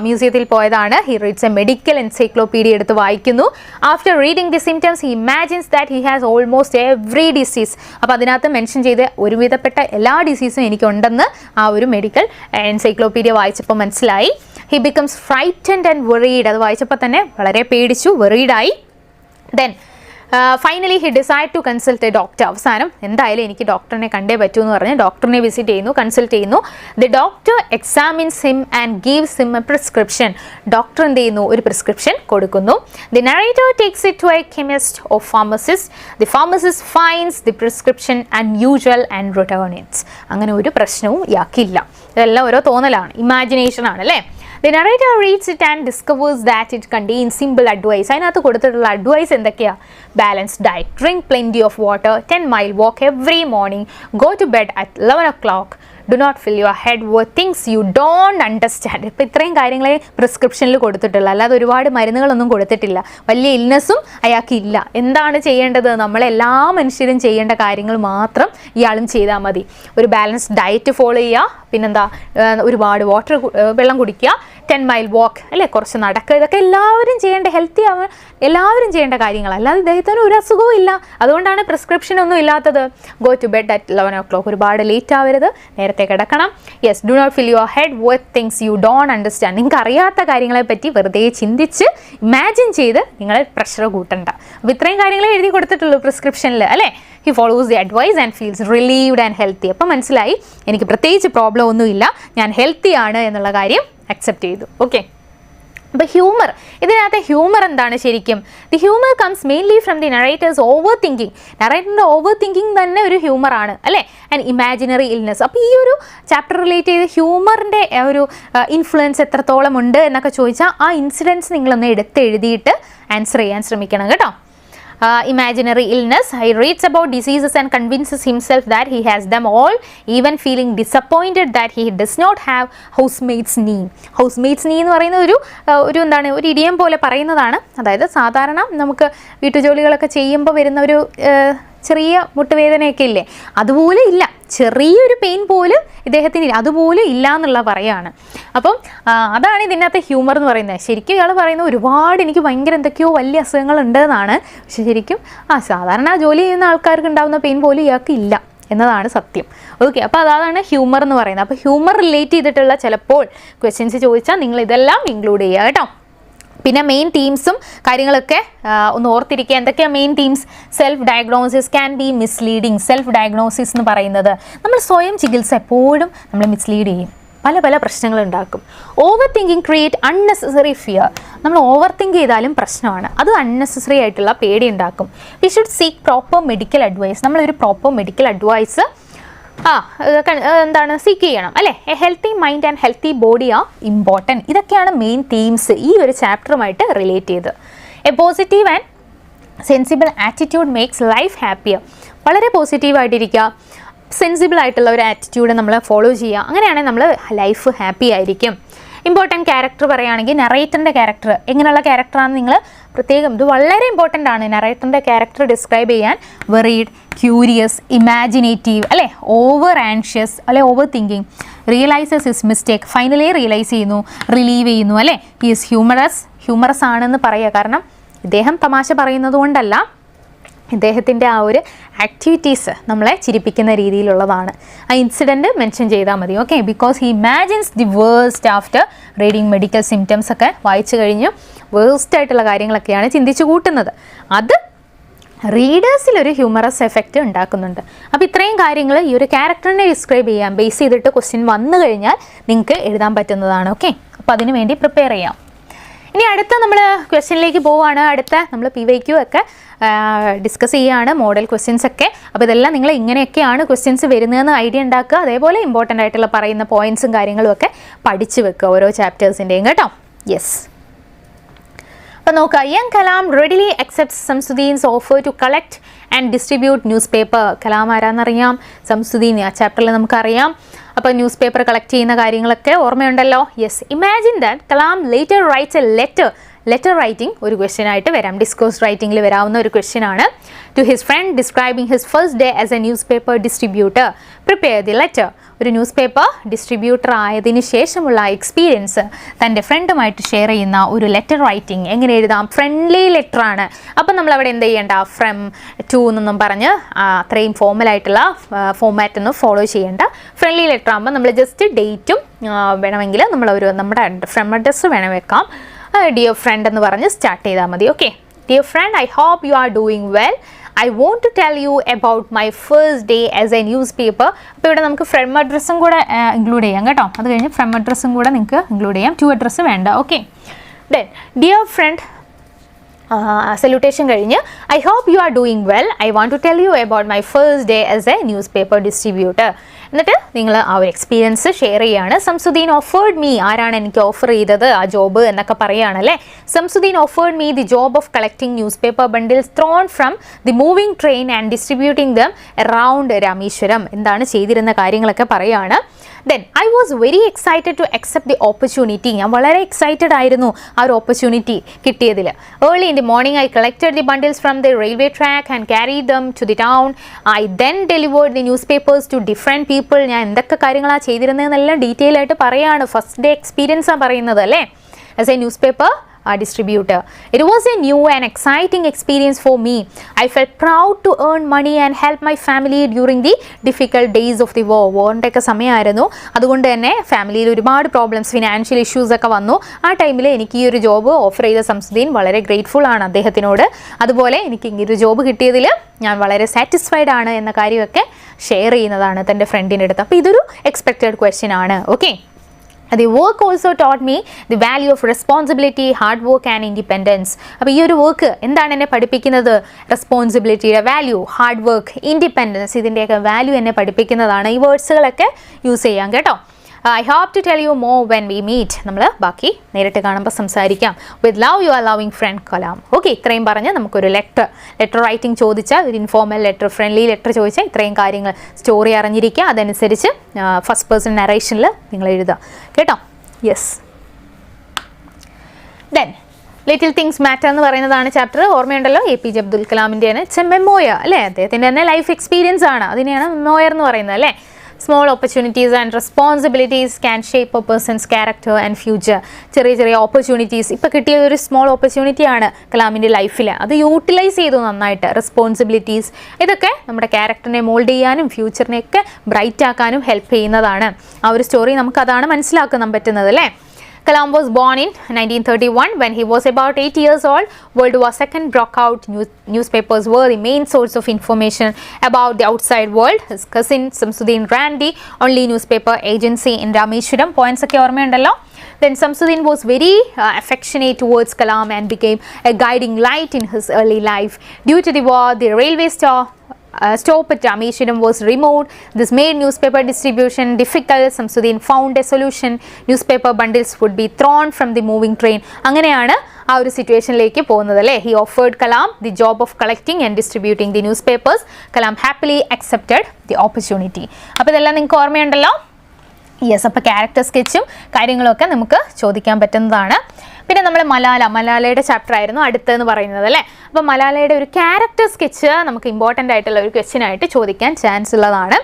മ്യൂസിയത്തിൽ പോയതാണ്. He reads a medical encyclopedia എടുത്ത് വായിക്കുന്നു. After reading the symptoms he imagines that he has almost every disease. അപ്പോൾ അതിനകത്ത് മെൻഷൻ ചെയ്ത് ഒരുവിധപ്പെട്ട എല്ലാ ഡിസീസും എനിക്കുണ്ടെന്ന് ആ ഒരു മെഡിക്കൽ എൻസൈക്ലോപീഡിയ വായിച്ചപ്പോൾ മനസ്സിലായി. He becomes frightened and worried. അത് വായിച്ചപ്പോൾ തന്നെ വളരെ പേടിച്ചു, വെറീഡായി. Then finally he decide to consult a doctor. അവസാനം എന്തായാലും എനിക്ക് ഡോക്ടറിനെ കണ്ടേ പറ്റൂ എന്ന് പറഞ്ഞ് ഡോക്ടറിനെ വിസിറ്റ് ചെയ്യുന്നു, കൺസൾട്ട് ചെയ്യുന്നു. The doctor examines him and gives him a prescription. Doctor എന്ത് ചെയ്യുന്നു? ഒരു പ്രിസ്ക്രിപ്ഷൻ കൊടുക്കുന്നു. The narrator takes it to a chemist or pharmacist. The pharmacist finds the prescription unusual and return its. അങ്ങനെ ഒരു പ്രശ്നവും ഇയാൾക്കില്ല. ഇതെല്ലാം ഓരോ തോന്നലാണ്, ഇമാജിനേഷൻ ആണ് അല്ലേ. The narrator reads it and discovers that it contains simple advice. അതിനകത്ത് കൊടുത്തിട്ടുള്ള അഡ്വൈസ് എന്തൊക്കെയാ? Balanced diet, drink plenty of water, 10-mile walk every morning, go to bed at 11 o'clock, do not fill your head with things you don't understand. ഇപ്പോൾ ഇത്രയും കാര്യങ്ങളെ പ്രിസ്ക്രിപ്ഷനിൽ കൊടുത്തിട്ടുള്ള, അല്ലാതെ ഒരുപാട് മരുന്നുകളൊന്നും കൊടുത്തിട്ടില്ല. വലിയ ഇൽനെസ്സും അയാൾക്ക് ഇല്ല. എന്താണ് ചെയ്യേണ്ടത്? നമ്മളെല്ലാ മനുഷ്യരും ചെയ്യേണ്ട കാര്യങ്ങൾ മാത്രം ഇയാളും ചെയ്താൽ മതി. ഒരു ബാലൻസ്ഡ് ഡയറ്റ് ഫോളോ ചെയ്യുക, പിന്നെന്താ ഒരുപാട് വെള്ളം കുടിക്കുക, 10-mile walk അല്ലേ, കുറച്ച് നടക്കുക. ഇതൊക്കെ എല്ലാവരും ചെയ്യേണ്ട, ഹെൽത്തി ആവാൻ എല്ലാവരും ചെയ്യേണ്ട കാര്യങ്ങൾ. അല്ലാതെ ഇദ്ദേഹത്തിന് ഒരു അസുഖവും ഇല്ല, അതുകൊണ്ടാണ് പ്രിസ്ക്രിപ്ഷൻ ഒന്നും ഇല്ലാത്തത്. Go to bed at 11 o'clock. ഒരുപാട് ലേറ്റ് ആവരുത്, നേരത്തെ കിടക്കണം. Yes, do not fill your head with things you don't understand. നിങ്ങൾക്ക് അറിയാത്ത കാര്യങ്ങളെ പറ്റി വെറുതെ ചിന്തിച്ച് ഇമാജിൻ ചെയ്ത് നിങ്ങൾ പ്രഷർ കൂട്ടണ്ട. അപ്പോൾ ഇത്രയും കാര്യങ്ങളെ എഴുതി കൊടുത്തിട്ടുള്ളൂ പ്രിസ്ക്രിപ്ഷനിൽ അല്ലേ. He follows the advice and feels relieved and healthy. അപ്പം മനസ്സിലായി എനിക്ക് പ്രത്യേകിച്ച് പ്രോബ്ലം ഒന്നുമില്ല, ഞാൻ ഹെൽത്തി ആണ് എന്നുള്ള കാര്യം അക്സെപ്റ്റ് ചെയ്തു. ഓക്കെ, അപ്പോൾ ഹ്യൂമർ, ഇതിനകത്ത് ഹ്യൂമർ എന്താണ് ശരിക്കും? The humour comes mainly from the narrator's over thinking. നറേറ്ററിൻ്റെ ഓവർ തിങ്കിങ് തന്നെ ഒരു ഹ്യൂമറാണ് അല്ലേ. And imaginary illness. അപ്പോൾ ഈ ഒരു ചാപ്റ്റർ റിലേറ്റ് ചെയ്ത് ഹ്യൂമറിൻ്റെ ഒരു ഇൻഫ്ലുവൻസ് എത്രത്തോളം ഉണ്ട് എന്നൊക്കെ ചോദിച്ചാൽ ആ ഇൻസിഡൻസ് നിങ്ങളൊന്ന് എഴുതിയിട്ട് ആൻസർ ചെയ്യാൻ ശ്രമിക്കണം കേട്ടോ. Imaginary illness. He reads about diseases and convinces himself that he has them all, even feeling disappointed that he does not have housemate's knee. Housemate's knee എന്ന് പറയുന്ന ഒരു എന്താണ്, ഒരു ഇടിയം പോലെ പറയുന്നതാണ്. അതായത് സാധാരണ നമുക്ക് വീട്ടുജോലികളൊക്കെ ചെയ്യുമ്പോൾ വരുന്ന ഒരു ചെറിയ മുട്ടുവേദനയൊക്കെ ഇല്ലേ, അതുപോലെ ഇല്ല, ചെറിയൊരു പെയിൻ പോലും ഇദ്ദേഹത്തിന് അതുപോലും ഇല്ല എന്നുള്ള പറയാണ്. അപ്പം അതാണ് ഇതിനകത്ത് ഹ്യൂമർ എന്ന് പറയുന്നത്. ശരിക്കും ഇയാൾ പറയുന്നത് ഒരുപാട് എനിക്ക് ഭയങ്കര എന്തൊക്കെയോ വലിയ അസുഖങ്ങളുണ്ട് എന്നാണ്. പക്ഷെ ശരിക്കും സാധാരണ ജോലി ചെയ്യുന്ന ആൾക്കാർക്ക് ഉണ്ടാകുന്ന പെയിൻ പോലും ഇയാൾക്ക് ഇല്ല എന്നതാണ് സത്യം. ഓക്കെ, അപ്പോൾ അതാണ് ഹ്യൂമർ എന്ന് പറയുന്നത്. അപ്പോൾ ഹ്യൂമർ റിലേറ്റ് ചെയ്തിട്ടുള്ള ചിലപ്പോൾ ക്വസ്റ്റ്യൻസ് ചോദിച്ചാൽ നിങ്ങൾ ഇതെല്ലാം ഇൻക്ലൂഡ് ചെയ്യുക കേട്ടോ. പിന്നെ മെയിൻ തീംസും കാര്യങ്ങളൊക്കെ ഒന്ന് ഓർത്തിരിക്കുക. എന്തൊക്കെയാണ് main themes? Self diagnosis can be misleading. Self diagnosis എന്ന് പറയുന്നത് നമ്മൾ സ്വയം ചികിത്സ എപ്പോഴും നമ്മൾ മിസ്ലീഡ് ചെയ്യും, പല പ്രശ്നങ്ങളുണ്ടാക്കും. Over thinking create unnecessary fear. നമ്മൾ ഓവർ തിങ്ക് ചെയ്താലും പ്രശ്നമാണ്, അത് അൺനെസസറി ആയിട്ടുള്ള പേടി ഉണ്ടാക്കും. We should seek proper medical advice. നമ്മളൊരു പ്രോപ്പർ മെഡിക്കൽ അഡ്വൈസ് എന്താണ് സീക്ക് ചെയ്യണം അല്ലേ. A healthy mind and healthy body are important. ഇതൊക്കെയാണ് മെയിൻ തീംസ് ഈ ഒരു ചാപ്റ്ററുമായിട്ട് റിലേറ്റ് ചെയ്ത്. A positive and sensible attitude makes life happier. വളരെ പോസിറ്റീവായിട്ടിരിക്കുക, സെൻസിബിൾ ആയിട്ടുള്ള ഒരു ആറ്റിറ്റ്യൂഡ് നമ്മൾ ഫോളോ ചെയ്യുക, അങ്ങനെയാണെങ്കിൽ നമ്മൾ ലൈഫ് ഹാപ്പി ആയിരിക്കും. ഇമ്പോർട്ടൻറ്റ് ക്യാരക്ടർ പറയുകയാണെങ്കിൽ നറേറ്ററിൻ്റെ ക്യാരക്ടർ എങ്ങനെയുള്ള ക്യാരക്ടറാണെന്ന് നിങ്ങൾ പ്രത്യേകം ഇത് വളരെ ഇമ്പോർട്ടൻ്റ് ആണ്. നറേറ്ററിൻ്റെ ക്യാരക്ടർ ഡിസ്ക്രൈബ് ചെയ്യാൻ വെറീഡ്, ക്യൂരിയസ്, ഇമാജിനേറ്റീവ് അല്ലേ, ഓവർ ആൻഷ്യസ് അല്ലെ, over thinking, realises his mistake, finally realise ചെയ്യുന്നു, റിലീവ് ചെയ്യുന്നു അല്ലേ, ഹി ഈസ് ഹ്യൂമറസ് ആണെന്ന് പറയുക. കാരണം ഇദ്ദേഹം തമാശ പറയുന്നത് കൊണ്ടല്ല, ഇദ്ദേഹത്തിൻ്റെ ആ ഒരു ആക്ടിവിറ്റീസ് നമ്മളെ ചിരിപ്പിക്കുന്ന രീതിയിലുള്ളതാണ്. ആ ഇൻസിഡൻറ്റ് മെൻഷൻ ചെയ്താൽ മതി. Okay, because he imagines the worst after reading medical symptoms ഒക്കെ വായിച്ചു കഴിഞ്ഞ് വേഴ്സ്റ്റ് ആയിട്ടുള്ള കാര്യങ്ങളൊക്കെയാണ് ചിന്തിച്ചു കൂട്ടുന്നത്. അത് റീഡേഴ്സിലൊരു ഹ്യൂമറസ് എഫക്റ്റ് ഉണ്ടാക്കുന്നുണ്ട്. അപ്പോൾ ഇത്രയും കാര്യങ്ങൾ ഈ ഒരു ക്യാരക്ടറിനെ ഡിസ്ക്രൈബ് ചെയ്യാൻ ബേസ് ചെയ്തിട്ട് ക്വസ്റ്റ്യൻ വന്നു കഴിഞ്ഞാൽ നിങ്ങൾക്ക് എഴുതാൻ പറ്റുന്നതാണ്. ഓക്കെ, അപ്പോൾ അതിന് വേണ്ടി പ്രിപ്പയർ ചെയ്യാം. ഇനി അടുത്ത നമ്മൾ ക്വസ്റ്റ്യനിലേക്ക് പോവുകയാണ്. അടുത്ത നമ്മൾ PYQ ഒക്കെ ഡിസ്കസ് ചെയ്യുകയാണ്, മോഡൽ ക്വസ്റ്റ്യൻസ് ഒക്കെ. അപ്പോൾ ഇതെല്ലാം നിങ്ങൾ ഇങ്ങനെയൊക്കെയാണ് ക്വസ്റ്റ്യൻസ് വരുന്നതെന്ന് ഐഡിയ ഉണ്ടാക്കുക. അതേപോലെ ഇമ്പോർട്ടൻ്റ് ആയിട്ടുള്ള പറയുന്ന പോയിൻറ്റ്സും കാര്യങ്ങളും ഒക്കെ പഠിച്ചു വെക്കുക ഓരോ ചാപ്റ്റേഴ്സിൻ്റെയും കേട്ടോ. യെസ്, അപ്പോൾ നോക്കുക. Young Kalam readily accepts Samsuddin's offer to collect and distribute newspaper. Kalam ആരാന്നറിയാം? സംസുദ്ദീൻ. ആ ചാപ്റ്ററിൽ നമുക്കറിയാം. അപ്പോൾ ന്യൂസ് പേപ്പർ കളക്ട് ചെയ്യുന്ന കാര്യങ്ങളൊക്കെ ഓർമ്മയുണ്ടല്ലോ. Yes, imagine that Kalam later writes a letter writing ഒരു ക്വസ്റ്റ്യൻ ആയിട്ട് വരാം, ഡിസ്കോഴ്സ് റൈറ്റിംഗിൽ വരാവുന്ന ഒരു ക്വസ്റ്റ്യൻ ആണ്. To his friend describing his first day as a newspaper distributor, prepare the letter. ഒരു ന്യൂസ് പേപ്പർ ഡിസ്ട്രിബ്യൂട്ടർ ആയതിന് ശേഷമുള്ള എക്സ്പീരിയൻസ് തൻ്റെ ഫ്രണ്ടുമായിട്ട് ഷെയർ ചെയ്യുന്ന ഒരു ലെറ്റർ റൈറ്റിംഗ്. എങ്ങനെ എഴുതാം? ഫ്രണ്ട്ലി ലെറ്റർ ആണ്. അപ്പം നമ്മളവിടെ എന്ത് ചെയ്യേണ്ട? ഫ്രം ടു എന്നൊന്നും പറഞ്ഞ് അത്രയും ഫോമലായിട്ടുള്ള ഫോമാറ്റൊന്നും ഫോളോ ചെയ്യേണ്ട. ഫ്രണ്ട്ലി ലെറ്റർ ആകുമ്പോൾ നമ്മൾ ജസ്റ്റ് ഡേറ്റും വേണമെങ്കിൽ നമ്മുടെ ഫ്രം അഡ്രസ്സ് വേണം വെക്കാം. ഡിയർ ഫ്രണ്ട് എന്ന് പറഞ്ഞ് സ്റ്റാർട്ട് ചെയ്താൽ മതി. Okay, dear friend, I hope you are doing well. I want to tell you about my first day as a newspaper. അപ്പോൾ ഇവിടെ നമുക്ക് ഫ്രം അഡ്രസ്സും കൂടെ ഇൻക്ലൂഡ് ചെയ്യാം കേട്ടോ. അത് കഴിഞ്ഞ് ഫ്രം അഡ്രസ്സും കൂടെ നിങ്ങൾക്ക് ഇൻക്ലൂഡ് ചെയ്യാം. ടു അഡ്രസ്സ് വേണ്ട. Okay, then dear friend, salutation കഴിഞ്ഞ് I hope you are doing well. I want to tell you about my first day as a newspaper distributor. എന്നിട്ട് നിങ്ങൾ ആ ഒരു എക്സ്പീരിയൻസ് ഷെയർ ചെയ്യുകയാണ്. സംസുദ്ദീൻ ഓഫേർഡ് മീ, ആരാണ് എനിക്ക് offer ചെയ്തത് ആ ജോബ് എന്നൊക്കെ പറയുകയാണല്ലേ. Samsuddin offered me the job of collecting newspaper bundles thrown from the moving train and distributing them around Rameswaram. എന്താണ് ചെയ്തിരുന്ന കാര്യങ്ങളൊക്കെ പറയുകയാണ്. Then I was very excited to accept the opportunity. ഞാൻ വളരെ എക്സൈറ്റഡ് ആയിരുന്നു ആ ഒരു ഓപ്പർച്യൂണിറ്റി കിട്ടിയതിൽ. Early in the morning I collected the bundles from the railway track and carried them to the town. I then delivered the newspapers to different people. ഞാൻ എന്തൊക്കെ കാര്യങ്ങളാണ് ചെയ്തിരുന്നതെന്നെല്ലാം detail ആയിട്ട് പറയാണ്. ഫസ്റ്റ് ഡേ എക്സ്പീരിയൻസ് ആണ് പറയുന്നത് അല്ലേ, as a news paper distributor. It was a new and exciting experience for me. I felt proud to earn money and help my family during the difficult days of the war. വാറിൻ്റെ ഒക്കെ സമയമായിരുന്നു, അതുകൊണ്ട് തന്നെ ഫാമിലിയിൽ ഒരുപാട് problems, financial issues ഒക്കെ വന്നു. ആ ടൈമിൽ എനിക്ക് ഈ ഒരു ജോബ് ഓഫർ ചെയ്ത സംസുദ്ദീൻ വളരെ ഗ്രേറ്റ്ഫുൾ ആണ് അദ്ദേഹത്തിനോട്. അതുപോലെ എനിക്ക് ഈ ഒരു ജോബ് കിട്ടിയതിൽ ഞാൻ വളരെ സാറ്റിസ്ഫൈഡ് ആണ് എന്ന കാര്യമൊക്കെ ഷെയർ ചെയ്യുന്നതാണ് തൻ്റെ ഫ്രണ്ടിൻ്റെ അടുത്ത്. അപ്പോൾ ഇതൊരു എക്സ്പെക്റ്റഡ് ക്വസ്റ്റ്യൻ ആണ്. Okay, The work also taught me the value of responsibility, hard work and independence. അപ്പോൾ ഈ ഒരു വർക്ക് എന്താണ് എന്നെ പഠിപ്പിക്കുന്നത്? റെസ്പോൺസിബിലിറ്റിയുടെ വാല്യൂ, ഹാർഡ് വർക്ക്, ഇൻഡിപെൻഡൻസ്, ഇതിൻ്റെയൊക്കെ വാല്യൂ എന്നെ പഠിപ്പിക്കുന്നതാണ്. ഈ വേർഡ്സുകളൊക്കെ യൂസ് ചെയ്യാം കേട്ടോ. I hope to tell you more when we meet. നമ്മൾ ബാക്കി നേരിട്ട് കാണുമ്പോൾ സംസാരിക്കാം. With love, your loving friend Kalam. Okay, ഇത്രയും പറഞ്ഞ് നമുക്കൊരു ലെറ്റർ റൈറ്റിംഗ് ചോദിച്ചാൽ, ഒരു ഇൻഫോർമൽ ലെറ്റർ, ഫ്രണ്ട്ലി ലെറ്റർ ചോദിച്ചാൽ ഇത്രയും കാര്യങ്ങൾ സ്റ്റോറി അറിഞ്ഞിരിക്കുക. അതനുസരിച്ച് ഫസ്റ്റ് പേഴ്സൺ നറേഷനിൽ നിങ്ങൾ എഴുതുക കേട്ടോ. Yes, then little things matter എന്ന് പറയുന്നതാണ് ചാപ്റ്റർ. ഓർമ്മയുണ്ടല്ലോ, APJ അബ്ദുൽ കലാമിൻ്റെയാണ്. ഇറ്റ്സ് എ മെമ്മോയർ അല്ലേ, അദ്ദേഹത്തിൻ്റെ തന്നെ ലൈഫ് എക്സ്പീരിയൻസ് ആണ്. അതിനെയാണ് മെമ്മോയർ എന്ന് പറയുന്നത് അല്ലേ. Small opportunities and responsibilities can shape a person's character and future. ചെറിയ ചെറിയ ഓപ്പർച്യൂണിറ്റീസ്, ഇപ്പോൾ കിട്ടിയ ഒരു സ്മോൾ ഓപ്പർച്യൂണിറ്റിയാണ് കലാമിൻ്റെ ലൈഫിൽ. അത് യൂട്ടിലൈസ് ചെയ്തു നന്നായിട്ട്. റെസ്പോൺസിബിലിറ്റീസ്, ഇതൊക്കെ നമ്മുടെ ക്യാരക്ടറിനെ മോൾഡ് ചെയ്യാനും ഫ്യൂച്ചറിനെയൊക്കെ ബ്രൈറ്റ് ആക്കാനും ഹെൽപ്പ് ചെയ്യുന്നതാണ്. ആ ഒരു സ്റ്റോറി നമുക്കതാണ് മനസ്സിലാക്കാൻ പറ്റുന്നത് അല്ലേ. Kalam was born in 1931. When he was about 8 years old, World War II broke out. Newspapers were the main source of information about the outside world. His cousin Samsuddin ran the only newspaper agency in Rameshwaram. Points ഒക്കെ ഓർമ്മയുണ്ടല്ലോ. Then Samsuddin was very affectionate towards Kalam and became a guiding light in his early life. Due to the war, the railway stop at Rameshwaram was removed. This made newspaper distribution difficult. Samsuddin found a solution. Newspaper bundles would be thrown from the moving train. അങ്ങനെയാണ് ആ ഒരു സിറ്റുവേഷനിലേക്ക് പോകുന്നത് അല്ലേ. He offered Kalam the job of collecting and distributing the newspapers. Kalam happily accepted the opportunity. അപ്പോൾ ഇതെല്ലാം നിങ്ങൾക്ക് ഓർമ്മയുണ്ടല്ലോ. Yes, അപ്പോൾ ക്യാരക്ടർ സ്കെച്ചും കാര്യങ്ങളൊക്കെ നമുക്ക് ചോദിക്കാൻ പറ്റുന്നതാണ്. പിന്നെ നമ്മൾ മലാലയുടെ ചാപ്റ്റർ ആയിരുന്നു അടുത്തെന്ന് പറയുന്നത് അല്ലേ. അപ്പോൾ മലാലയുടെ ഒരു ക്യാരക്ടർ സ്കെച്ച് നമുക്ക് ഇമ്പോർട്ടൻ്റ് ആയിട്ടുള്ള ഒരു ക്വസ്റ്റ്യൻ ആയിട്ട് ചോദിക്കാൻ ചാൻസ് ഉള്ളതാണ്.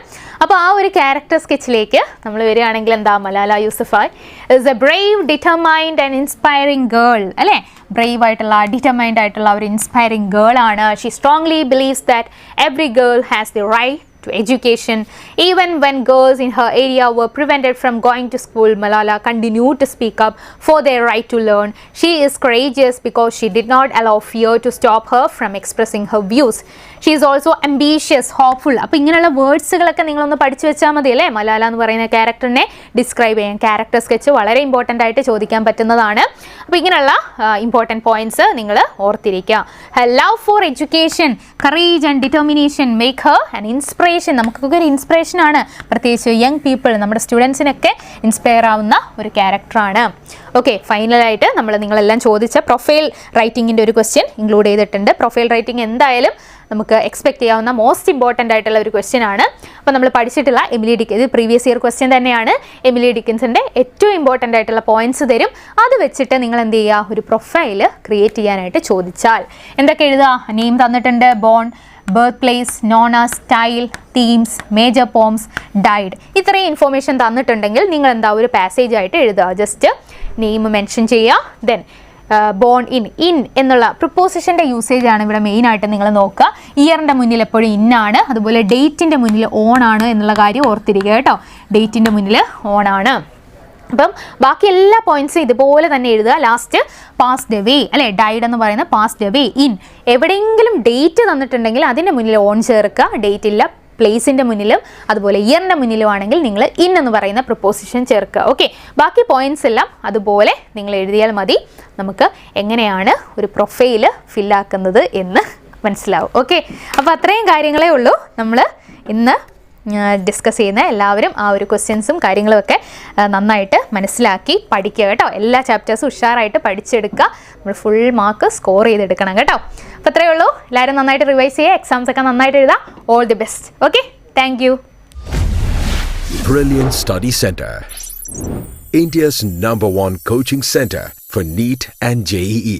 അപ്പോൾ ആ ഒരു ക്യാരക്ടർ സ്കെച്ചിലേക്ക് നമ്മൾ വരികയാണെങ്കിൽ എന്താ, Malala Yousafzai is a brave, determined and inspiring girl അല്ലേ. ബ്രേവ് ആയിട്ടുള്ള, ഡിറ്റർമൈൻഡ് ആയിട്ടുള്ള ഒരു ഇൻസ്പയറിംഗ് ഗേൾ ആണ്. She strongly believes that every girl has the right to education. Even when girls in her area were prevented from going to school, Malala continued to speak up for their right to learn. She is courageous because she did not allow fear to stop her from expressing her views. She is also ambitious, hopeful. അപ്പോൾ ഇങ്ങനെയുള്ള വേർഡ്സുകളൊക്കെ നിങ്ങളൊന്ന് പഠിച്ചു വെച്ചാൽ മതി അല്ലേ. മലാല എന്ന് പറയുന്ന ക്യാരക്ടറിനെ ഡിസ്ക്രൈബ് ചെയ്യാൻ ക്യാരക്ടർ സ്കെച്ച് വളരെ ഇമ്പോർട്ടൻ്റ് ആയിട്ട് ചോദിക്കാൻ പറ്റുന്നതാണ്. അപ്പോൾ ഇങ്ങനെയുള്ള ഇമ്പോർട്ടൻറ്റ് പോയിന്റ്സ് നിങ്ങൾ ഓർത്തിരിക്കുക. Her love for education, courage and determination make her an inspiration. നമുക്കൊക്കെ ഒരു ഇൻസ്പിറേഷൻ ആണ്, പ്രത്യേകിച്ച് യങ് പീപ്പിൾ, നമ്മുടെ സ്റ്റുഡൻസിനൊക്കെ ഇൻസ്പയർ ആവുന്ന ഒരു ക്യാരക്ടറാണ്. ഓക്കെ, ഫൈനലായിട്ട് നിങ്ങളെല്ലാം ചോദിച്ച പ്രൊഫൈൽ റൈറ്റിങ്ങിൻ്റെ ഒരു ക്വസ്റ്റ്യൻ ഇൻക്ലൂഡ് ചെയ്തിട്ടുണ്ട്. പ്രൊഫൈൽ റൈറ്റിംഗ് എന്തായാലും നമുക്ക് എക്സ്പെക്ട് ചെയ്യാവുന്ന മോസ്റ്റ് ഇമ്പോർട്ടൻ്റ് ആയിട്ടുള്ള ഒരു ക്വസ്റ്റ്യൻ ആണ്. അപ്പോൾ നമ്മൾ പഠിച്ചിട്ടുള്ള എമിലി ഡിക്കൻസ്, ഇത് പ്രീവിയസ് ഇയർ ക്വസ്റ്റ്യൻ തന്നെയാണ്. എമിലി ഡിക്കൻസിൻ്റെ ഏറ്റവും ഇമ്പോർട്ടൻ്റ് ആയിട്ടുള്ള പോയിന്റ്സ് തരും. അത് വെച്ചിട്ട് നിങ്ങൾ എന്ത് ചെയ്യുക, ഒരു പ്രൊഫൈൽ ക്രിയേറ്റ് ചെയ്യാനായിട്ട് ചോദിച്ചാൽ എന്തൊക്കെ എഴുതുക. നെയിം തന്നിട്ടുണ്ട്, born, birth place, known, style, themes, major poems, died. ഇത്രയും ഇൻഫോർമേഷൻ തന്നിട്ടുണ്ടെങ്കിൽ നിങ്ങൾ എന്താ ഒരു പാസേജ് ആയിട്ട് എഴുതുക. ജസ്റ്റ് നെയിം മെൻഷൻ ചെയ്യുക. ദെൻ ബോൺ ഇൻ എന്നുള്ള പ്രിപ്പോസിഷൻ്റെ യൂസേജ് ആണ് ഇവിടെ മെയിനായിട്ട് നിങ്ങൾ നോക്കുക. ഇയറിൻ്റെ മുന്നിൽ എപ്പോഴും ഇന്നാണ്, അതുപോലെ ഡേറ്റിൻ്റെ മുന്നിൽ ഓൺ ആണ് എന്നുള്ള കാര്യം ഓർത്തിരിക്കുക കേട്ടോ. ഡേറ്റിൻ്റെ മുന്നിൽ ഓൺ ആണ്. അപ്പം ബാക്കി എല്ലാ പോയിന്റ്സും ഇതുപോലെ തന്നെ എഴുതുക. ലാസ്റ്റ് പാസ്ഡ് അവേ അല്ലേ, ഡൈഡ് എന്ന് പറയുന്ന പാസ്ഡ് അവേ. ഇൻ എവിടെയെങ്കിലും ഡേറ്റ് തന്നിട്ടുണ്ടെങ്കിൽ അതിൻ്റെ മുന്നിൽ ഓൺ ചേർക്കുക. ഡേറ്റ് ഇല്ല, പ്ലേസിൻ്റെ മുന്നിലും അതുപോലെ ഇയറിൻ്റെ മുന്നിലും ആണെങ്കിൽ നിങ്ങൾ ഇൻ എന്ന് പറയുന്ന പ്രൊപ്പോസിഷൻ ചേർക്കുക. ഓക്കെ, ബാക്കി പോയിന്റ്സ് എല്ലാം അതുപോലെ നിങ്ങൾ എഴുതിയാൽ മതി. നമുക്ക് എങ്ങനെയാണ് ഒരു പ്രൊഫൈല് ഫില്ലാക്കുന്നത് എന്ന് മനസ്സിലാവും. ഓക്കെ, അപ്പോൾ അത്രയും കാര്യങ്ങളേ ഉള്ളൂ നമ്മൾ ഇന്ന് ഡിസ്കസ് ചെയ്യുന്ന. എല്ലാവരും ആ ഒരു ക്വസ്റ്റ്യൻസും കാര്യങ്ങളും ഒക്കെ നന്നായിട്ട് മനസ്സിലാക്കി പഠിക്കുക കേട്ടോ. എല്ലാ ചാപ്റ്റേഴ്സും ഉഷാറായിട്ട് പഠിച്ചെടുക്കുക. നമ്മൾ ഫുൾ മാർക്ക് സ്കോർ ചെയ്തെടുക്കണം കേട്ടോ. അപ്പോൾ അത്രയേ ഉള്ളൂ. എല്ലാവരും നന്നായിട്ട് റിവൈസ് ചെയ്യുക, എക്സാംസ് ഒക്കെ നന്നായിട്ട് എഴുതാം. All the best. Okay, thank you. Brilliant Study Center, India's #1 coaching center for NEET and JEE.